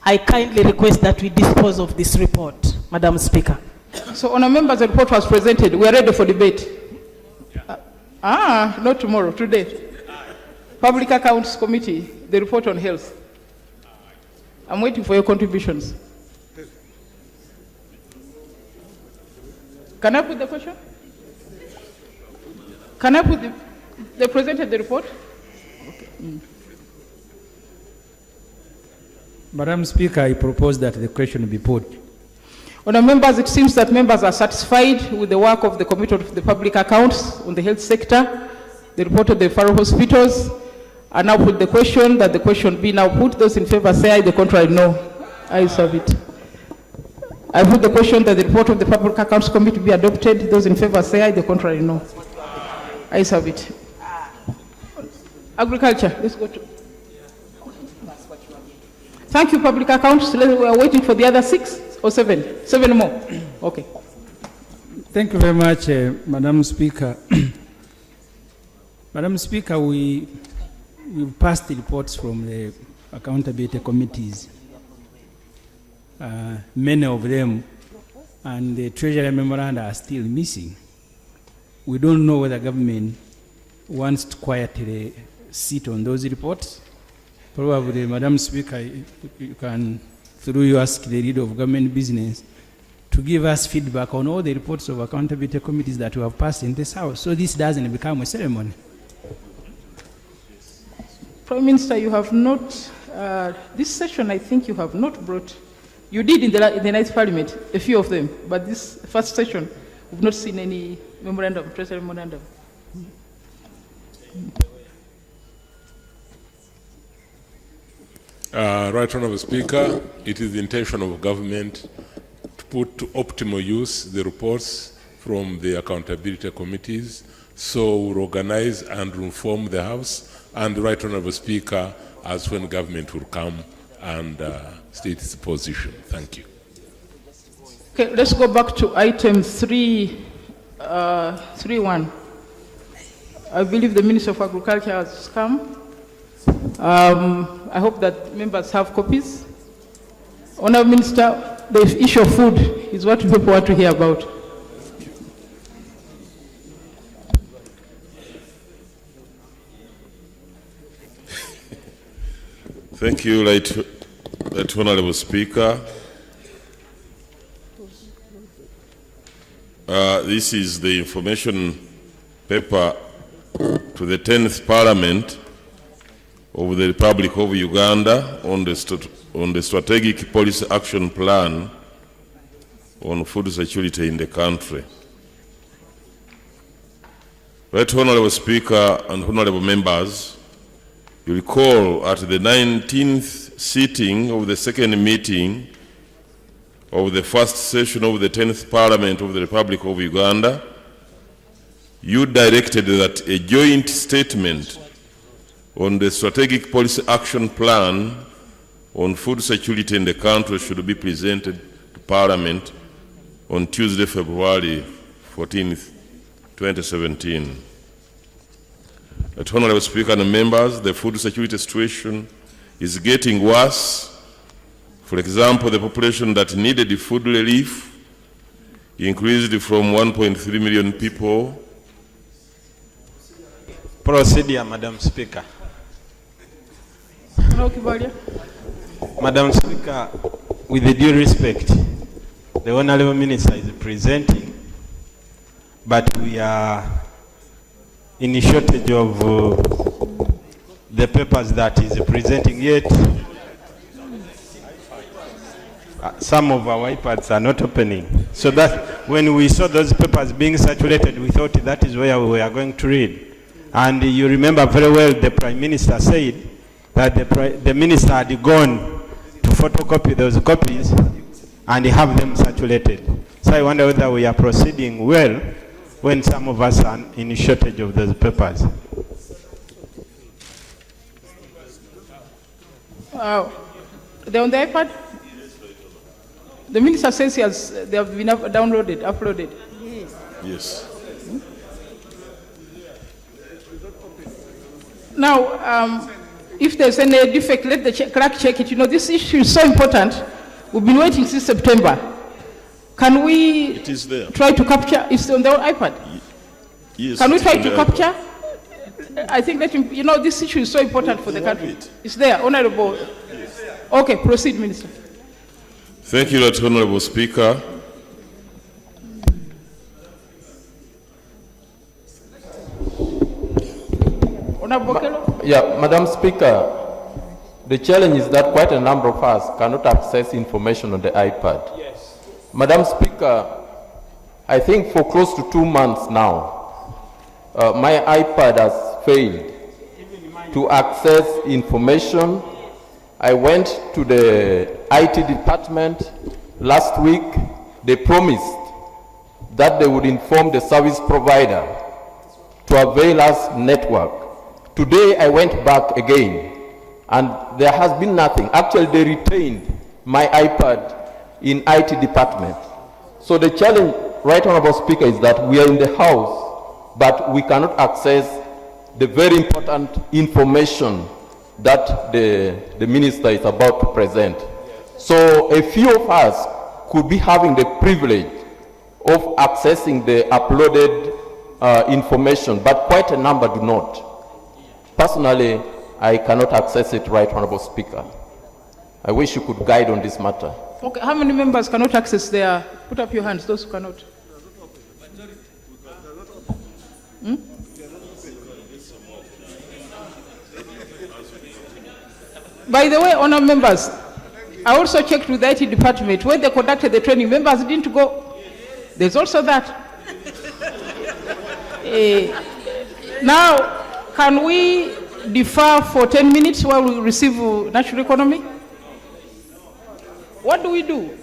I kindly request that we dispose of this report, Madam Speaker. So, honourable members, the report was presented. We are ready for debate. Not tomorrow, today. Public Accounts Committee, the report on health. I'm waiting for your contributions. Can I put the question? Can I put they presented the report? Okay. Madam Speaker, I propose that the question be put. Honourable members, it seems that members are satisfied with the work of the Committee of the Public Accounts on the health sector, the report of the referral hospitals. I now put the question, that the question be now put. Those in favour say aye, the contrary no. Ayes have it. I put the question that the report of the Public Accounts Committee be adopted. Those in favour say aye, the contrary no. Ayes have it. Agriculture, let's go to. Thank you, Public Accounts. We are waiting for the other 6 or 7. 7 more. Okay. Thank you very much, Madam Speaker. Madam Speaker, we've passed the reports from the accountability committees, many of them, and the Treasury memoranda are still missing. We don't know whether government wants to quietly sit on those reports. Probably, Madam Speaker, you can, through you, ask the leader of government business to give us feedback on all the reports of accountability committees that we have passed in this House, so this doesn't become a ceremony. Prime Minister, you have not, this session I think you have not brought, you did in the ninth Parliament, a few of them, but this first session, we've not seen any memorandum, Treasury memorandum. Right Honourable Speaker, it is the intention of government to put to optimal use the reports from the accountability committees, so we'll organize and inform the House and the Right Honourable Speaker as when government will come and state its position. Thank you. Okay, let's go back to item 3.1. I believe the Minister of Agriculture has come. I hope that members have copies. Honourable Minister, the issue of food is what people want to hear about. Thank you, Right Honourable Speaker. This is the information paper to the 10th Parliament of the Republic of Uganda on the Strategic Policy Action Plan on food security in the country. Right Honourable Speaker and Honourable Members, you recall at the 19th sitting of the second meeting of the first session of the 10th Parliament of the Republic of Uganda, you directed that a joint statement on the Strategic Policy Action Plan on food security in the country should be presented to Parliament on Tuesday, February 14th, 2017. Honourable Speaker and members, the food security situation is getting worse. For example, the population that needed food relief increased from 1.3 million people. Procedure, Madam Speaker. Madam Speaker, with the due respect, the Honourable Minister is presenting, but we are in a shortage of the papers that is presenting, yet some of our iPads are not opening. So that when we saw those papers being circulated, we thought that is where we are going to read. And you remember very well the Prime Minister said that the Minister had gone to photocopy those copies and have them circulated. So I wonder whether we are proceeding well when some of us are in a shortage of those papers. They're on the iPad? The Minister says they have been downloaded, uploaded. Yes. Now, if there's any defect, let the clerk check it. You know, this issue is so important. We've been waiting since September. Can we try to capture? It's on the iPad. Yes. Can we try to capture? I think that, you know, this issue is so important for the country. It's there, Honourable. Okay, proceed, Minister. Thank you, Honourable Speaker. Honorable Okello? Yeah, Madam Speaker, the challenge is that quite a number of us cannot access information on the iPad. Yes. Madam Speaker, I think for close to 2 months now, my iPad has failed to access information. I went to the IT department last week. They promised that they would inform the service provider to avail us network. Today I went back again and there has been nothing. Actually, they retained my iPad in IT department. So the challenge, Right Honorable Speaker, is that we are in the House, but we cannot access the very important information that the minister is about to present. So a few of us could be having the privilege of accessing the uploaded information, but quite a number do not. Personally, I cannot access it, Right Honorable Speaker. I wish you could guide on this matter. Okay, how many members cannot access their, put up your hands, those who cannot. Hmm? By the way, honour members, I also checked with the IT department. When they conducted the training, members didn't go. There's also that. Now, can we defer for 10 minutes while we receive national economy? What do we do?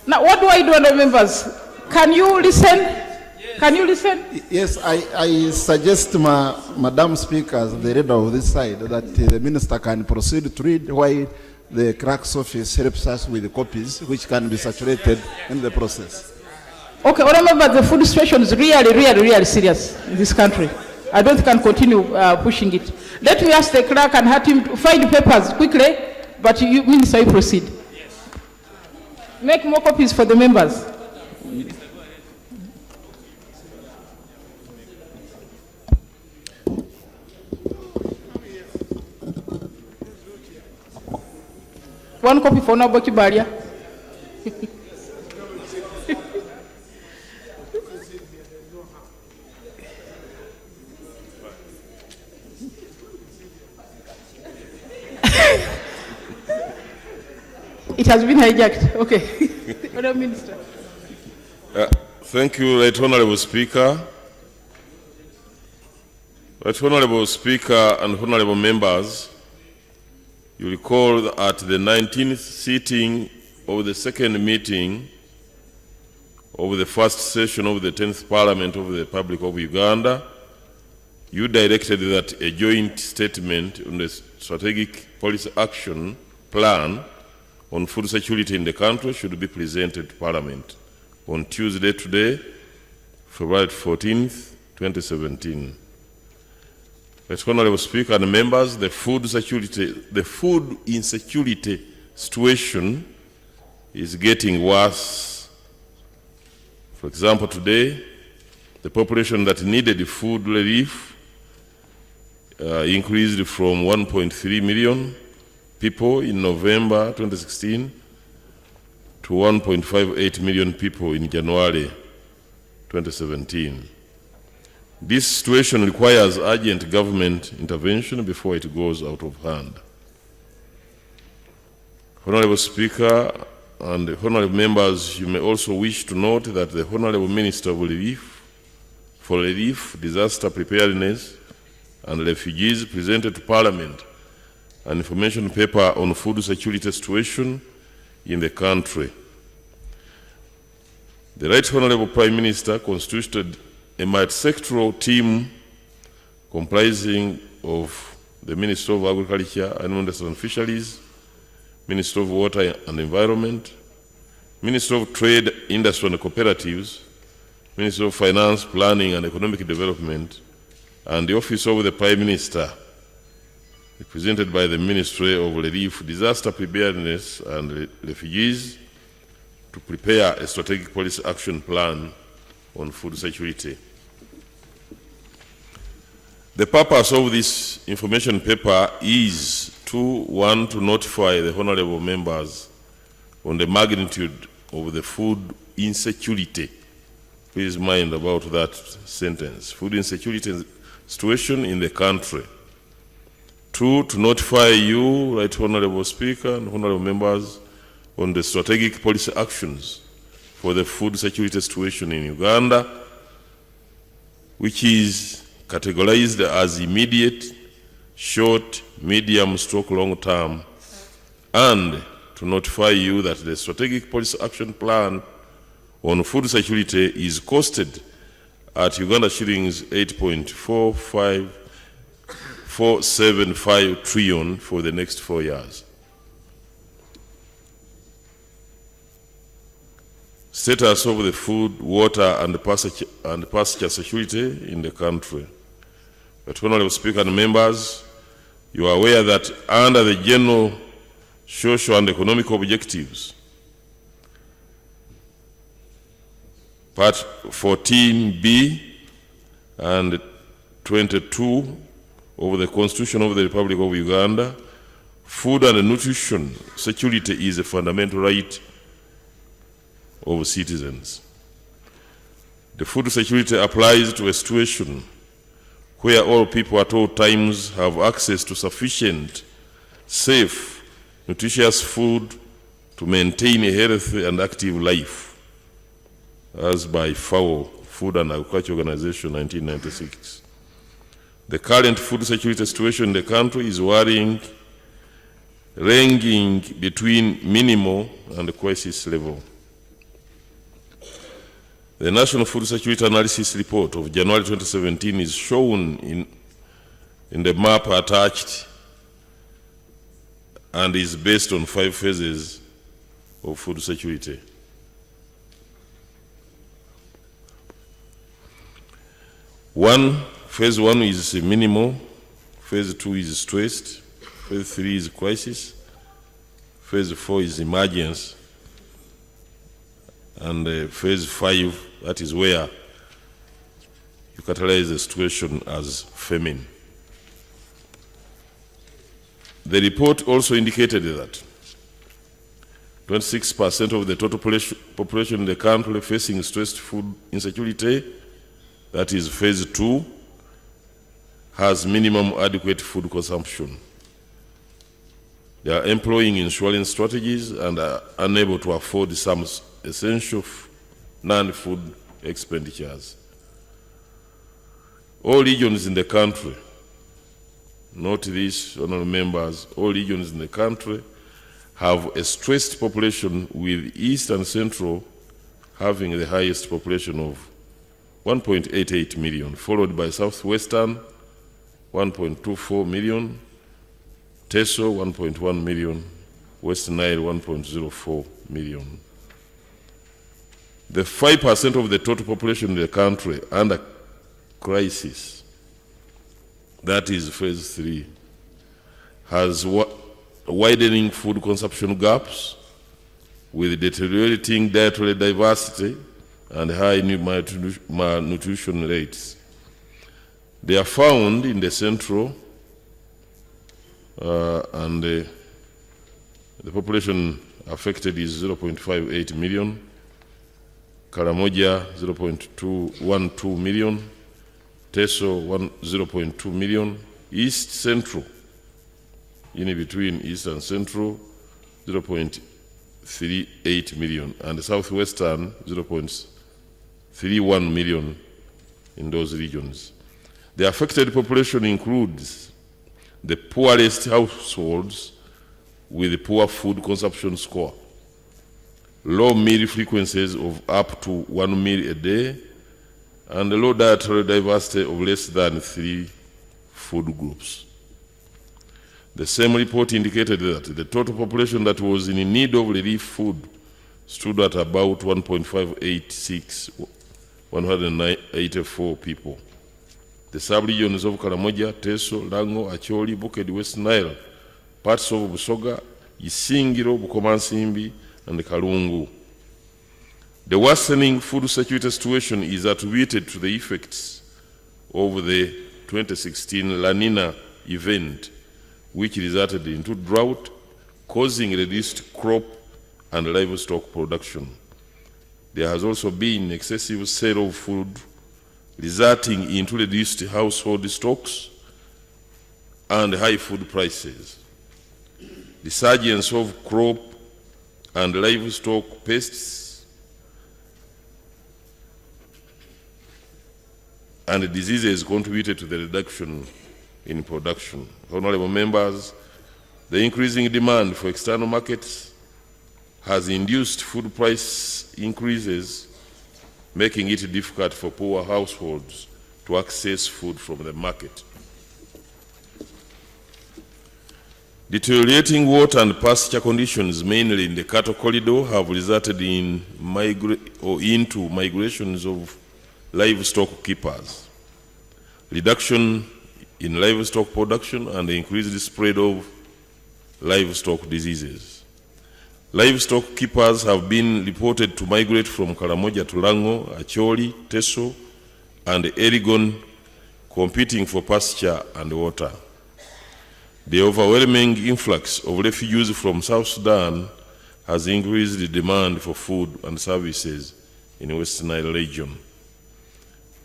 Now, what do I do, honour members? Can you listen? Can you listen? Yes, I suggest Madam Speaker, the leader of this side, that the minister can proceed to read while the clerk's office helps us with the copies, which can be saturated in the process. Okay, remember the food situation is really serious in this country. I don't think I can continue pushing it. Let me ask the clerk and have him to find papers quickly, but you, Minister, you proceed. Make more copies for the members. One copy for Honorable Kibaria. It has been hijacked. Okay. Honourable Minister. Thank you, Right Honourable Speaker. Right Honourable Speaker and Honourable Members, you recall at the 19th sitting of the second meeting of the first session of the 10th Parliament of the Republic of Uganda, you directed that a joint statement on the strategic policy action plan on food security in the country should be presented to Parliament on Tuesday today, February 14th, 2017. Right Honourable Speaker and members, the food insecurity situation is getting worse. For example, today, the population that needed food relief increased from 1.3 million people in November 2016 to 1.58 million people in January 2017. This situation requires urgent government intervention before it goes out of hand. Honourable Speaker and honourable members, you may also wish to note that the Honourable Minister of Relief, Disaster Preparedness and Refugees presented to Parliament an information paper on food security situation in the country. The Right Honourable Prime Minister constituted a multi-sectoral team comprising of the Minister of Agriculture, Animal Industry and Fisheries, Minister of Water and Environment, Minister of Trade, Industry and Cooperatives, Minister of Finance, Planning and Economic Development, and the Office of the Prime Minister, represented by the Ministry of Relief, Disaster Preparedness and Refugees, to prepare a strategic policy action plan on food security. The purpose of this information paper is to notify the honourable members on the magnitude of the food insecurity please mind about that sentence. Food insecurity situation in the country. 2, to notify you, Right Honorable Speaker and honorable members, on the strategic policy actions for the food security situation in Uganda, which is categorized as immediate, short, medium, stroke, long term, and to notify you that the strategic policy action plan on food security is costed at Uganda shillings 8.475 trillion for the next 4 years. Status of the food, water, and pasture security in the country. But Honorable Speaker and members, you are aware that under the general social and economic objectives, Part 14B and 22 of the Constitution of the Republic of Uganda, food and nutrition security is a fundamental right of citizens. The food security applies to a situation where all people at all times have access to sufficient, safe, nutritious food to maintain a healthy and active life, as by FAO, Food and Agriculture Organization, 1996. The current food security situation in the country is worrying, ranging between minimal and crisis level. The National Food Security Analysis Report of January 2017 is shown in the map attached and is based on 5 phases of food security. Phase 1 is minimal, phase 2 is stressed, phase 3 is crisis, phase 4 is emergency, and phase 5, that is where you categorize the situation as famine. The report also indicated that 26% of the total population in the country facing stressed food insecurity, that is phase 2, has minimum adequate food consumption. They are employing insurance strategies and are unable to afford some essential non-food expenditures. All regions in the country, note this, honorable members, all regions in the country have a stressed population, with East and Central having the highest population of 1.88 million, followed by Southwestern 1.24 million, Teso 1.1 million, West Nile 1.04 million. The 5% of the total population in the country under crisis, that is phase 3, has widening food consumption gaps with deteriorating dietary diversity and high malnutrition rates. They are found in the Central and the population affected is 0.58 million, Karamoja 0.212 million, Teso 0.2 million, East Central, in between East and Central 0.38 million, and Southwestern 0.31 million in those regions. The affected population includes the poorest households with poor food consumption score, low meal frequencies of up to 1 meal a day, and low dietary diversity of less than 3 food groups. The same report indicated that the total population that was in need of relief food stood at about 184 people. The sub-regions of Karamoja, Teso, Lango, Acholi, Bukedi, West Nile, parts of Busoga, Isingiro, Bukomansimbi, and Kalungu. The worsening food security situation is attributed to the effects of the 2016 La Nina event, which resulted into drought, causing reduced crop and livestock production. there has also been excessive sale of food, resulting in reduced household stocks and high food prices. Resurgence of crop and livestock pests and diseases contributed to the reduction in production. Honorable members, the increasing demand for external markets has induced food price increases, making it difficult for poor households to access food from the market. Deteriorating water and pasture conditions, mainly in the cattle corridor, have resulted in migrations of livestock keepers, reduction in livestock production, and the increased spread of livestock diseases. Livestock keepers have been reported to migrate from Karamoja to Lango, Acholi, Teso, and Erigon, competing for pasture and water. The overwhelming influx of refugees from South Sudan has increased the demand for food and services in the Western Nile region.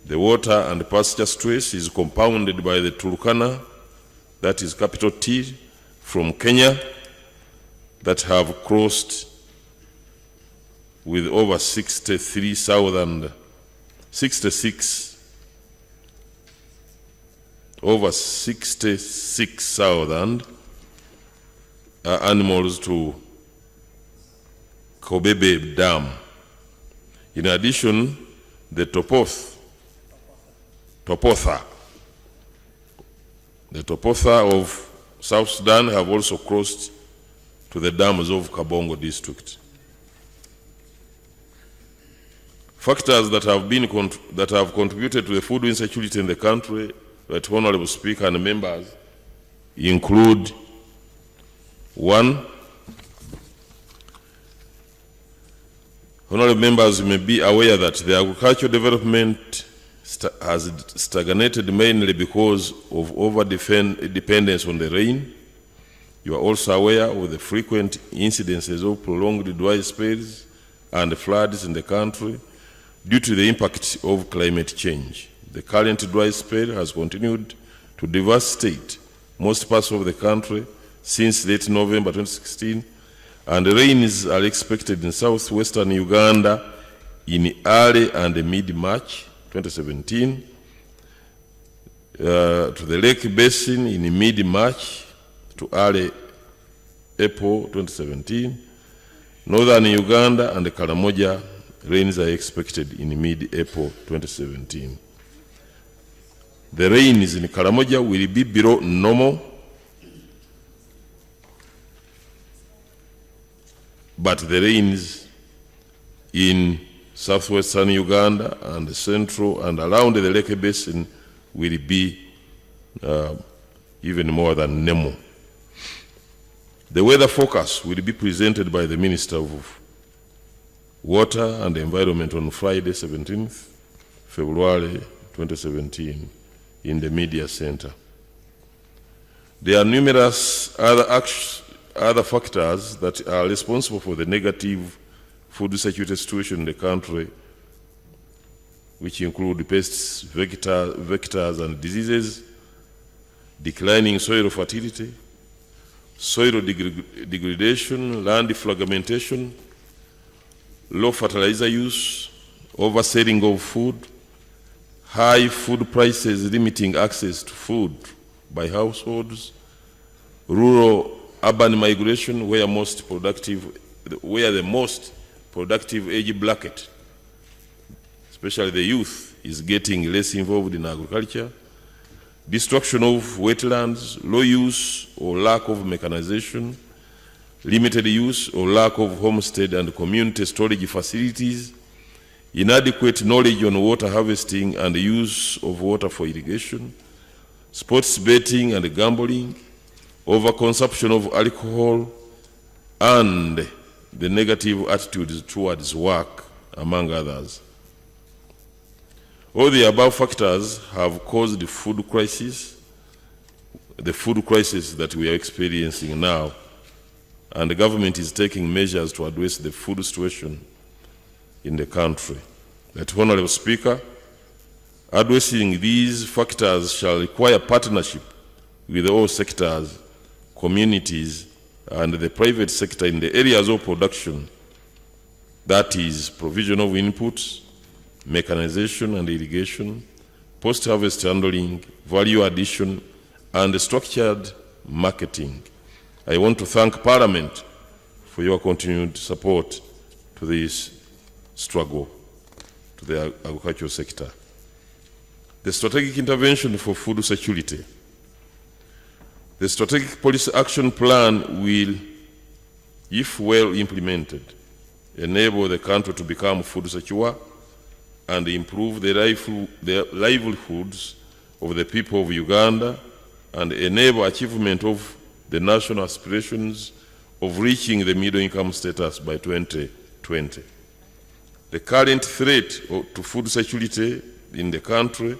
The water and pasture stress is compounded by the Turkana, that is capital T, from Kenya, that have crossed with over 66,000 animals to Kobebe Dam. In addition, the Topotha of South Sudan have also crossed to the dams of Kabongo district. Factors that have contributed to the food insecurity in the country, that Honorable Speaker and members, include: 1, honorable members may be aware that the agricultural development has stagnated mainly because of over-dependence on the rain. You are also aware of the frequent incidences of prolonged dry spells and floods in the country due to the impact of climate change. The current dry spell has continued to devastate most parts of the country since late November 2016, and rains are expected in southwestern Uganda in early and mid-March 2017, to the Lake Basin in mid-March to early April 2017. Northern Uganda and Karamoja, rains are expected in mid-April 2017. The rains in Karamoja will be below normal, but the rains in southwestern Uganda and central and around the Lake Basin will be even more than normal. The weather forecast will be presented by the Minister of Water and Environment on Friday, 17th February 2017 in the Media Center. There are numerous other factors that are responsible for the negative food security situation in the country, which include pests, vectors and diseases, declining soil fertility, soil degradation, land fragmentation, low fertilizer use, overselling of food, high food prices limiting access to food by households, rural-urban migration where the most productive age bracket, especially the youth, is getting less involved in agriculture, destruction of wetlands, low use or lack of mechanization, limited use or lack of homestead and community storage facilities, inadequate knowledge on water harvesting and use of water for irrigation, sports betting and gambling, overconsumption of alcohol, and the negative attitudes towards work, among others. All the above factors have caused the food crisis that we are experiencing now, and the government is taking measures to address the food situation in the country. That, Honorable Speaker, addressing these factors shall require partnership with all sectors, communities, and the private sector in the areas of production, that is, provision of inputs, mechanization and irrigation, post-harvest handling, value addition, and structured marketing. I want to thank Parliament for your continued support to this struggle to the agricultural sector. The strategic intervention for food security. The strategic policy action plan will, if well implemented, enable the country to become food secure and improve the livelihoods of the people of Uganda and enable achievement of the national aspirations of reaching the middle income status by 2020. The current threat to food security in the country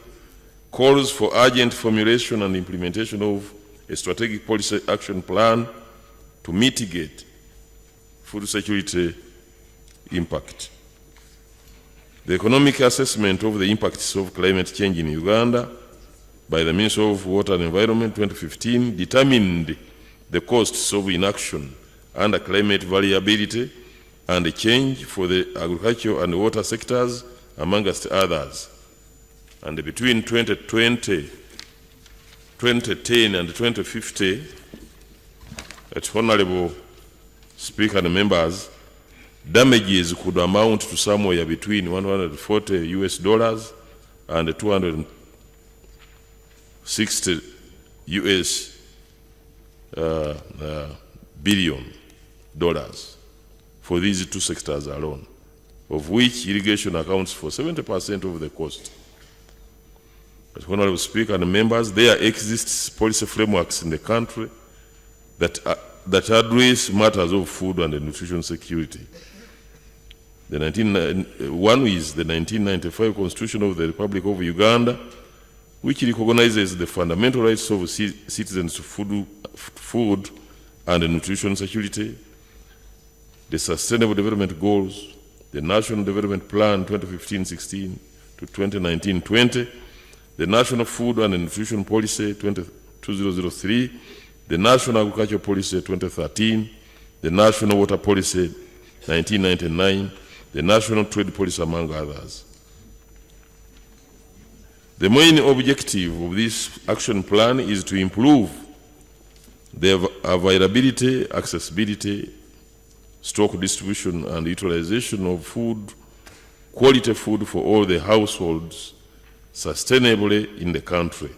calls for urgent formulation and implementation of a strategic policy action plan to mitigate food security impact. The economic assessment of the impacts of climate change in Uganda by the Ministry of Water and Environment 2015 determined the costs of inaction under climate variability and the change for the agriculture and water sectors, amongst others. And between 2020, 2010 and 2050, at Honorable Speaker and members, damages could amount to somewhere between $140 US and $260 billion for these two sectors alone, of which irrigation accounts for 70% of the cost. But, Honorable Speaker and members, there exists policy frameworks in the country that address matters of food and nutrition security. One is the 1995 Constitution of the Republic of Uganda, which recognizes the fundamental rights of citizens to food and nutrition security, the Sustainable Development Goals, the National Development Plan 2015-16 to 2019-20, the National Food and Nutrition Policy 2003, the National Agriculture Policy 2013, the National Water Policy 1999, the National Trade Policy, among others. The main objective of this action plan is to improve the availability, accessibility, stock distribution, and utilization of food, quality food for all the households sustainably in the country.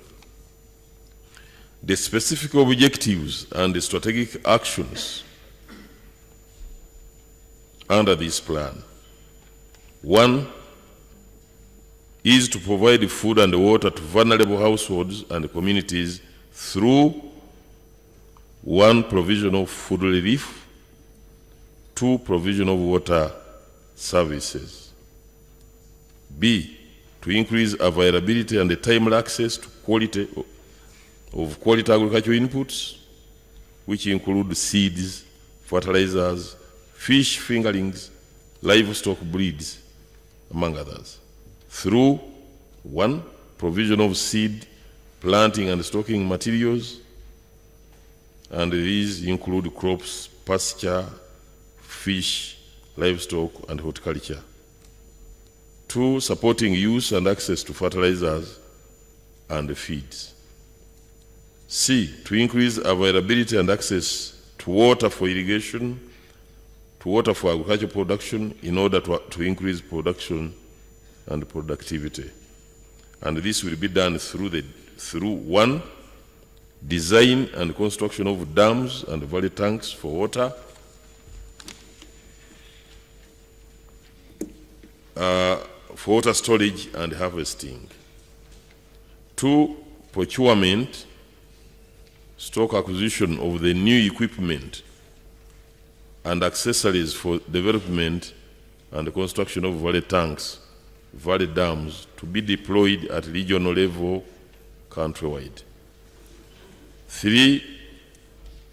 The specific objectives and the strategic actions under this plan. One is to provide food and water to vulnerable households and communities through one, provision of food relief, two, provision of water services. B, to increase availability and timely access to quality agricultural inputs, which include seeds, fertilizers, fish fingerlings, livestock breeds, among others, through one, provision of seed, planting and stocking materials, and these include crops, pasture, fish, livestock, and horticulture. Two, supporting use and access to fertilizers and feeds. C, to increase availability and access to water for irrigation, to water for agricultural production in order to increase production and productivity. And this will be done through one, design and construction of dams and valley tanks for water, for water storage and harvesting. Two, procurement, stock acquisition of the new equipment and accessories for development and the construction of valley tanks, valley dams to be deployed at regional level countrywide. Three,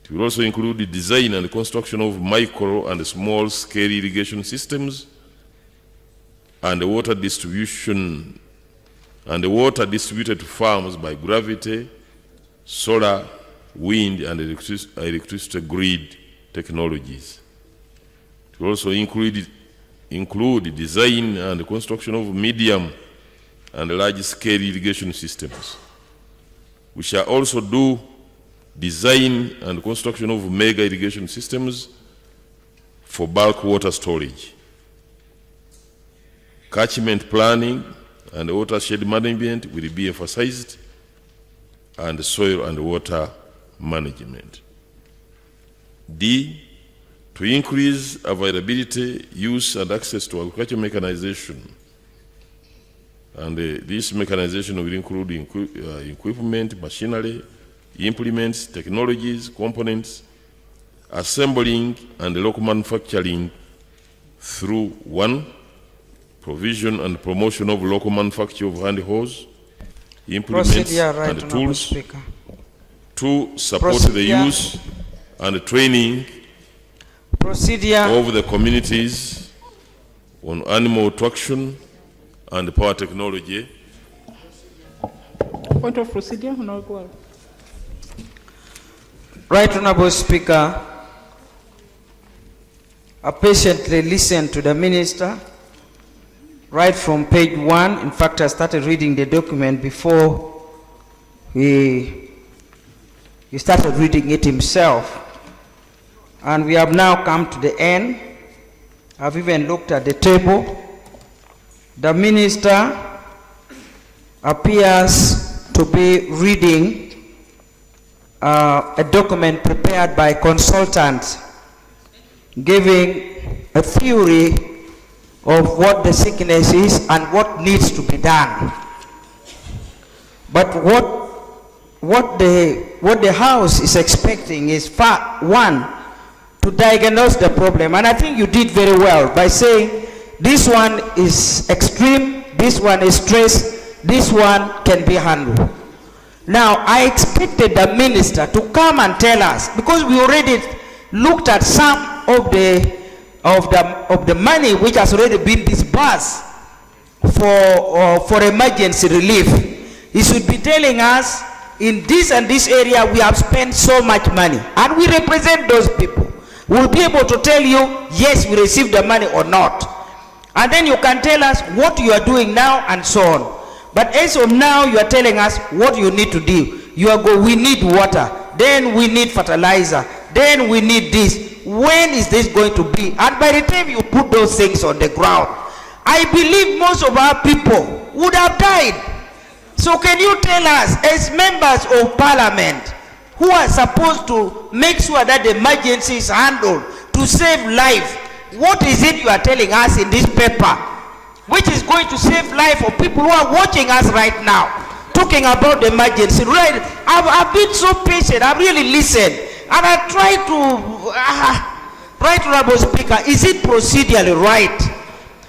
it will also include the design and construction of micro and small scale irrigation systems and the water distribution and the water distributed to farms by gravity, solar, wind, and electricity grid technologies. It will also include design and construction of medium and large-scale irrigation systems. We shall also do design and construction of mega irrigation systems for bulk water storage. Catchment planning and watershed management will be emphasized, and soil and water management. D, to increase availability, use, and access to agricultural mechanization. And this mechanization will include equipment, machinery, implements, technologies, components, assembling, and local manufacturing through 1, provision and promotion of local manufacture of hand hose, implements, and tools. 2, support the use and training of the communities on animal traction and power technology. Point of procedure, Honorable. Right Honorable Speaker, I patiently listened to the Minister right from page 1. In fact, I started reading the document before he started reading it himself. And we have now come to the end. I've even looked at the table. The Minister appears to be reading a document prepared by consultants giving a theory of what the sickness is and what needs to be done. But what the House is expecting is, one, to diagnose the problem. And I think you did very well by saying this one is extreme, this one is stress, this one can be handled. Now, I expected the Minister to come and tell us, because we already looked at some of the money which has already been disbursed for emergency relief. He should be telling us, in this and this area we have spent so much money, and we represent those people. We'll be able to tell you, yes, we received the money or not. And then you can tell us what you are doing now and so on. But as of now, you are telling us what you need to do. We need water, then we need fertilizer, then we need this. When is this going to be? And by the time you put those things on the ground, I believe most of our people would have died. So can you tell us, as members of parliament, who are supposed to make sure that the emergency is handled to save life, what is it you are telling us in this paper which is going to save life of people who are watching us right now, talking about the emergency? Right, I've been so patient, I've really listened, and I try to right, Honorable Speaker, is it procedurally right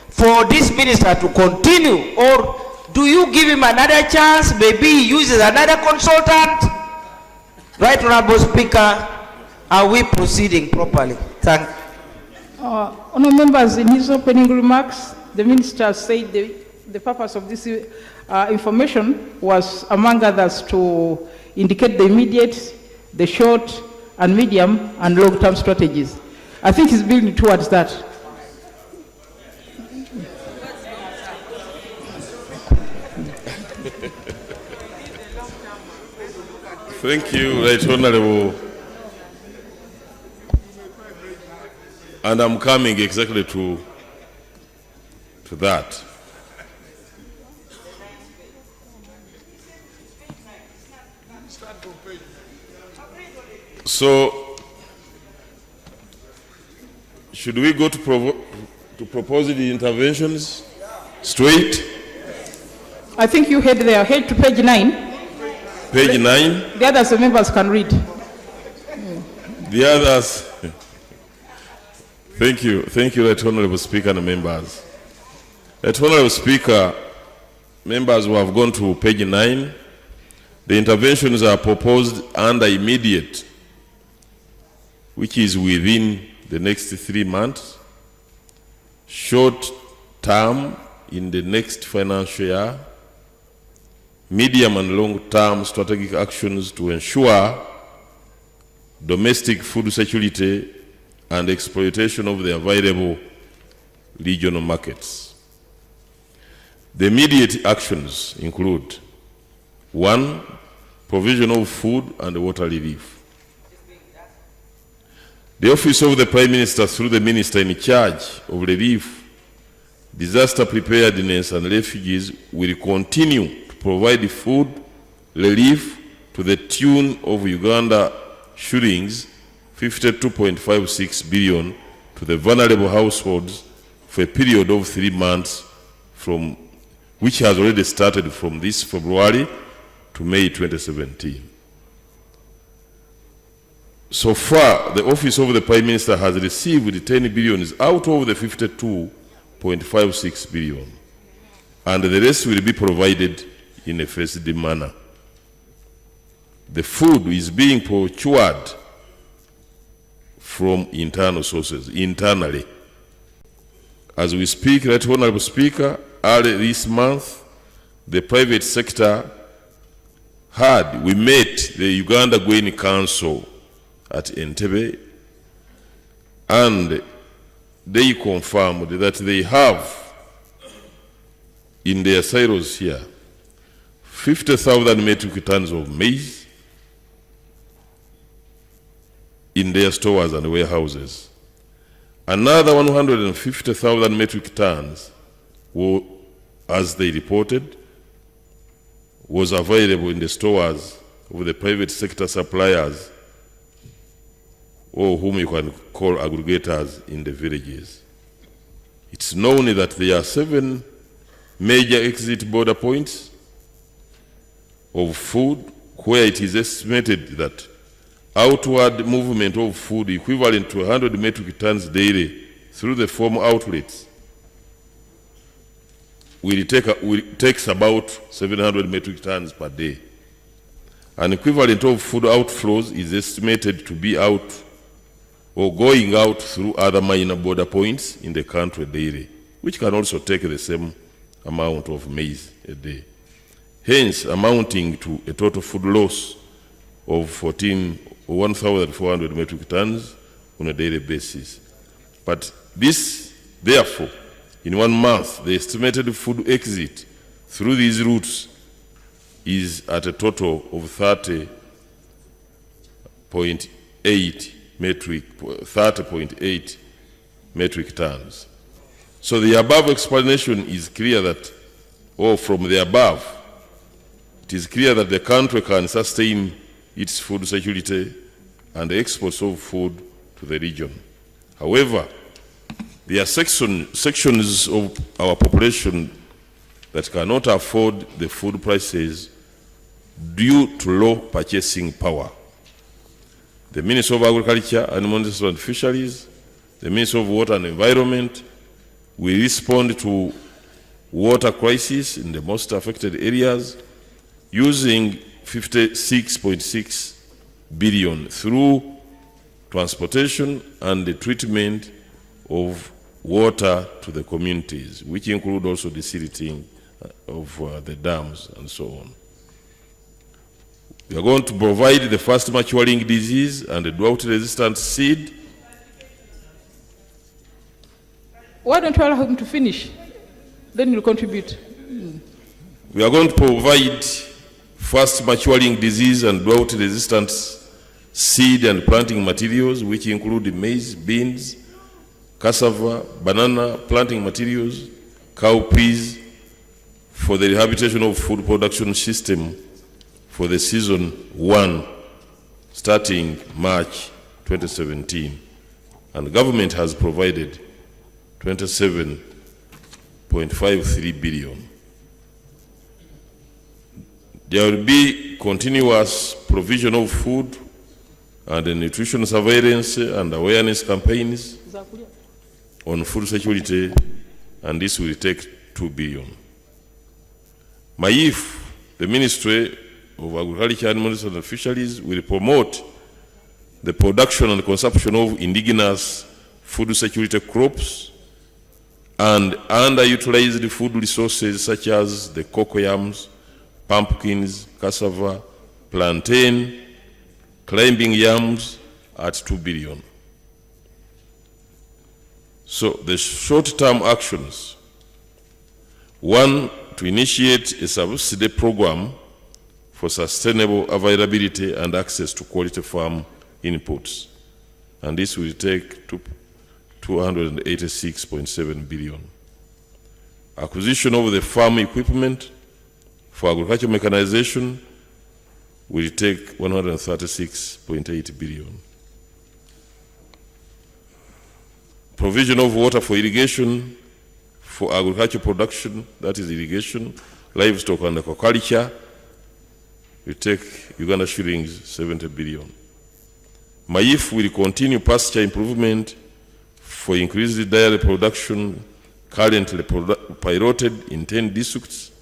for this minister to continue, or do you give him another chance? Maybe he uses another consultant? Right, Honorable Speaker, are we proceeding properly? Thank you. Honourable members, in his opening remarks, the minister said the purpose of this information was, among others, to indicate the immediate, the short, and medium, and long-term strategies. I think he's building towards that. Thank you, Right Honorable. And I'm coming exactly to that. So, should we go to propose the interventions straight? I think you head there. Head to page 9. Page 9. The others, the members can read. The others. Thank you, Right Honorable Speaker and members. Right Honorable Speaker, members who have gone to page 9, the interventions are proposed under immediate, which is within the next 3 months. Short term in the next financial year medium and long-term strategic actions to ensure domestic food security and exploitation of the available regional markets. The immediate actions include: 1, provision of food and water relief. The Office of the Prime Minister, through the Minister in charge of relief, disaster preparedness and refugees, will continue to provide food relief to the tune of Uganda shillings 52.56 billion to the vulnerable households for a period of 3 months, which has already started from this February to May 2017. So far, the Office of the Prime Minister has received 10 billion out of the 52.56 billion, and the rest will be provided in a phased manner. The food is being procured from internal sources, internally. As we speak, Right Honorable Speaker, early this month, the private sector we met the Uganda Grain Council at Entebbe, and they confirmed that they have in their silos here 50,000 metric tons of maize in their stores and warehouses. Another 150,000 metric tons, as they reported, was available in the stores of the private sector suppliers, or whom you can call aggregators in the villages. It's known that there are 7 major exit border points of food where it is estimated that outward movement of food equivalent to 100 metric tons daily through the former outlets takes about 700 metric tons per day. An equivalent of food outflows is estimated to be out or going out through other minor border points in the country daily, which can also take the same amount of maize a day, hence amounting to a total food loss of 1,400 metric tons on a daily basis. But this, therefore, in 1 month, the estimated food exit through these routes is at a total of 30.8 metric tons. So the above explanation is clear that, or from the above, it is clear that the country can sustain its food security and the exports of food to the region. However, there are sections of our population that cannot afford the food prices due to low purchasing power. The Minister of Agriculture, Animal Industry and Fisheries, the Minister of Water and Environment will respond to water crisis in the most affected areas using 56.6 billion through transportation and the treatment of water to the communities, which include also the silting of the dams and so on. We are going to provide the fast maturing disease and the drought-resistant seed. Why don't you allow him to finish? Then you'll contribute. We are going to provide fast maturing disease and drought-resistant seed and planting materials, which include maize, beans, cassava, banana, planting materials, cowpeas, for the rehabilitation of food production system for the season 1, starting March 2017. And the government has provided 27.53 billion. There will be continuous provision of food and nutrition surveillance and awareness campaigns on food security, and this will take 2 billion. MAIF, the Ministry of Agriculture, Animal Industry and Fisheries, will promote the production and consumption of indigenous food security crops and underutilized food resources such as the cocoyams, pumpkins, cassava, plantain, climbing yams at 2 billion. So the short-term actions: 1, to initiate a subsidy program for sustainable availability and access to quality farm inputs. And this will take 286.7 billion. Acquisition of the farm equipment for agricultural mechanization will take 136.8 billion. Provision of water for irrigation for agricultural production, that is irrigation, livestock and aquaculture, will take Uganda shillings 70 billion. MAIF will continue pasture improvement for increased dairy production currently piloted in 10 districts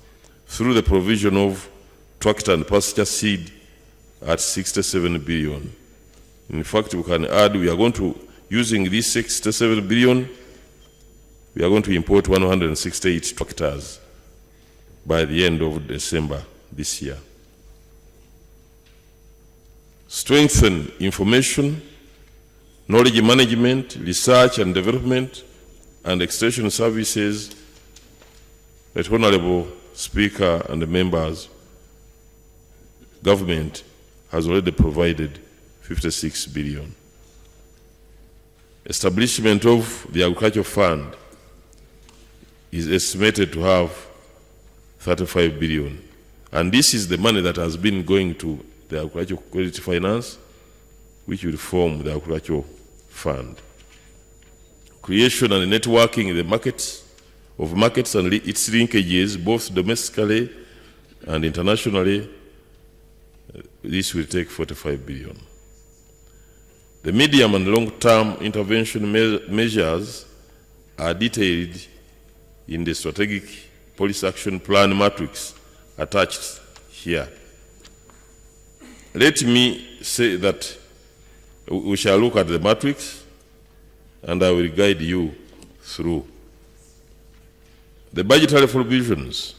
through the provision of tractor and pasture seed at 67 billion. In fact, we can add, we are going to, using this 67 billion, we are going to import 168 tractors by the end of December this year. Strengthen information, knowledge management, research and development, and extension services. That Honorable Speaker and the members, government has already provided 56 billion. Establishment of the Agriculture Fund is estimated to have 35 billion. And this is the money that has been going to the Agricultural Quality Finance, which will form the Agricultural Fund. Creation and networking in the markets and its linkages, both domestically and internationally, this will take 45 billion. The medium and long-term intervention measures are detailed in the Strategic Policy Action Plan matrix attached here. Let me say that we shall look at the matrix and I will guide you through. The budgetary provisions.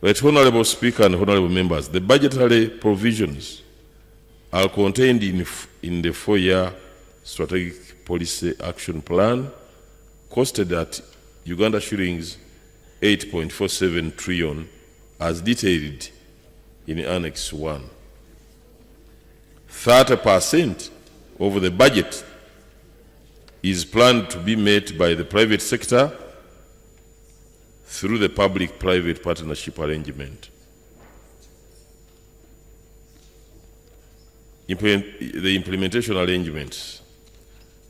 Right, Honorable Speaker and Honorable Members, the budgetary provisions are contained in the 4-year Strategic Policy Action Plan, costed at Uganda shillings 8.47 trillion as detailed in Annex 1. 30% of the budget is planned to be met by the private sector through the public-private partnership arrangement. The implementation arrangements.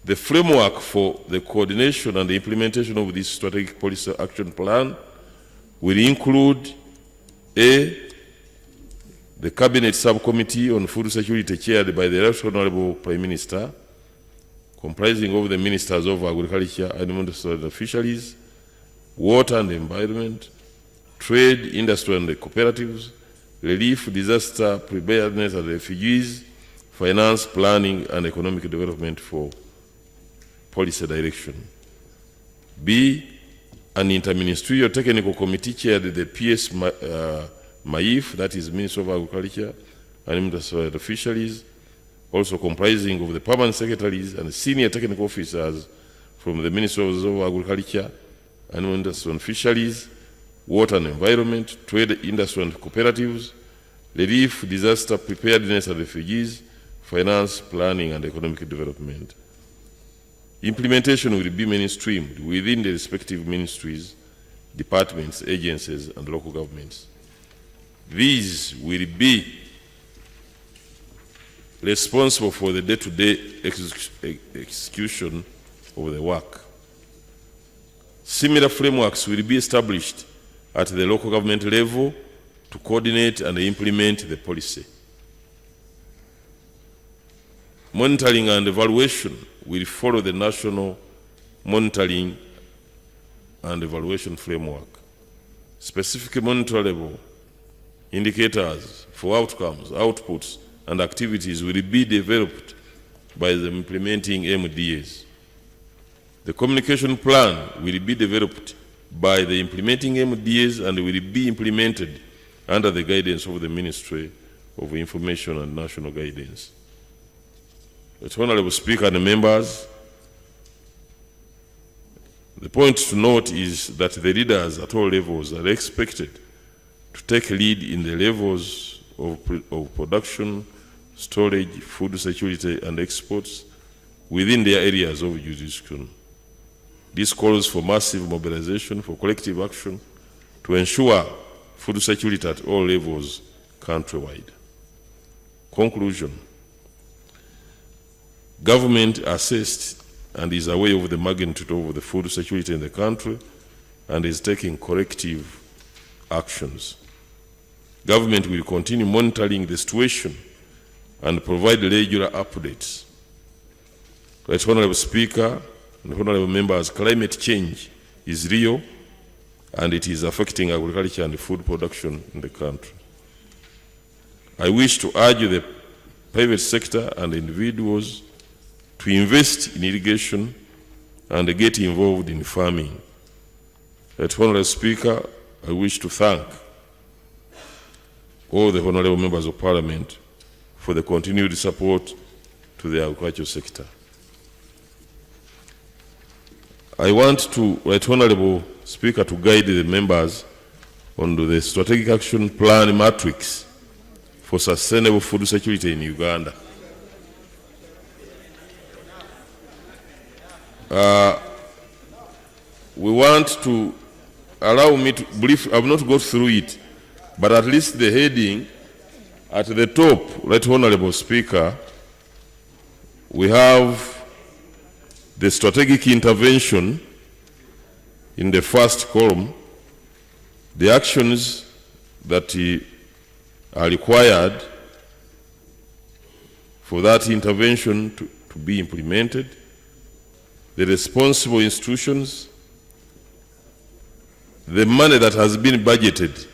The framework for the coordination and the implementation of this strategic policy action plan will include A, the Cabinet Subcommittee on Food Security chaired by the Right Honorable Prime Minister, comprising of the Ministers of Agriculture, Environment and Fisheries, Water and Environment, Trade, Industry and Cooperatives, Relief, Disaster, Preparedness and Refugees, Finance, Planning and Economic Development for policy direction. B, an interministerial technical committee chaired the PS MAIF, that is Minister of Agriculture and Minister of the Fisheries, also comprising of the permanent secretaries and senior technical officers from the Ministries of Agriculture and Industry and Fisheries, Water and Environment, Trade, Industry and Cooperatives, Relief, Disaster, Preparedness and Refugees, Finance, Planning and Economic Development. Implementation will be mainstreamed within the respective ministries, departments, agencies, and local governments. These will be responsible for the day-to-day execution of the work. Similar frameworks will be established at the local government level to coordinate and implement the policy. Monitoring and evaluation will follow the national monitoring and evaluation framework. Specific monitorable indicators for outcomes, outputs, and activities will be developed by the implementing MDAs. The communication plan will be developed by the implementing MDAs and will be implemented under the guidance of the Ministry of Information and National Guidance. But Honorable Speaker and members, the point to note is that the leaders at all levels are expected to take lead in the levels of production, storage, food security, and exports within their areas of jurisdiction. This calls for massive mobilization for collective action to ensure food security at all levels countrywide. Conclusion. Government assessed and is aware of the magnitude of the food security in the country and is taking corrective actions. Government will continue monitoring the situation and provide regular updates. Right Honorable Speaker and Honorable Members, climate change is real and it is affecting agriculture and food production in the country. I wish to urge the private sector and individuals to invest in irrigation and get involved in farming. Right Honorable Speaker, I wish to thank all the honorable members of Parliament for the continued support to the agricultural sector. I want to, Right Honorable Speaker, to guide the members on the strategic action plan matrix for sustainable food security in Uganda. We want to allow me to brief, I will not go through it, but at least the heading at the top, Right Honorable Speaker, we have the strategic intervention in the first column, the actions that are required for that intervention to be implemented, the responsible institutions, the money that has been budgeted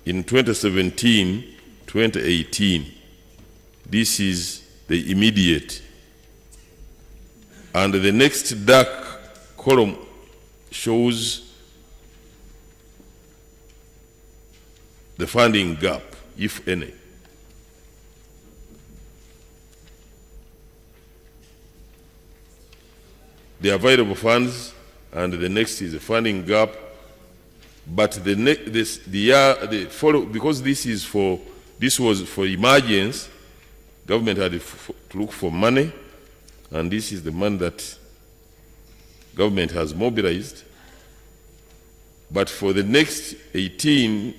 in 2017-2018. This is the immediate. And the next dark column shows the funding gap, if any. The available funds, and the next is the funding gap. But because this was for emergence, government had to look for money, and this is the money that government has mobilized. But for the next 18-19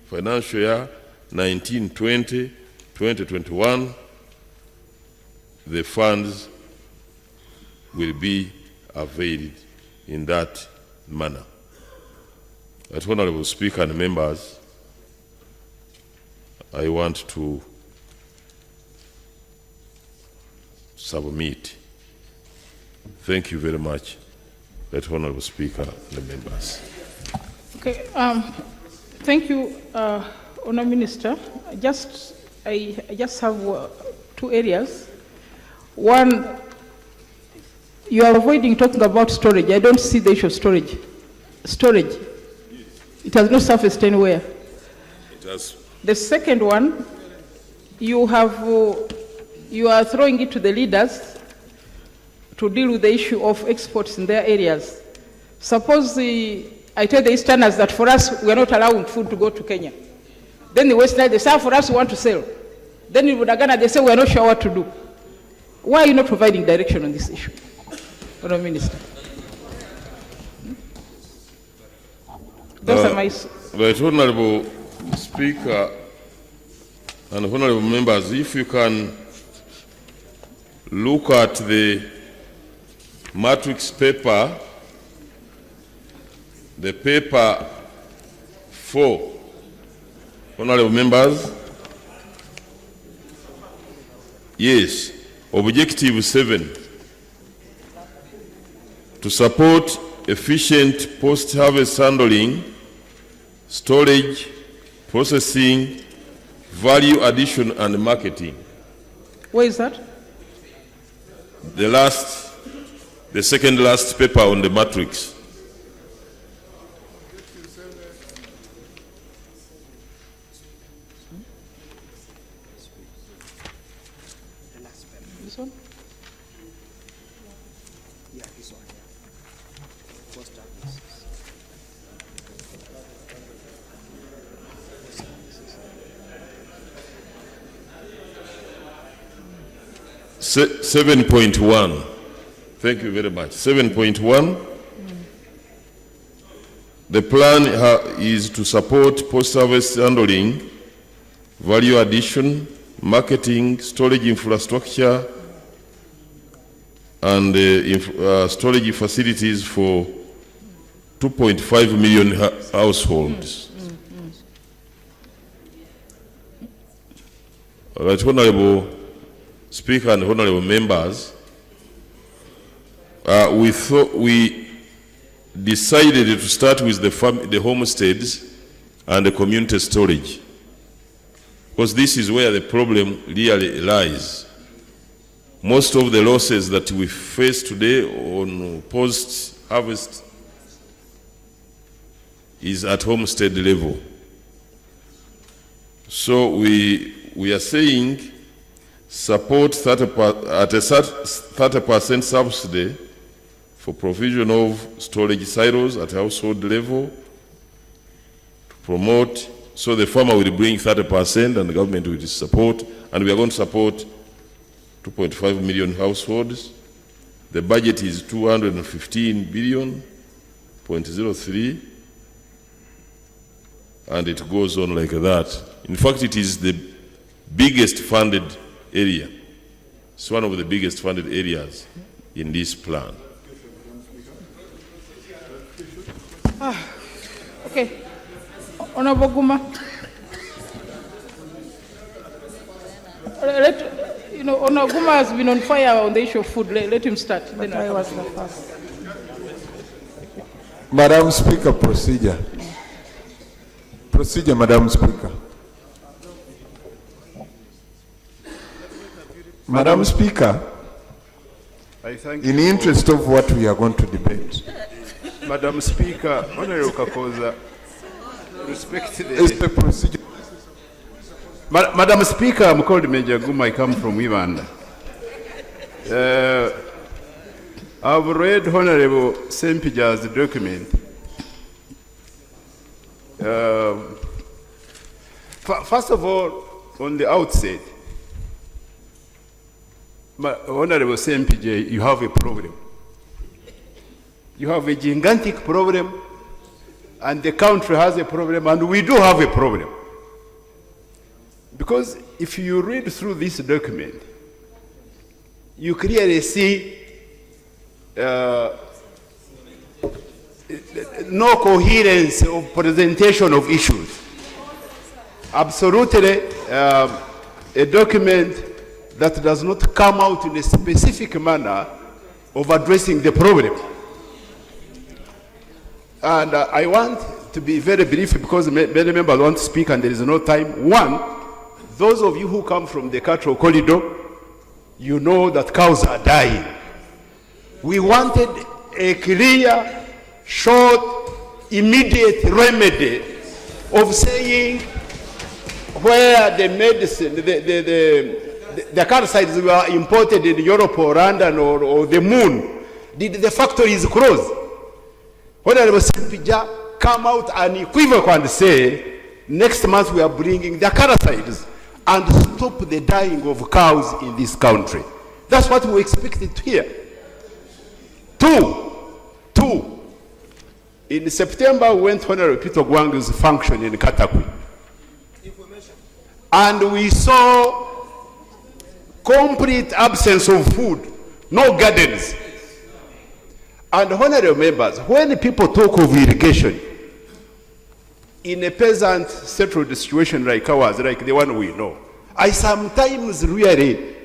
financial year, 19-20, 2021, the funds will be availed in that manner. Right Honorable Speaker and members, I want to submit. Thank you very much, Right Honorable Speaker and members. Okay, thank you, Honourable Minister. I just have two areas. One, you are avoiding talking about storage. I don't see the issue of storage. Storage. It has not surfaced anywhere. It has. The second one, you are throwing it to the leaders to deal with the issue of exports in their areas. Suppose I tell the Easterners that for us, we are not allowing food to go to Kenya. Then the Westerners, they say, for us, we want to sell. Then in Budagana, they say, we are not sure what to do. Why are you not providing direction on this issue, Honourable Minister? Those are my... Right Honourable Speaker and honourable members, if you can look at the matrix paper, the paper 4, honourable members, yes, objective 7, to support efficient post-harvest handling, storage, processing, value addition and marketing. Where is that? The second last paper on the matrix. This one? Yeah, this one. Se 7.1. Thank you very much. 7.1. The plan is to support post-harvest handling, value addition, marketing, storage infrastructure, and storage facilities for 2.5 million households. Right, Honorable Speaker and Honorable Members, we decided to start with the homesteads and the community storage, because this is where the problem really lies. Most of the losses that we face today on post-harvest is at homestead level. So we are saying support 30% subsidy for provision of storage silos at household level to promote, so the farmer will bring 30% and the government will support, and we are going to support 2.5 million households. The budget is 215 billion.03, and it goes on like that. In fact, it is the biggest funded area. It's one of the biggest funded areas in this plan. Okay. Honorable Guma. Honorable Guma has been on fire on the issue of food. Let him start. Then I was the first. Madam Speaker, procedure. Procedure, Madam Speaker. Madam Speaker, in the interest of what we are going to debate, Madam Speaker, Honorable Kakoza, respect is the procedure. Madam Speaker, I'm called Major Guma, I come from Uganda. I've read Honorable Sempija's document. First of all, on the outset, Honorable Sempije, you have a problem. You have a gigantic problem, and the country has a problem, and we do have a problem. Because if you read through this document, you clearly see no coherence of presentation of issues. Absolutely a document that does not come out in a specific manner of addressing the problem. And I want to be very brief because many members want to speak and there is no time. One, those of you who come from the cattle corridor, you know that cows are dying. We wanted a clear, short, immediate remedy of saying where the medicine, the caricides were imported in Europe or London or the moon, did the factories close? Honorable Sempija come out unequivocal and say, next month we are bringing the caricides and stop the dying of cows in this country. That's what we expected to hear. Two, in September we went to Honorable Peter Gwangu's function in Katakwi. And we saw complete absence of food, no gardens. And honorable members, when people talk of irrigation, in a peasant settled situation like ours, like the one we know, I sometimes really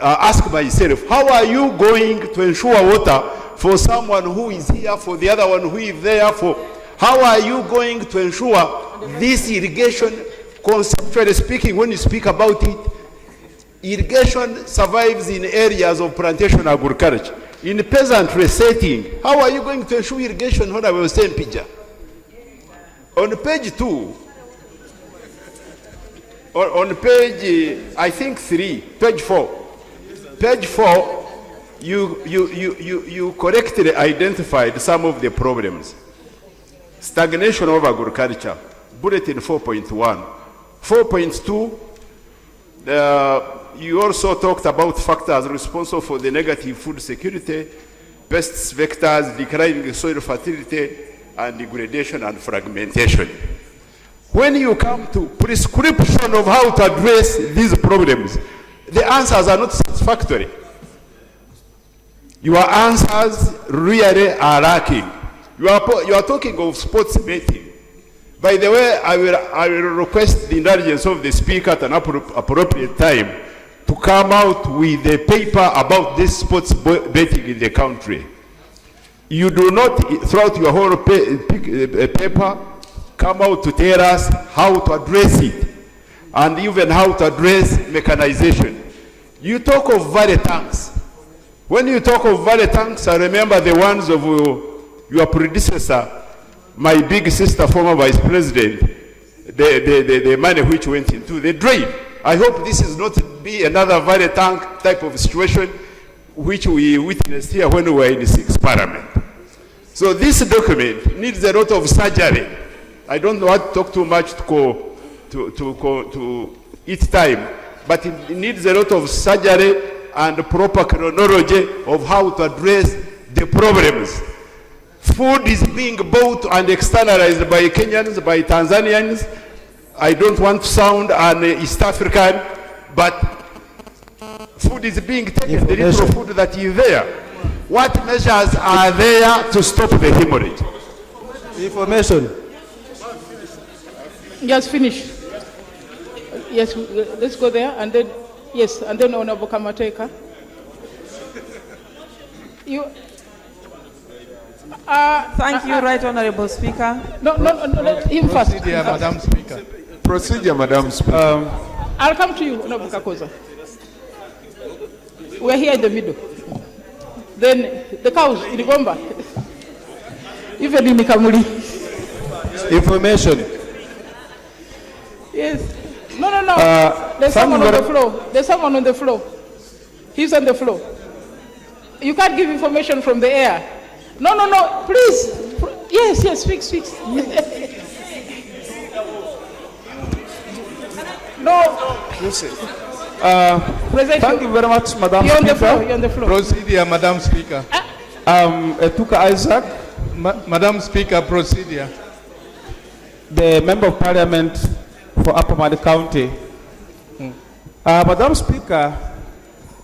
ask myself, how are you going to ensure water for someone who is here, for the other one who is there, for how are you going to ensure this irrigation, conceptually speaking, when you speak about it, Irrigation survives in areas of plantation agriculture. In peasantry setting, how are you going to ensure irrigation? What I was saying, Pija. On page 2, on page, I think 3, page 4. Page 4, you correctly identified some of the problems. Stagnation of agriculture, bulletin 4.1. 4.2, you also talked about factors responsible for the negative food security, pests, vectors, declining soil fertility, and degradation and fragmentation. When you come to prescription of how to address these problems, the answers are not satisfactory. Your answers really are lacking. You are talking of sports betting. By the way, I will request the indulgence of the Speaker at an appropriate time to come out with a paper about this sports betting in the country. You do not, throughout your whole paper, come out to tell us how to address it, and even how to address mechanization. You talk of valley tanks. When you talk of valley tanks, I remember the ones of your predecessor, my big sister, former Vice President, the money which went into the drain. I hope this is not to be another valley tank type of situation which we witnessed here when we were in the 6th Parliament. So this document needs a lot of surgery. I don't want to talk too much to each time, but it needs a lot of surgery and proper chronology of how to address the problems. Food is being bought and externalized by Kenyans, by Tanzanians. I don't want to sound an East African, but food is being taken, the little food that is there. What measures are there to stop the hemorrhage? Information. Just finish. Yes, let's go there, and then, yes, and then Honorable Kamateka. You... Thank you, Right Honorable Speaker. No, let him first. Procedure, Madam Speaker. Procedure, Madam Speaker. I'll come to you, Honorable Kakoza. We're here in the middle. Then the cows in Gomba. Even in Nikamuli. Information. Yes. No. There's someone on the floor. There's someone on the floor. He's on the floor. You can't give information from the air. No, please. Yes, speak. No. Thank you very much, Madam Speaker. You're on the floor. Procedure, Madam Speaker. Etuka Isaac. Madam Speaker, procedure. The Member of Parliament for Upper Madi County. Madam Speaker,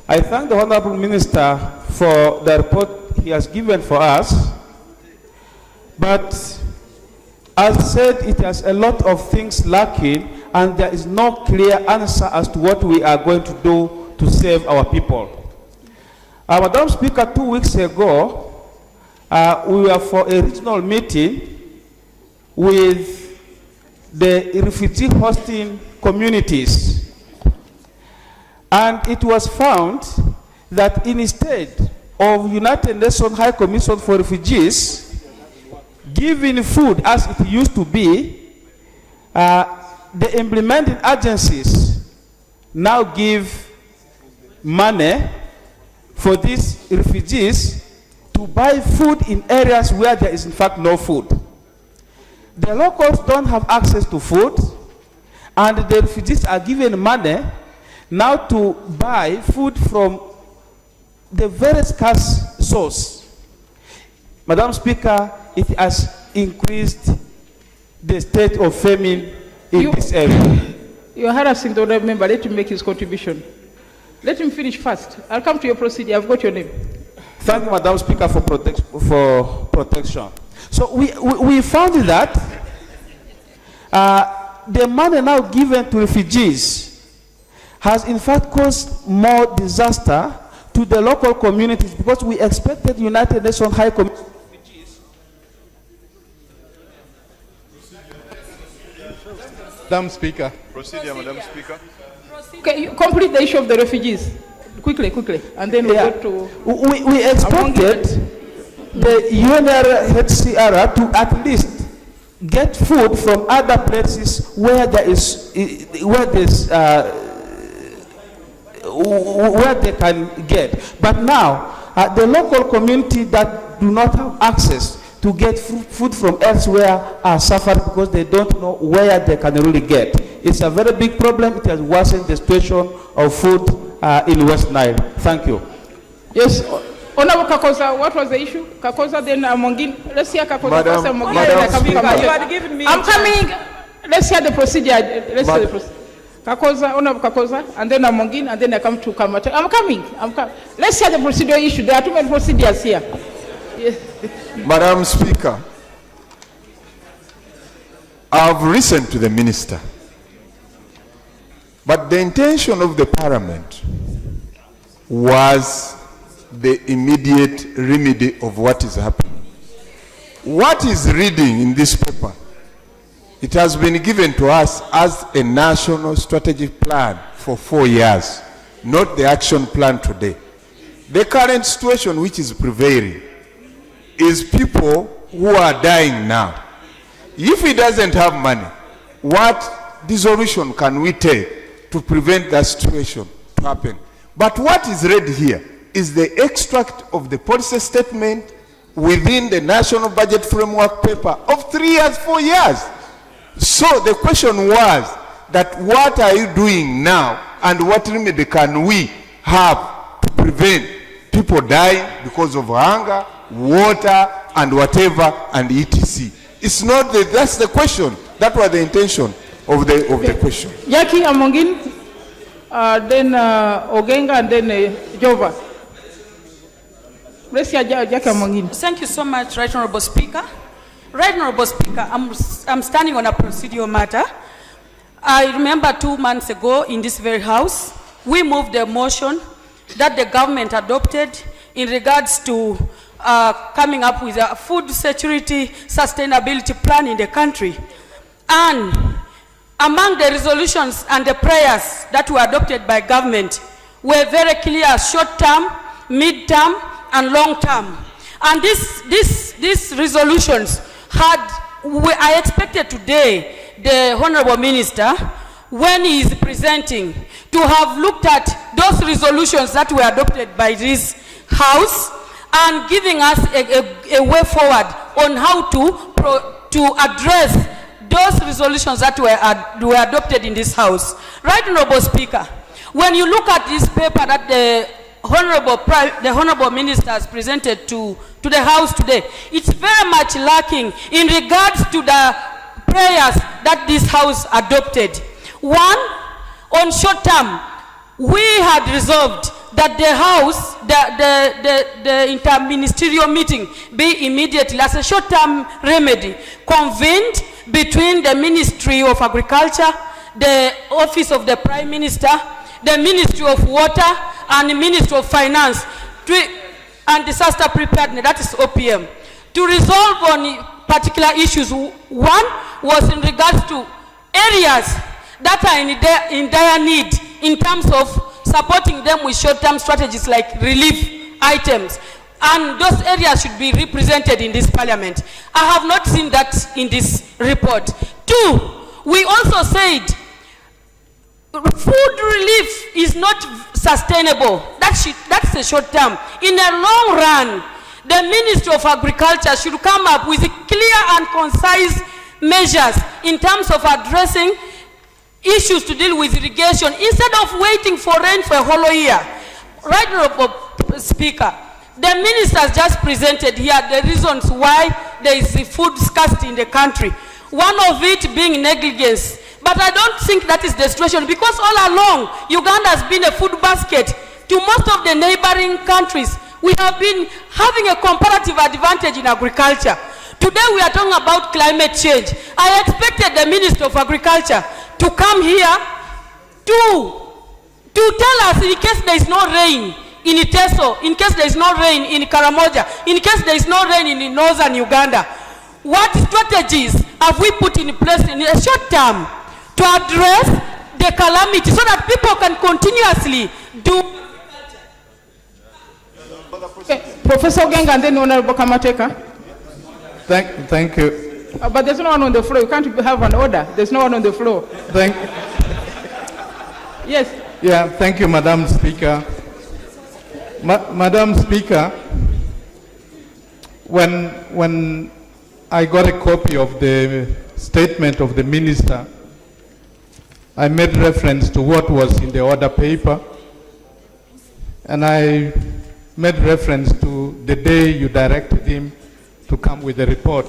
I thank the Honorable Minister for the report he has given for us, but as said, it has a lot of things lacking, and there is no clear answer as to what we are going to do to save our people. Madam Speaker, 2 weeks ago, we were for a regional meeting with the refugee hosting communities, and it was found that instead of United Nations High Commission for Refugees giving food as it used to be, the implementing agencies now give money for these refugees to buy food in areas where there is in fact no food. The locals don't have access to food, and the refugees are given money now to buy food from the very scarce source. Madam Speaker, it has increased the state of famine in this area. You are harassing the honorable member. Let him make his contribution. Let him finish first. I'll come to your procedure. I've got your name. Thank you, Madam Speaker, for protection. So we found that the money now given to refugees has in fact caused more disaster to the local communities, because we expected United Nations High Commission for Refugees. Madam Speaker. Procedure, Madam Speaker. Okay, you complete the issue of the refugees. Quickly, and then we'll go to... We expected the UNHCR to at least get food from other places where there's where they can get. But now, the local community that do not have access to get food from elsewhere are suffering because they don't know where they can really get. It's a very big problem. It has worsened the situation of food in West Nile. Thank you. Yes, Honorable Kakoza, what was the issue? Kakoza, then Mongin. Let's hear Kakoza first. I'm coming. Let's hear the procedure. Let's hear the procedure. Kakoza, Honorable Kakoza, and then Mongin, and then I come to Kamata. I'm coming. Let's hear the procedure issue. There are too many procedures here. Yes. Madam Speaker, I've listened to the minister, but the intention of the Parliament was the immediate remedy of what is happening. What is reading in this paper? It has been given to us as a national strategic plan for 4 years, not the action plan today. The current situation which is prevailing is people who are dying now. If he doesn't have money, what dissolution can we take to prevent that situation to happen? But what is read here is the extract of the policy statement within the national budget framework paper of 3 years, 4 years. So the question was that what are you doing now and what remedy can we have to prevent people dying because of hunger, water, and whatever, and etc. It's not that, that's the question. That was the intention of the question. Jackie Amongin, then Ogenga, and then Jova. Jackie Amongin. Thank you so much, Right Honorable Speaker. Right Honorable Speaker, I'm standing on a procedural matter. I remember 2 months ago in this very house, we moved a motion that the government adopted in regards to coming up with a food security sustainability plan in the country. And among the resolutions and the prayers that were adopted by government were very clear: short-term, mid-term, and long-term. And these resolutions I expected today the Honorable Minister, when he is presenting, to have looked at those resolutions that were adopted by this House and giving us a way forward on how to address those resolutions that were adopted in this House. Right, Honorable Speaker, when you look at this paper that the Honorable Minister has presented to the House today, it's very much lacking in regards to the prayers that this House adopted. One, on short term, we had resolved that the House, the interministerial meeting be immediately, as a short-term remedy, convened between the Ministry of Agriculture, the Office of the Prime Minister, the Ministry of Water, and the Ministry of Finance, and Disaster Preparedness, that is OPM, to resolve on particular issues. One was in regards to areas that are in dire need in terms of supporting them with short-term strategies like relief items. And those areas should be represented in this Parliament. I have not seen that in this report. Two, we also said food relief is not sustainable. That's a short term. In a long run, the Ministry of Agriculture should come up with clear and concise measures in terms of addressing issues to deal with irrigation instead of waiting for rain for a whole year. Right, Honorable Speaker, the ministers just presented here the reasons why there is food scarcity in the country. One of it being negligence. But I don't think that is the situation, because all along, Uganda has been a food basket to most of the neighboring countries. We have been having a comparative advantage in agriculture. Today we are talking about climate change. I expected the Minister of Agriculture to come here to tell us, in case there is no rain in Iteso, in case there is no rain in Karamoja, in case there is no rain in northern Uganda, what strategies have we put in place in a short term to address the calamity so that people can continuously do. Professor Ogenga and then Honorable Kamateka. Thank you. But there's no one on the floor. You can't have an order. There's no one on the floor. Yes. Yeah, thank you, Madam Speaker. Madam Speaker, when I got a copy of the statement of the minister, I made reference to what was in the order paper, and I made reference to the day you directed him to come with a report.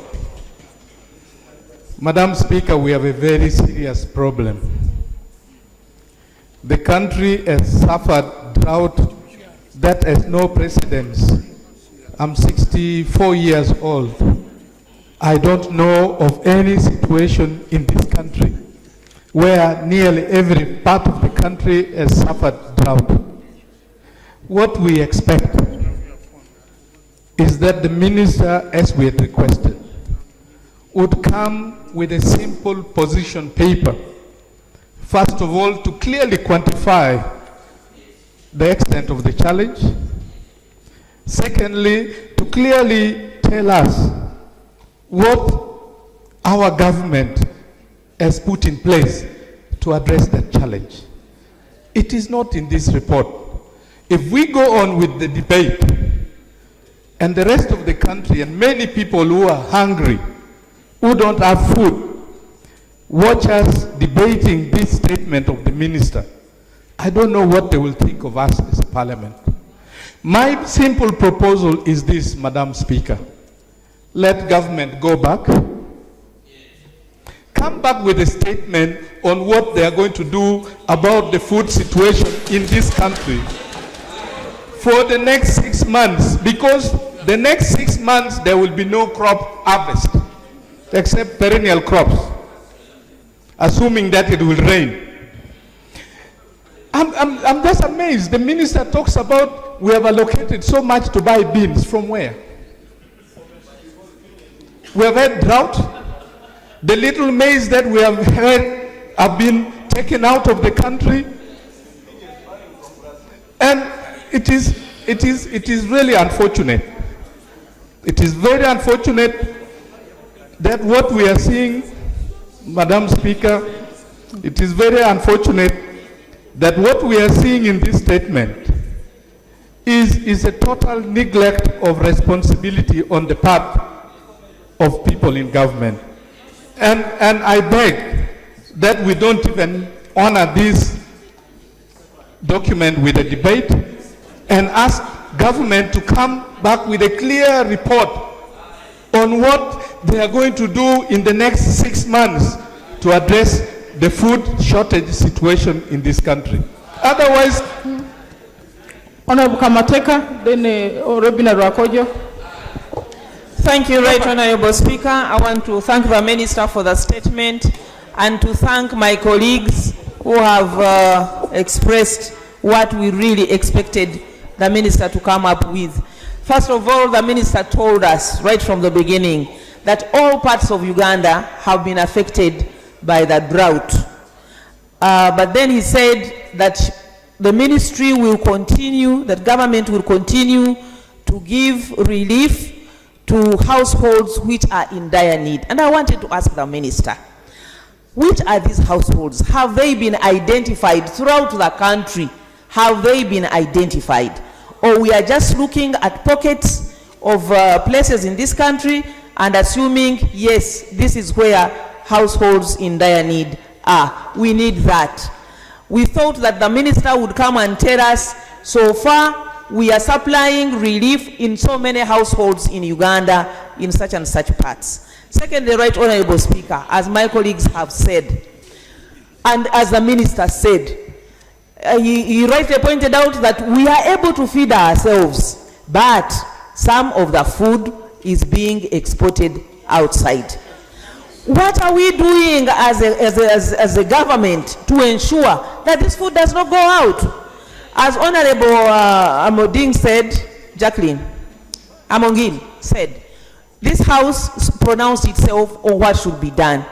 Madam Speaker, we have a very serious problem. The country has suffered drought that has no precedence. I'm 64 years old. I don't know of any situation in this country where nearly every part of the country has suffered drought. What we expect is that the minister, as we had requested, would come with a simple position paper. First of all, to clearly quantify the extent of the challenge. Secondly, to clearly tell us what our government has put in place to address that challenge. It is not in this report. If we go on with the debate, and the rest of the country and many people who are hungry, who don't have food, watch us debating this statement of the minister, I don't know what they will think of us as a parliament. My simple proposal is this, Madam Speaker. Let government go back, come back with a statement on what they are going to do about the food situation in this country for the next 6 months, because the next 6 months there will be no crop harvest except perennial crops, assuming that it will rain. I'm just amazed. The minister talks about we have allocated so much to buy beans. From where? We have had drought. The little maize that we have had have been taken out of the country. And it is really unfortunate. It is very unfortunate that what we are seeing, Madam Speaker, it is very unfortunate that what we are seeing in this statement is a total neglect of responsibility on the part of people in government. And I beg that we don't even honor this document with a debate and ask government to come back with a clear report on what they are going to do in the next 6 months to address the food shortage situation in this country. Otherwise, Honorable Kamateka, then Robina Rakojo. Thank you, Right Honorable Speaker. I want to thank the Minister for the statement and to thank my colleagues who have expressed what we really expected the Minister to come up with. First of all, the Minister told us right from the beginning that all parts of Uganda have been affected by the drought. But then he said that the ministry will continue, that government will continue to give relief to households which are in dire need. And I wanted to ask the minister, which are these households? Have they been identified throughout the country? Have they been identified? Or we are just looking at pockets of places in this country and assuming, yes, this is where households in dire need are. We need that. We thought that the minister would come and tell us, so far we are supplying relief in so many households in Uganda in such and such parts. Secondly, Right Honorable Speaker, as my colleagues have said, and as the minister said, he rightly pointed out that we are able to feed ourselves, but some of the food is being exported outside. What are we doing as a government to ensure that this food does not go out? As Honorable Amoding said, Jacqueline Amongin said, this House pronounced itself on what should be done.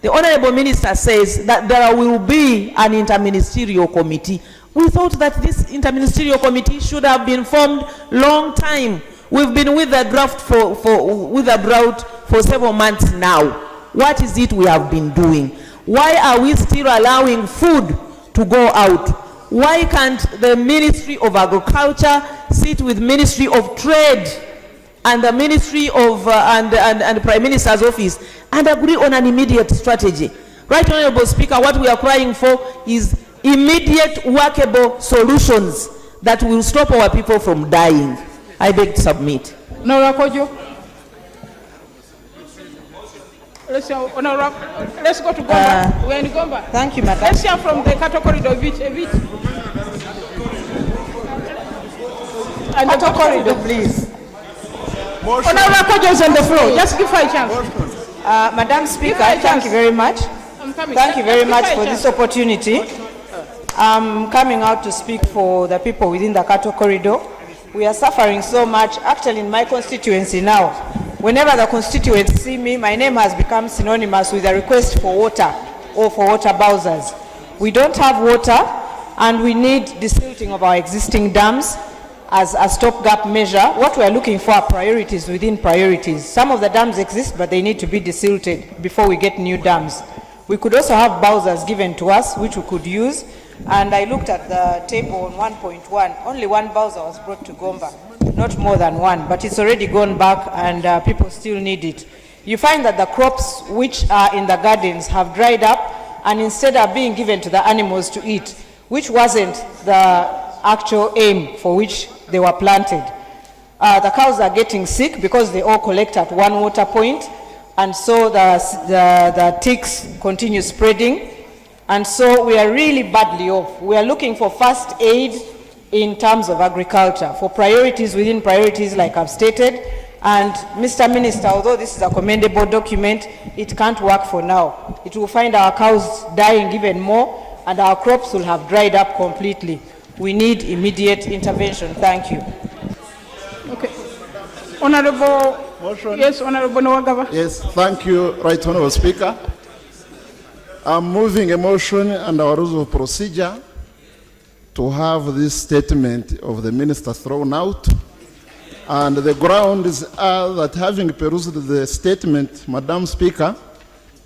The Honorable Minister says that there will be an interministerial committee. We thought that this interministerial committee should have been formed long time. We've been with the drought for several months now. What is it we have been doing? Why are we still allowing food to go out? Why can't the Ministry of Agriculture sit with Ministry of Trade and the Ministry of and the Prime Minister's office and agree on an immediate strategy? Right, Honorable Speaker, what we are crying for is immediate workable solutions that will stop our people from dying. I beg to submit. No, Rakojo. Let's go to Gomba. We're in Gomba. Thank you, Madam. Let's hear from the Kato corridor. And the Kato corridor, please. Honorable Rakojo is on the floor. Just give her a chance. Madam Speaker, thank you very much. Thank you very much for this opportunity. I'm coming out to speak for the people within the Kato corridor. We are suffering so much. Actually, in my constituency now, whenever the constituents see me, my name has become synonymous with a request for water or for water bowsers. We don't have water, and we need desilting of our existing dams as a stopgap measure. What we are looking for are priorities within priorities. Some of the dams exist, but they need to be desilted before we get new dams. We could also have bowsers given to us, which we could use. And I looked at the table on 1.1. Only one bowser was brought to Gomba, not more than one, but it's already gone back and people still need it. You find that the crops which are in the gardens have dried up and instead are being given to the animals to eat, which wasn't the actual aim for which they were planted. The cows are getting sick because they all collect at one water point, and so the ticks continue spreading. And so we are really badly off. We are looking for first aid in terms of agriculture, for priorities within priorities like I've stated. And Mr. Minister, although this is a commendable document, it can't work for now. It will find our cows dying even more and our crops will have dried up completely. We need immediate intervention. Thank you. Okay. Honorable, yes, Honorable Nwagaba. Yes, thank you, Right Honorable Speaker. I'm moving a motion under our rules of procedure to have this statement of the minister thrown out. And the grounds are that having perused the statement, Madam Speaker,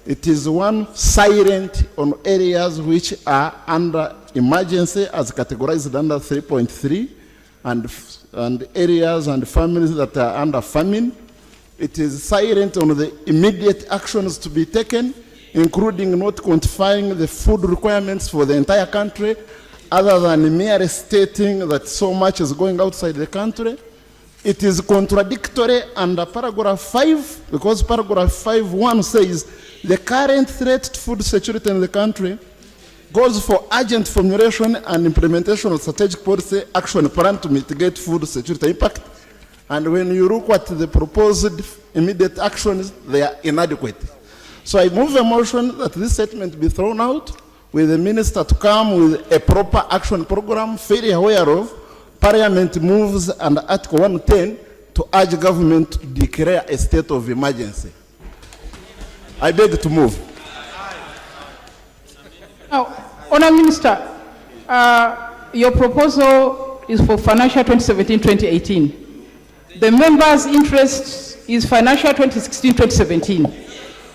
it is one silent on areas which are under emergency as categorized under 3.3 and areas and families that are under famine. It is silent on the immediate actions to be taken, including not quantifying the food requirements for the entire country, other than merely stating that so much is going outside the country. It is contradictory under paragraph 5, because paragraph 5.1 says the current threat to food security in the country goes for urgent formulation and implementation of strategic policy action plan to mitigate food security impact. And when you look at the proposed immediate actions, they are inadequate. So I move a motion that this statement be thrown out with the minister to come with a proper action program, failure whereof Parliament moves under Article 110 to urge government to declare a state of emergency. I beg to move. Now, Honourable Minister, your proposal is for financial 2017-2018. The members' interest is financial 2016-2017.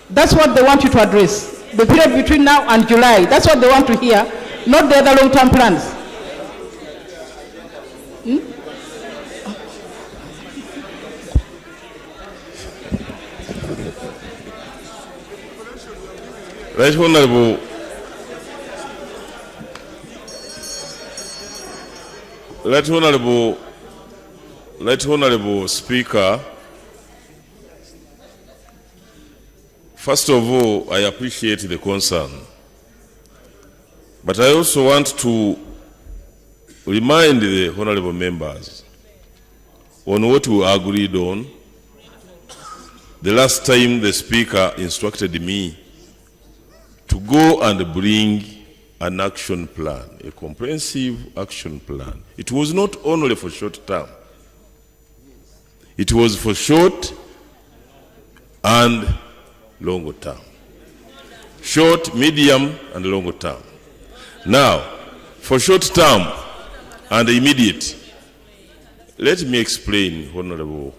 That's what they want you to address. The period between now and July, that's what they want to hear, not the other long-term plans. Right Honorable, Right Honorable Speaker, first of all, I appreciate the concern, but I also want to remind the honorable members on what we agreed on the last time the Speaker instructed me to go and bring an action plan, a comprehensive action plan. It was not only for short term. It was for short and longer term. short, medium, and long term. Now, for short term and immediate, let me explain, Honorable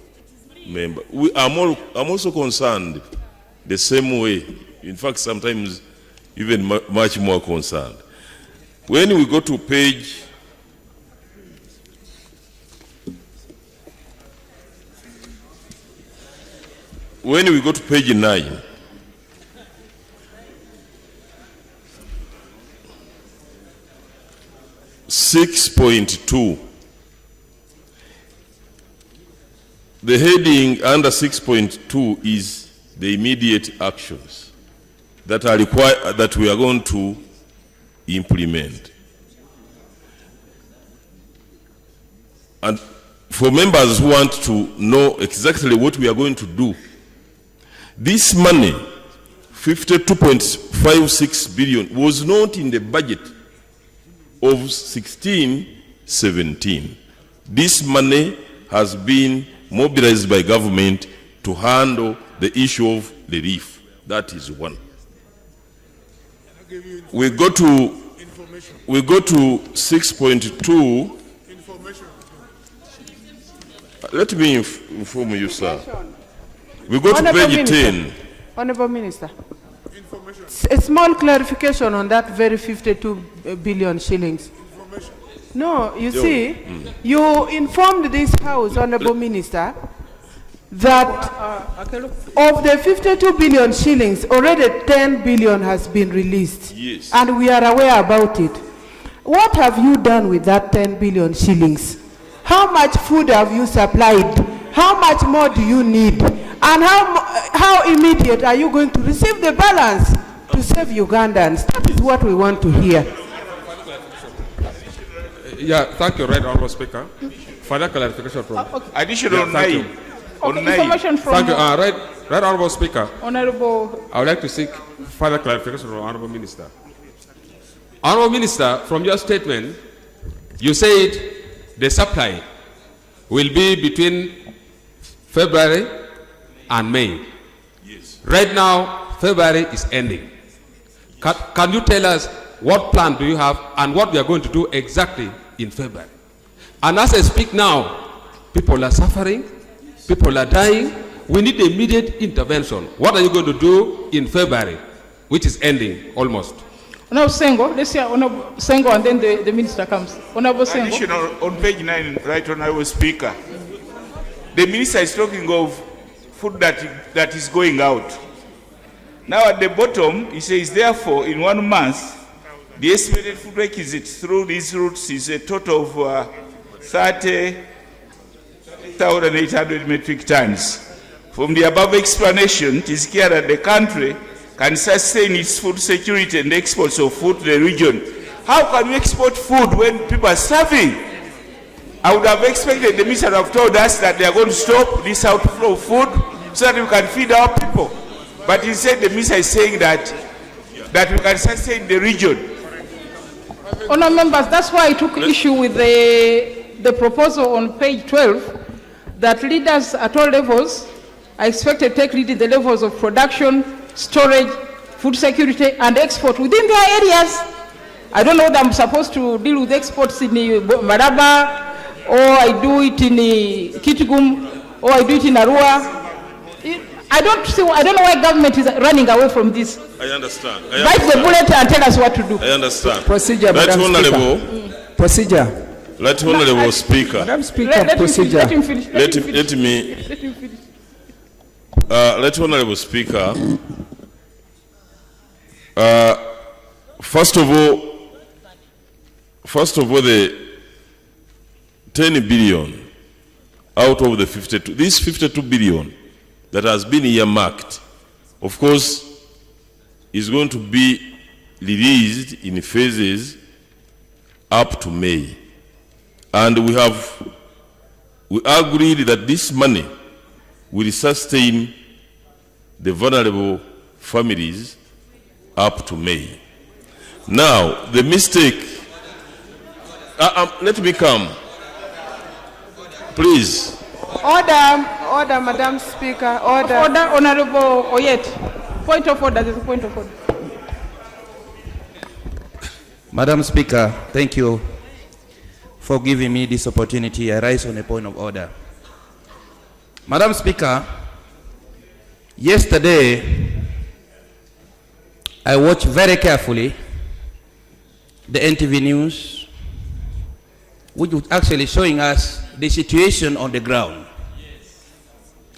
Member. I'm also concerned the same way. In fact, sometimes even much more concerned. When we go to page 9, (6.2), the heading under 6.2 is the immediate actions that are required, that we are going to implement. And for members who want to know exactly what we are going to do, this money, 52.56 billion, was not in the budget of 16-17. This money has been mobilized by government to handle the issue of relief. That is one. We go to 6.2. Let me inform you, sir. We go to page 10. Honorable Minister, a small clarification on that very 52 billion shillings. No, you see, you informed this House, Honorable Minister, that of the 52 billion shillings, already 10 billion has been released. Yes. And we are aware about it. What have you done with that 10 billion shillings? How much food have you supplied? How much more do you need? And how immediate are you going to receive the balance to save Ugandans? That is what we want to hear. Yeah, thank you, Right Honourable Speaker. Further clarification from Additional yeah, thank you. information from Thank you, Right Honourable Speaker. Honourable. I would like to seek further clarification from Honourable Minister. Honourable Minister, from your statement, you said the supply will be between February and May. Yes. Right now, February is ending. Can you tell us what plan do you have and what we are going to do exactly in February? And as I speak now, people are suffering, people are dying. We need immediate intervention. What are you going to do in February, which is ending almost? Honorable Sengo, let's hear Honorable Sengo and then the Minister comes. Honorable Sengo. Additional on page 9, Right Honorable Speaker. The Minister is talking of food that is going out. Now at the bottom, he says, therefore, in 1 month, the estimated food requisite through these routes is a total of 30,800 metric tons. From the above explanation, it is clear that the country can sustain its food security and exports of food to the region. How can we export food when people are starving? I would have expected the minister to have told us that they are going to stop this outflow of food so that we can feed our people. But instead, the minister is saying that we can sustain the region. Honourable members, that's why I took issue with the proposal on page 12 that leaders at all levels are expected to take lead in the levels of production, storage, food security, and export within their areas. I don't know whether I'm supposed to deal with exports in Maraba, or I do it in Kitgum, or I do it in Arua. I don't know why government is running away from this. I understand. Bite the bullet and tell us what to do. I understand. Procedure, Right Madam Honourable. Procedure. Right Honourable Speaker. Madam Speaker, procedure. Let him finish. Let him finish. Right Honourable Speaker. First of all, the 10 billion out of the 52, this 52 billion that has been earmarked, of course, is going to be released in phases up to May. And we agreed that this money will sustain the vulnerable families up to May. Now, the mistake, let me come, please. Order, Madam Speaker, order. Order, Honourable Oyet. Point of order, there's a point of order. Madam Speaker, thank you for giving me this opportunity. I rise on a point of order. Madam Speaker, yesterday I watched very carefully the NTV News, which was actually showing us the situation on the ground.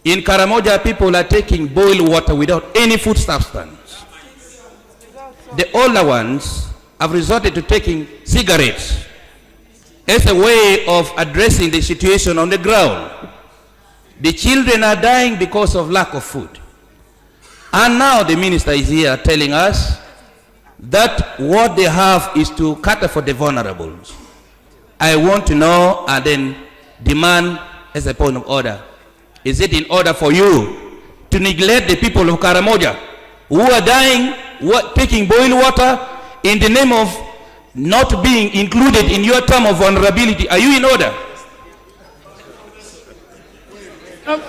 In Karamoja, people are taking boiled water without any food substance. The older ones have resorted to taking cigarettes as a way of addressing the situation on the ground. The children are dying because of lack of food. And now the minister is here telling us that what they have is to cater for the vulnerables. I want to know and then demand as a point of order, is it in order for you to neglect the people of Karamoja who are dying, taking boiled water in the name of not being included in your term of vulnerability? Are you in order?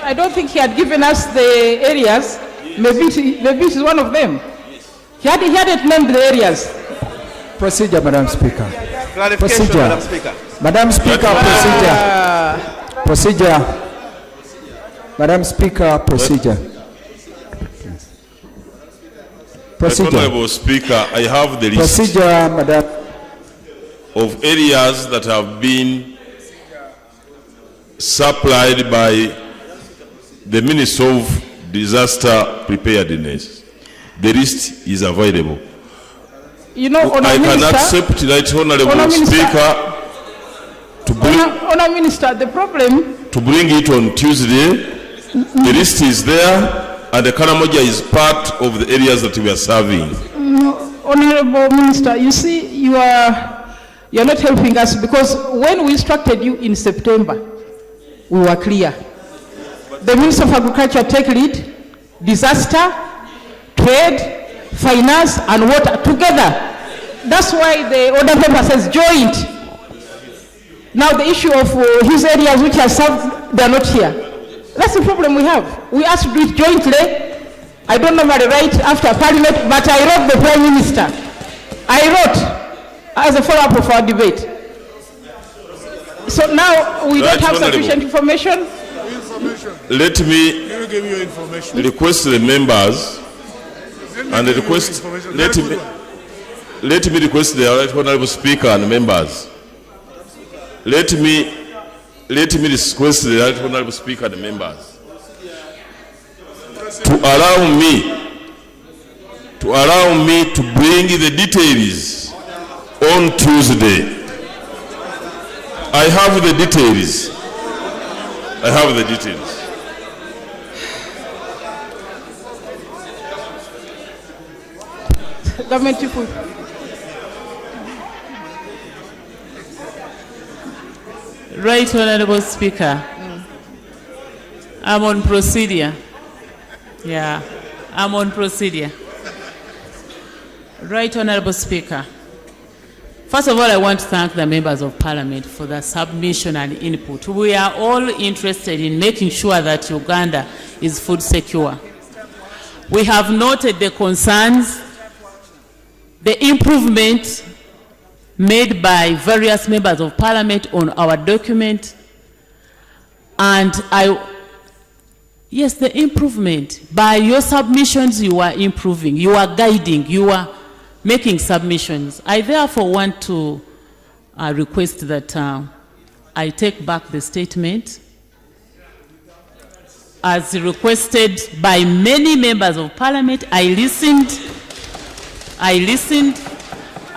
I don't think he had given us the areas. Maybe it is one of them. He hadn't named the areas. Procedure, Madam Speaker. Clarification, Procedure. Madam Speaker. Madam Speaker, procedure. Madam Speaker, procedure. Honorable Speaker, I have the list Procedure, Madam. of areas that have been supplied by the Ministry of Disaster Preparedness. The list is available. You know, I can accept that, Honorable Speaker, Honour Minister, the problem... to bring it on Tuesday. The list is there, and the Karamoja is part of the areas that we are serving. Honourable Minister, you see, you are not helping us, because when we instructed you in September, we were clear. The Minister of Agriculture take lead, disaster, trade, finance, and water together. That's why the order paper says joint. Now the issue of his areas which are served, they are not here. That's the problem we have. We asked to do it jointly. I don't normally write after Parliament, but I wrote the Prime Minister. I wrote as a follow-up of our debate. So now we don't have sufficient information. Let me request the members and request. Let me request the Right Honourable Speaker and members. Let me request the Right Honourable Speaker and members to allow me to bring the details on Tuesday. I have the details. I have the details. Government people. Right Honourable Speaker, I'm on procedure. Yeah, I'm on procedure. Right Honourable Speaker, first of all, I want to thank the members of Parliament for their submission and input. We are all interested in making sure that Uganda is food secure. We have noted the concerns, the improvement made by various members of Parliament on our document, and yes, the improvement. By your submissions, you are improving, you are guiding, you are making submissions. I therefore want to request that I take back the statement as requested by many members of Parliament. I listened.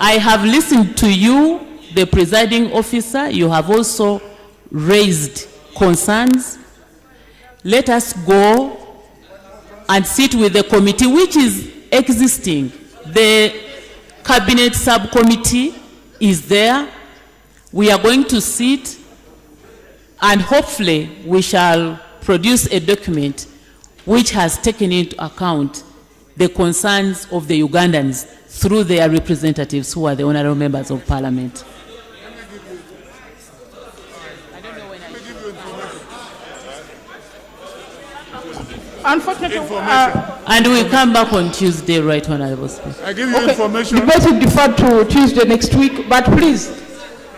I have listened to you, the presiding officer. You have also raised concerns. Let us go and sit with the committee which is existing. The cabinet subcommittee is there. We are going to sit and hopefully we shall produce a document which has taken into account the concerns of the Ugandans through their representatives who are the honorable members of Parliament. Unfortunately, And we'll come back on Tuesday, Right Honorable Speaker. I give you information. Debate will defer to Tuesday next week, but please,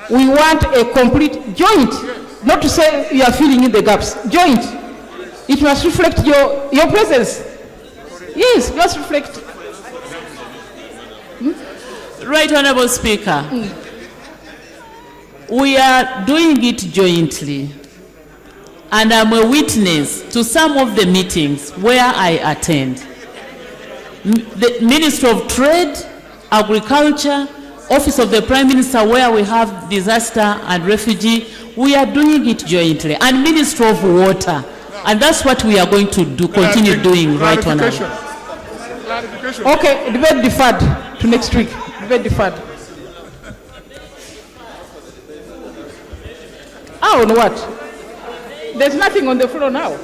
we want a complete joint, not to say you are filling in the gaps. Joint. It must reflect your presence. Yes, must reflect. Right Honorable Speaker, we are doing it jointly, and I'm a witness to some of the meetings where I attend. The Ministry of Trade, Agriculture, Office of the Prime Minister, where we have disaster and refugee, we are doing it jointly, and Ministry of Water, and that's what we are going to do, continue doing, Right Honorable. Okay, debate deferred to next week. Debate deferred. On what? There's nothing on the floor now.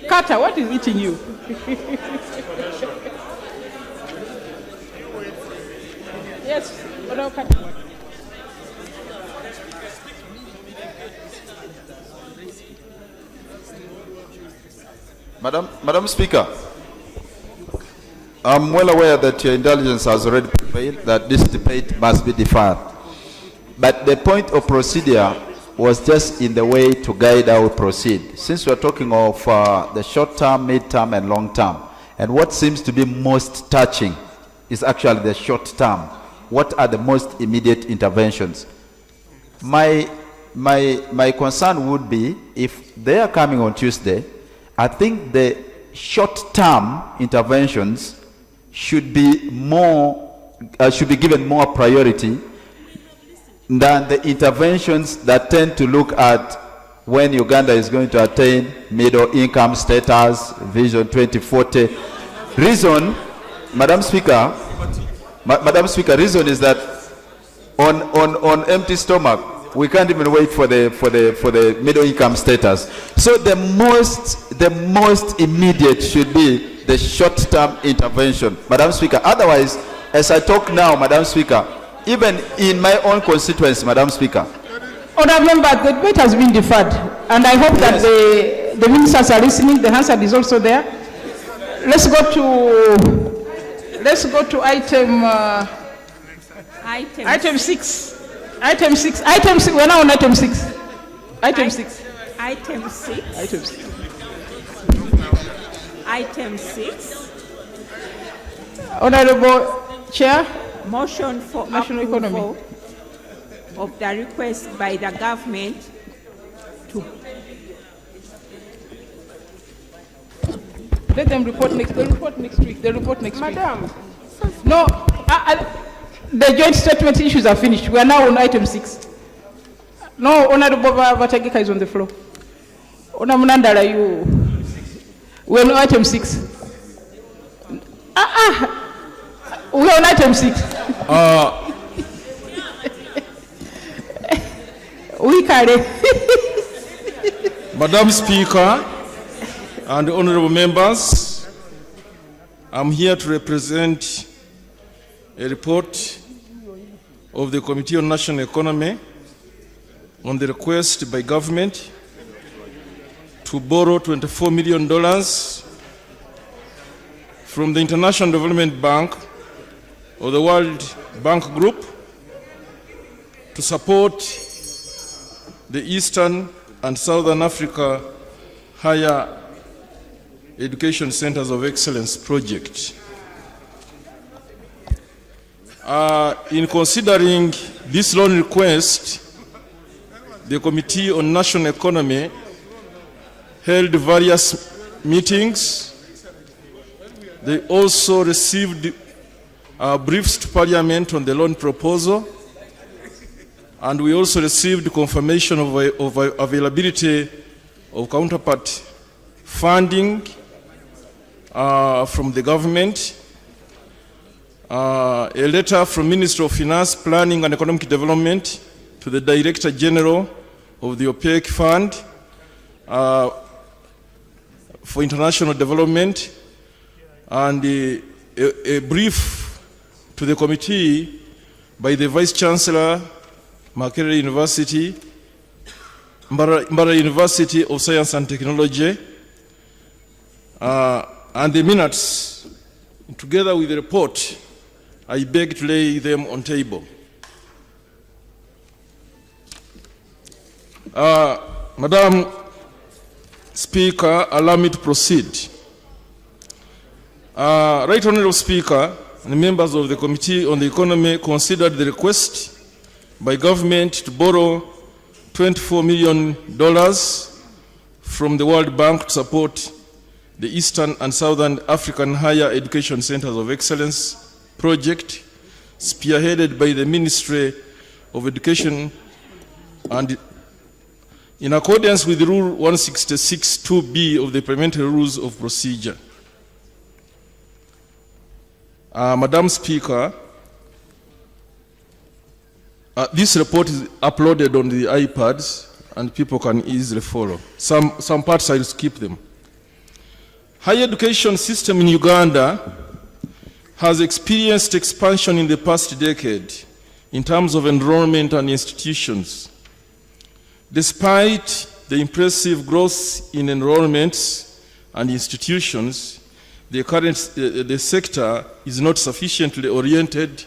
Carter, what is eating you? Yes, Carter. Madam Speaker, I'm well aware that your intelligence has already prevailed that this debate must be deferred. But the point of procedure was just in the way to guide how we proceed. Since we're talking of the short term, mid term, and long term, and what seems to be most touching is actually the short term. What are the most immediate interventions? My concern would be if they are coming on Tuesday, I think the short term interventions should be given more priority than the interventions that tend to look at when Uganda is going to attain middle income status, Vision 2040. Reason, Madam Speaker, reason is that on empty stomach, we can't even wait for the middle income status. So the most immediate should be the short-term intervention, Madam Speaker. Otherwise, as I talk now, Madam Speaker, even in my own constituency, Madam Speaker. Honourable Member, the debate has been deferred, and I hope that the ministers are listening. The Hansard is also there. Let's go to item 6. Item 6. We're now on item 6. Item 6. Item 6. Item 6. Item 6. Honourable Chair. Motion for National approval of the request by the government to let them report next. They report next week. Madam. No, the joint statement issues are finished. We are now on item 6. No, Honorable Batagika is on the floor. Honorable Nandala, we are on item 6. We are on item 6. We carry. Madam Speaker and honorable members, I'm here to represent a report of the Committee on National Economy on the request by government to borrow $24 million from the International Development Bank or the World Bank Group to support the Eastern and Southern Africa Higher Education Centers of Excellence project. In considering this loan request, the Committee on National Economy held various meetings. They also received briefs to Parliament on the loan proposal, and we also received confirmation of availability of counterpart funding from the government, a letter from Ministry of Finance, Planning and Economic Development to the Director General of the OPEC Fund for International Development, and a brief to the committee by the Vice Chancellor, Makerere University, Mbara University of Science and Technology, and the minutes, together with the report, I beg to lay them on table. Madam Speaker, allow me to proceed. Right Honorable Speaker, and members of the Committee on the Economy considered the request by government to borrow $24 million from the World Bank to support the Eastern and Southern African Higher Education Centers of Excellence project, spearheaded by the Ministry of Education, and in accordance with Rule 166(2)(b) of the Parliamentary Rules of Procedure. Madam Speaker, this report is uploaded on the iPads and people can easily follow. Some parts I'll skip them. Higher education system in Uganda has experienced expansion in the past decade in terms of enrollment and institutions. Despite the impressive growth in enrollments and institutions, the sector is not sufficiently oriented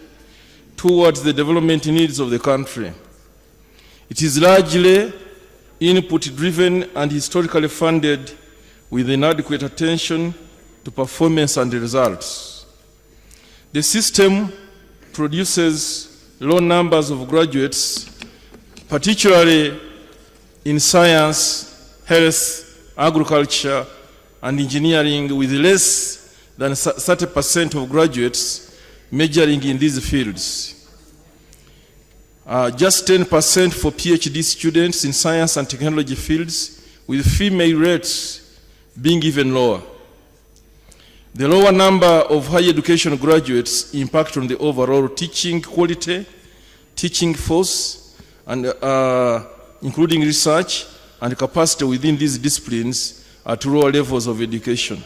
towards the development needs of the country. It is largely input-driven and historically funded with inadequate attention to performance and results. The system produces low numbers of graduates, particularly in science, health, agriculture, and engineering, with less than 30% of graduates majoring in these fields. Just 10% for PhD students in science and technology fields, with female rates being even lower. The lower number of higher education graduates impact on the overall teaching quality, teaching force, and including research and capacity within these disciplines at lower levels of education.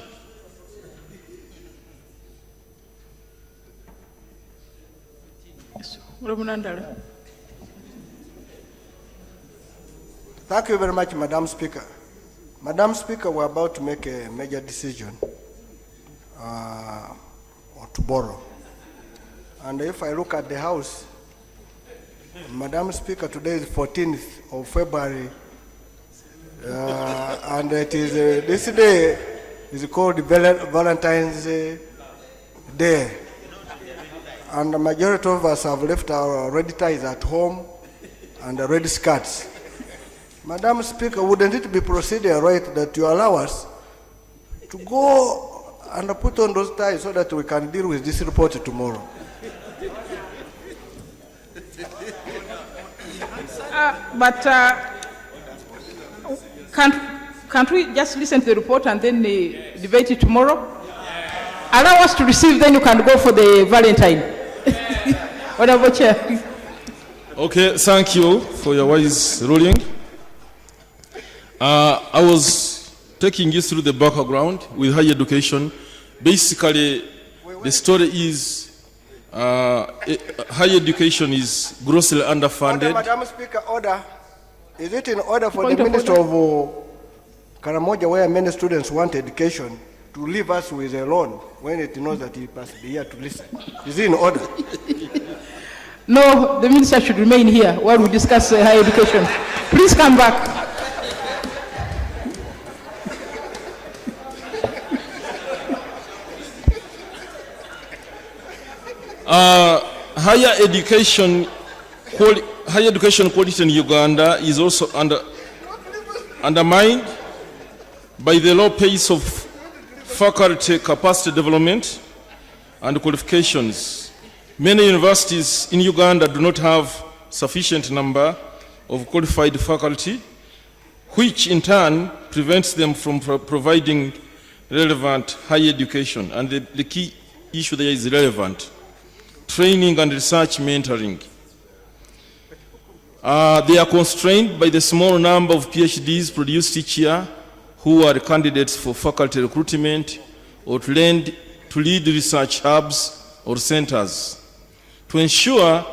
Thank you very much, Madam Speaker. Madam Speaker, we're about to make a major decision to borrow. And if I look at the House, Madam Speaker, today is 14th of February, and it is this day is called Valentine's Day. And the majority of us have left our red ties at home and the red skirts. Madam Speaker, wouldn't it be procedure right that you allow us to go and put on those ties so that we can deal with this report tomorrow? Can't we just listen to the report and then debate it tomorrow? Allow us to receive, then you can go for the Valentine. Honorable Chair. Okay, thank you for your wise ruling. I was taking you through the background with higher education. Basically, the story is higher education is grossly underfunded. Madam Speaker, order. Is it in order for the Minister of Karamoja, where many students want education, to leave us with a loan when it knows that he must be here to listen? Is it in order? No, the Minister should remain here while we discuss higher education. Please come back. Higher education quality in Uganda is also undermined by the low pace of faculty capacity development and qualifications. Many universities in Uganda do not have sufficient number of qualified faculty, which in turn prevents them from providing relevant higher education. And the key issue there is relevant training and research mentoring. They are constrained by the small number of PhDs produced each year who are candidates for faculty recruitment or to lead research hubs or centers. To ensure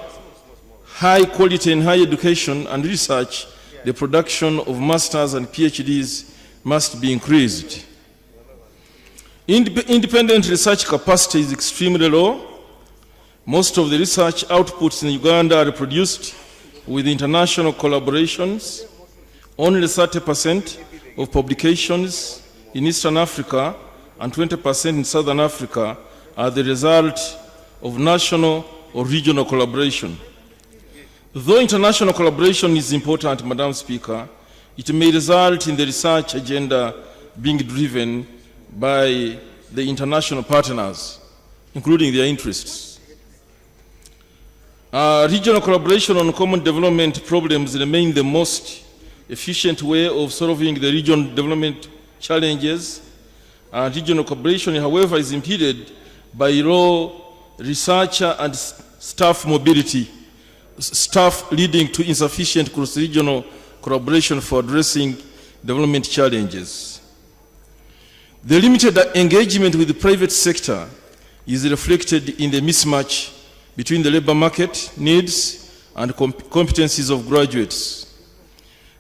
high quality in higher education and research, the production of masters and PhDs must be increased. Independent research capacity is extremely low. Most of the research outputs in Uganda are produced with international collaborations. Only 30% of publications in Eastern Africa and 20% in Southern Africa are the result of national or regional collaboration. Though international collaboration is important, Madam Speaker, it may result in the research agenda being driven by the international partners, including their interests. Regional collaboration on common development problems remain the most efficient way of solving the regional development challenges. Regional cooperation, however, is impeded by low researcher and staff mobility, staff leading to insufficient cross-regional collaboration for addressing development challenges. The limited engagement with the private sector is reflected in the mismatch between the labor market needs and competencies of graduates.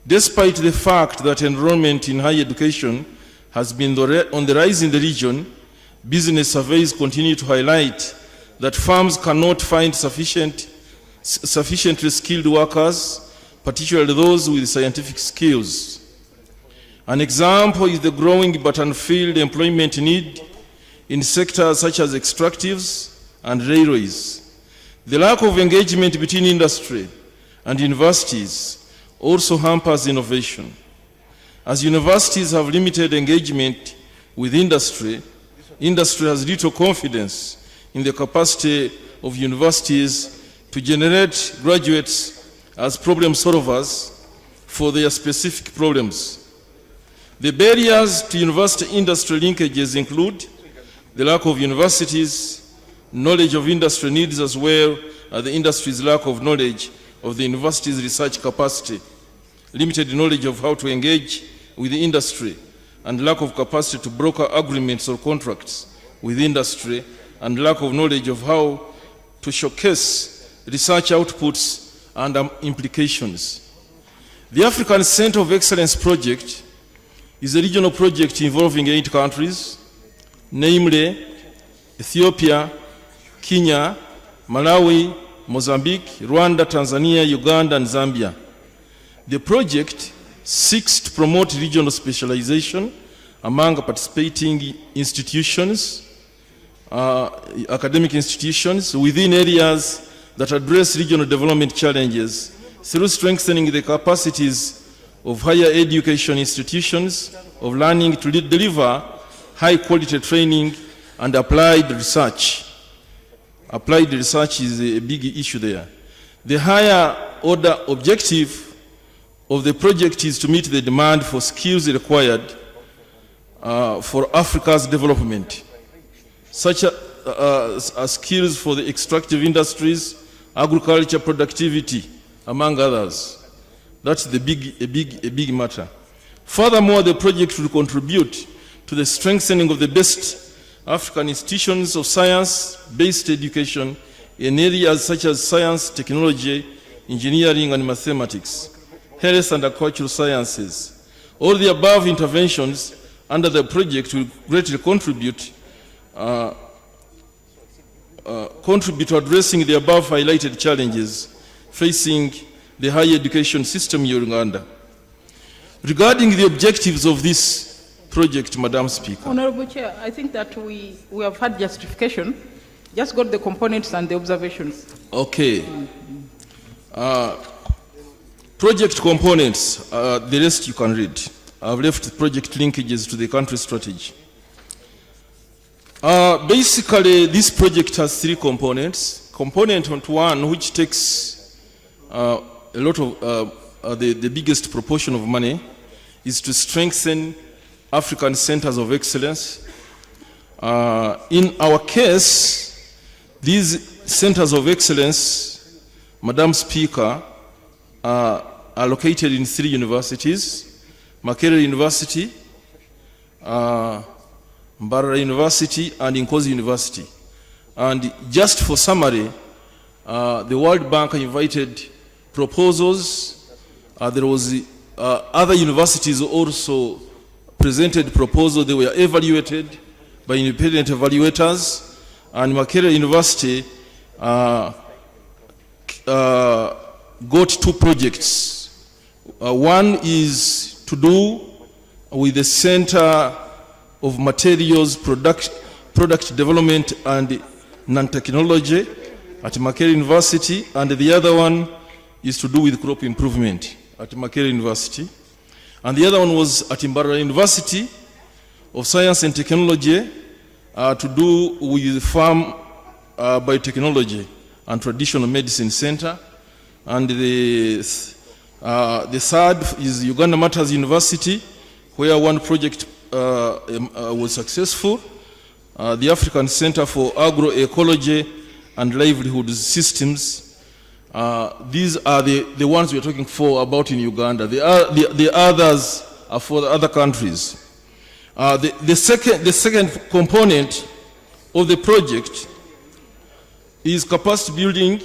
Despite the fact that enrollment in higher education has been on the rise in the region, business surveys continue to highlight that firms cannot find sufficiently skilled workers, particularly those with scientific skills. An example is the growing but unfilled employment need in sectors such as extractives and railways. The lack of engagement between industry and universities also hampers innovation. As universities have limited engagement with industry, industry has little confidence in the capacity of universities to generate graduates as problem solvers for their specific problems. The barriers to university-industry linkages include the lack of universities, knowledge of industry needs, as well as the industry's lack of knowledge of the university's research capacity, limited knowledge of how to engage with the industry, and lack of capacity to broker agreements or contracts with industry, and lack of knowledge of how to showcase research outputs and implications. The African Center of Excellence project is a regional project involving 8 countries, namely Ethiopia, Kenya, Malawi, Mozambique, Rwanda, Tanzania, Uganda, and Zambia. The project seeks to promote regional specialization among participating institutions, academic institutions within areas that address regional development challenges through strengthening the capacities of higher education institutions of learning to deliver high quality training and applied research. Applied research is a big issue there. The higher order objective of the project is to meet the demand for skills required for Africa's development, such as skills for the extractive industries, agriculture productivity, among others. That's a big matter. Furthermore, the project will contribute to the strengthening of the best African institutions of science-based education in areas such as science, technology, engineering, and mathematics, health and agricultural sciences. All the above interventions under the project will greatly contribute to addressing the above highlighted challenges facing the higher education system in Uganda. Regarding the objectives of this project, Madam Speaker. Honorable Chair, I think that we have had justification. Just got the components and the observations. Okay. Project components, the rest you can read. I've left project linkages to the country strategy. Basically, this project has 3 components. Component 1, which takes a lot of the biggest proportion of money, is to strengthen African centers of excellence. In our case, these centers of excellence, Madam Speaker, are located in 3 universities: Makerere University, Mbarara University, and Nkozi University. And just for summary, the World Bank invited proposals. There was other universities also presented proposals. They were evaluated, by independent evaluators, and Makerere University got 2 projects. One is to do with the Center of Materials Product Development and Nanotechnology at Makerere University, and the other one is to do with crop improvement at Makerere University. And the other one was at Mbarara University of Science and Technology to do with farm biotechnology and traditional medicine center. And the third is Uganda Matters University, where one project was successful, the African Center for Agroecology and Livelihood Systems. These are the ones we are talking about in Uganda. The others are for the other countries. The second component of the project is capacity building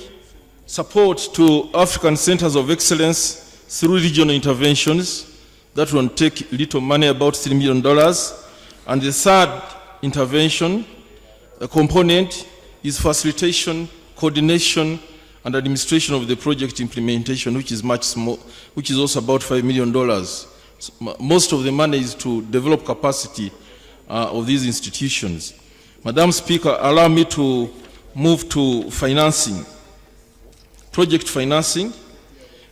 support to African centers of excellence through regional interventions. That will take little money, about $3 million. And the third intervention component is facilitation, coordination, and administration of the project implementation, which is much small, which is also about $5 million. So most of the money is to develop capacity of these institutions. Madam Speaker, allow me to move to financing, project financing.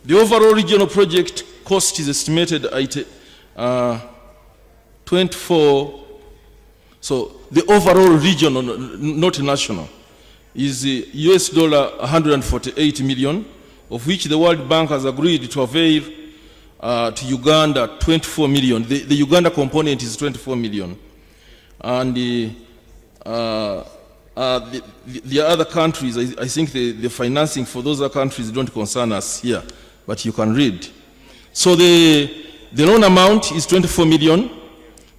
The overall regional project cost is estimated at 24. So the overall regional, not national, is US dollar 148 million, of which the World Bank has agreed to avail to Uganda 24 million. The Uganda component is 24 million. And the other countries, I think the financing for those other countries don't concern us here, but you can read. So the loan amount is 24 million.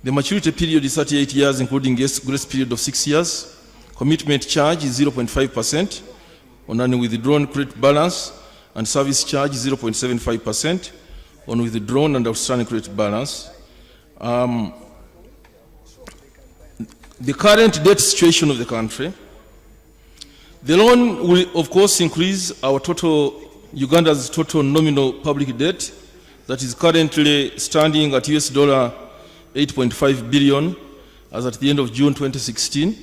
The maturity period is 38 years, including grace period of 6 years. Commitment charge is 0.5% on any withdrawn credit balance, and service charge is 0.75% on withdrawn and outstanding credit balance. The current debt situation of the country. The loan will, of course, increase our Uganda's total nominal public debt that is currently standing at US dollar 8.5 billion as at the end of June 2016.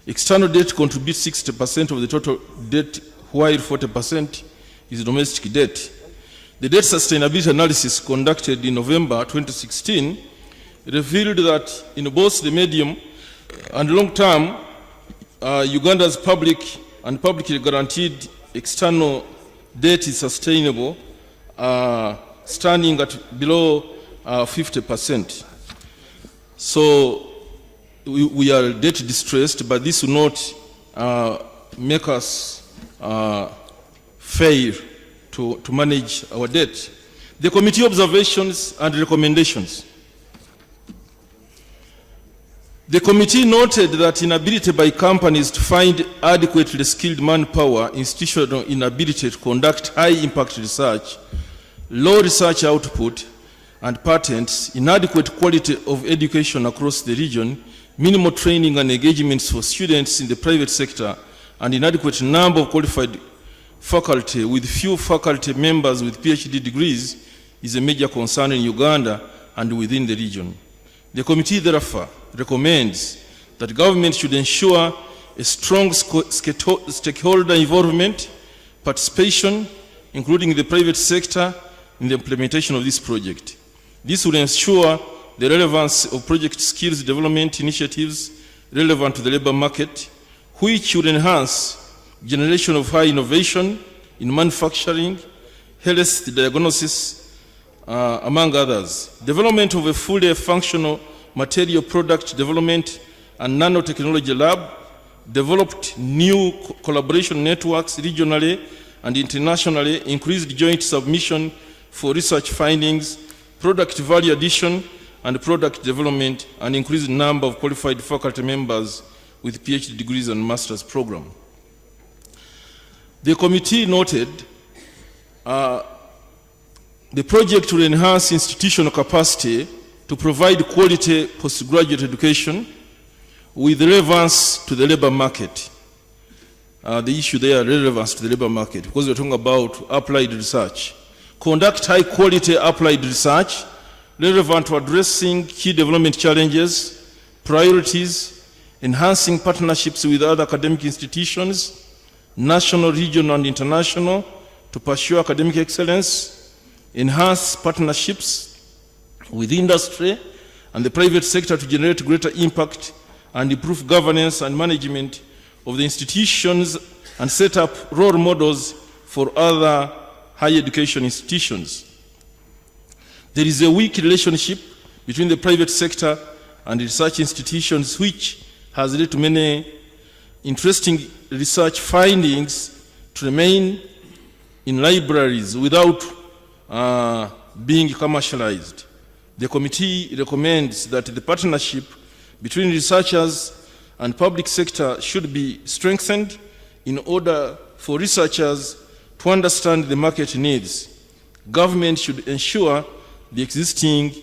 External debt contributes 60% of the total debt, while 40% is domestic debt. The debt sustainability analysis conducted in November 2016 revealed that in both the medium and long term, Uganda's public and publicly guaranteed external debt is sustainable, standing at below 50%. So we are debt distressed, but this will not make us fail to manage our debt. The committee observations and recommendations. The committee noted that inability by companies to find adequately skilled manpower, institutional inability to conduct high-impact research, low research output and patents, inadequate quality of education across the region, minimal training and engagements for students in the private sector, and inadequate number of qualified faculty with few faculty members with PhD degrees is a major concern in Uganda and within the region. The committee therefore recommends that government should ensure a strong stakeholder involvement, participation, including the private sector, in the implementation of this project. This will ensure the relevance of project skills development initiatives relevant to the labor market, which will enhance generation of high innovation in manufacturing, health diagnosis, among others. Development of a fully functional material product development and nanotechnology lab, developed new collaboration networks regionally and internationally, increased joint submission for research findings, product value addition and product development, and increased number of qualified faculty members with PhD degrees and master's program. The committee noted the project will enhance institutional capacity to provide quality postgraduate education, with relevance to the labor market. The issue there, relevance to the labor market, because we're talking about applied research. Conduct high quality applied research relevant to addressing key development challenges, priorities, enhancing partnerships with other academic institutions, national, regional, and international, to pursue academic excellence, enhance partnerships with industry and the private sector to generate greater impact and improve governance and management of the institutions, and set up role models for other higher education institutions. There is a weak relationship between the private sector and research institutions, which has led to many interesting research findings to remain in libraries without being commercialized. The committee recommends that the partnership between researchers and public sector should be strengthened in order for researchers to understand the market needs. Government should ensure the existing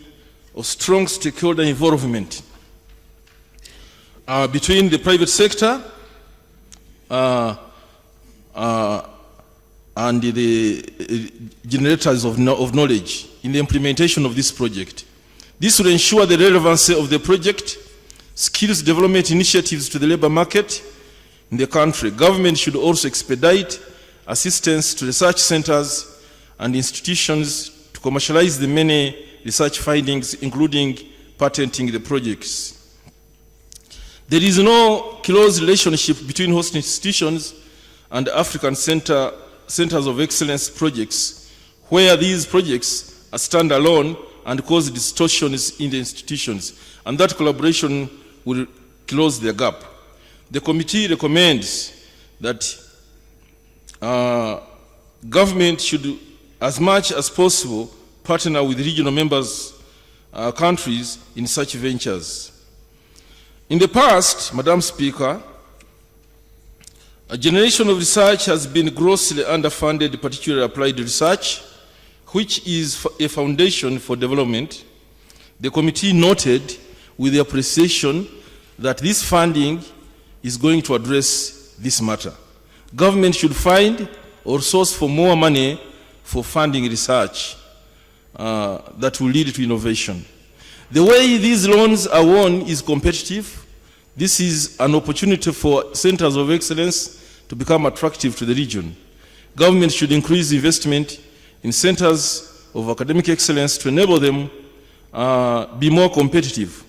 of strong stakeholder involvement between the private sector and the generators of knowledge in the implementation of this project. This will ensure the relevancy of the project, skills development initiatives to the labor market in the country. Government should also expedite assistance to research centers and institutions to commercialize the many research findings, including patenting the projects. There is no close relationship between host institutions and African centers of excellence projects, where these projects are standalone and cause distortions in the institutions, and that collaboration will close the gap. The committee recommends that government should, as much as possible, partner with regional members countries in such ventures. In the past, Madam Speaker, a generation of research has been grossly underfunded, particularly applied research, which is a foundation for development. The committee noted with appreciation that this funding is going to address this matter. Government should find or source for more money for funding research that will lead to innovation. The way these loans are won is competitive. This is an opportunity for centers of excellence to become attractive to the region. Government should increase investment in centers of academic excellence to enable them be more competitive.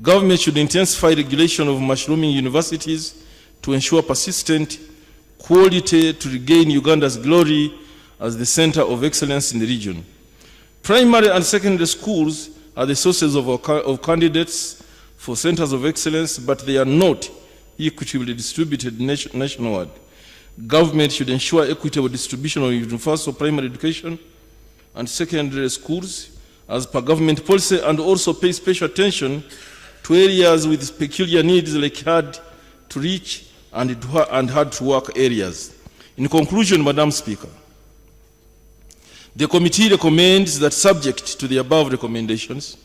Government should intensify regulation of mushrooming universities to ensure persistent quality to regain Uganda's glory as the center of excellence in the region. Primary and secondary schools are the sources of candidates for centers of excellence, but they are not equitably distributed nationwide. Government should ensure equitable distribution of universal primary education and secondary schools as per government policy, and also pay special attention to areas with peculiar needs like hard to reach and hard to work areas. In conclusion, Madam Speaker, the committee recommends that, subject to the above recommendations,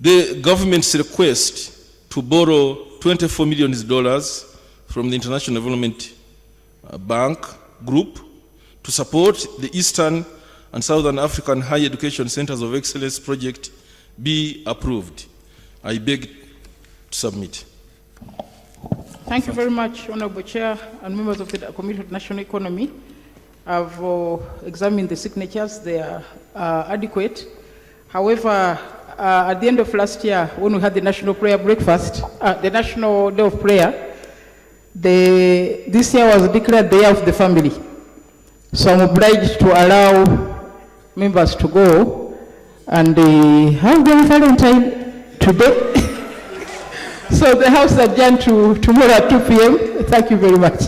the government's request to borrow $24 million from the International Development Bank Group to support the Eastern and Southern African Higher Education Centers of Excellence project be approved. I beg to submit. Thank you very much, Honorable Chair and members of the Committee on National Economy. I've examined the signatures. They are adequate. However, at the end of last year, when we had the National Prayer Breakfast, the National Day of Prayer, this year was declared the Year of the Family. So I'm obliged to allow members to go and have their Valentine today. So the House adjourned to tomorrow at 2 p.m. Thank you very much.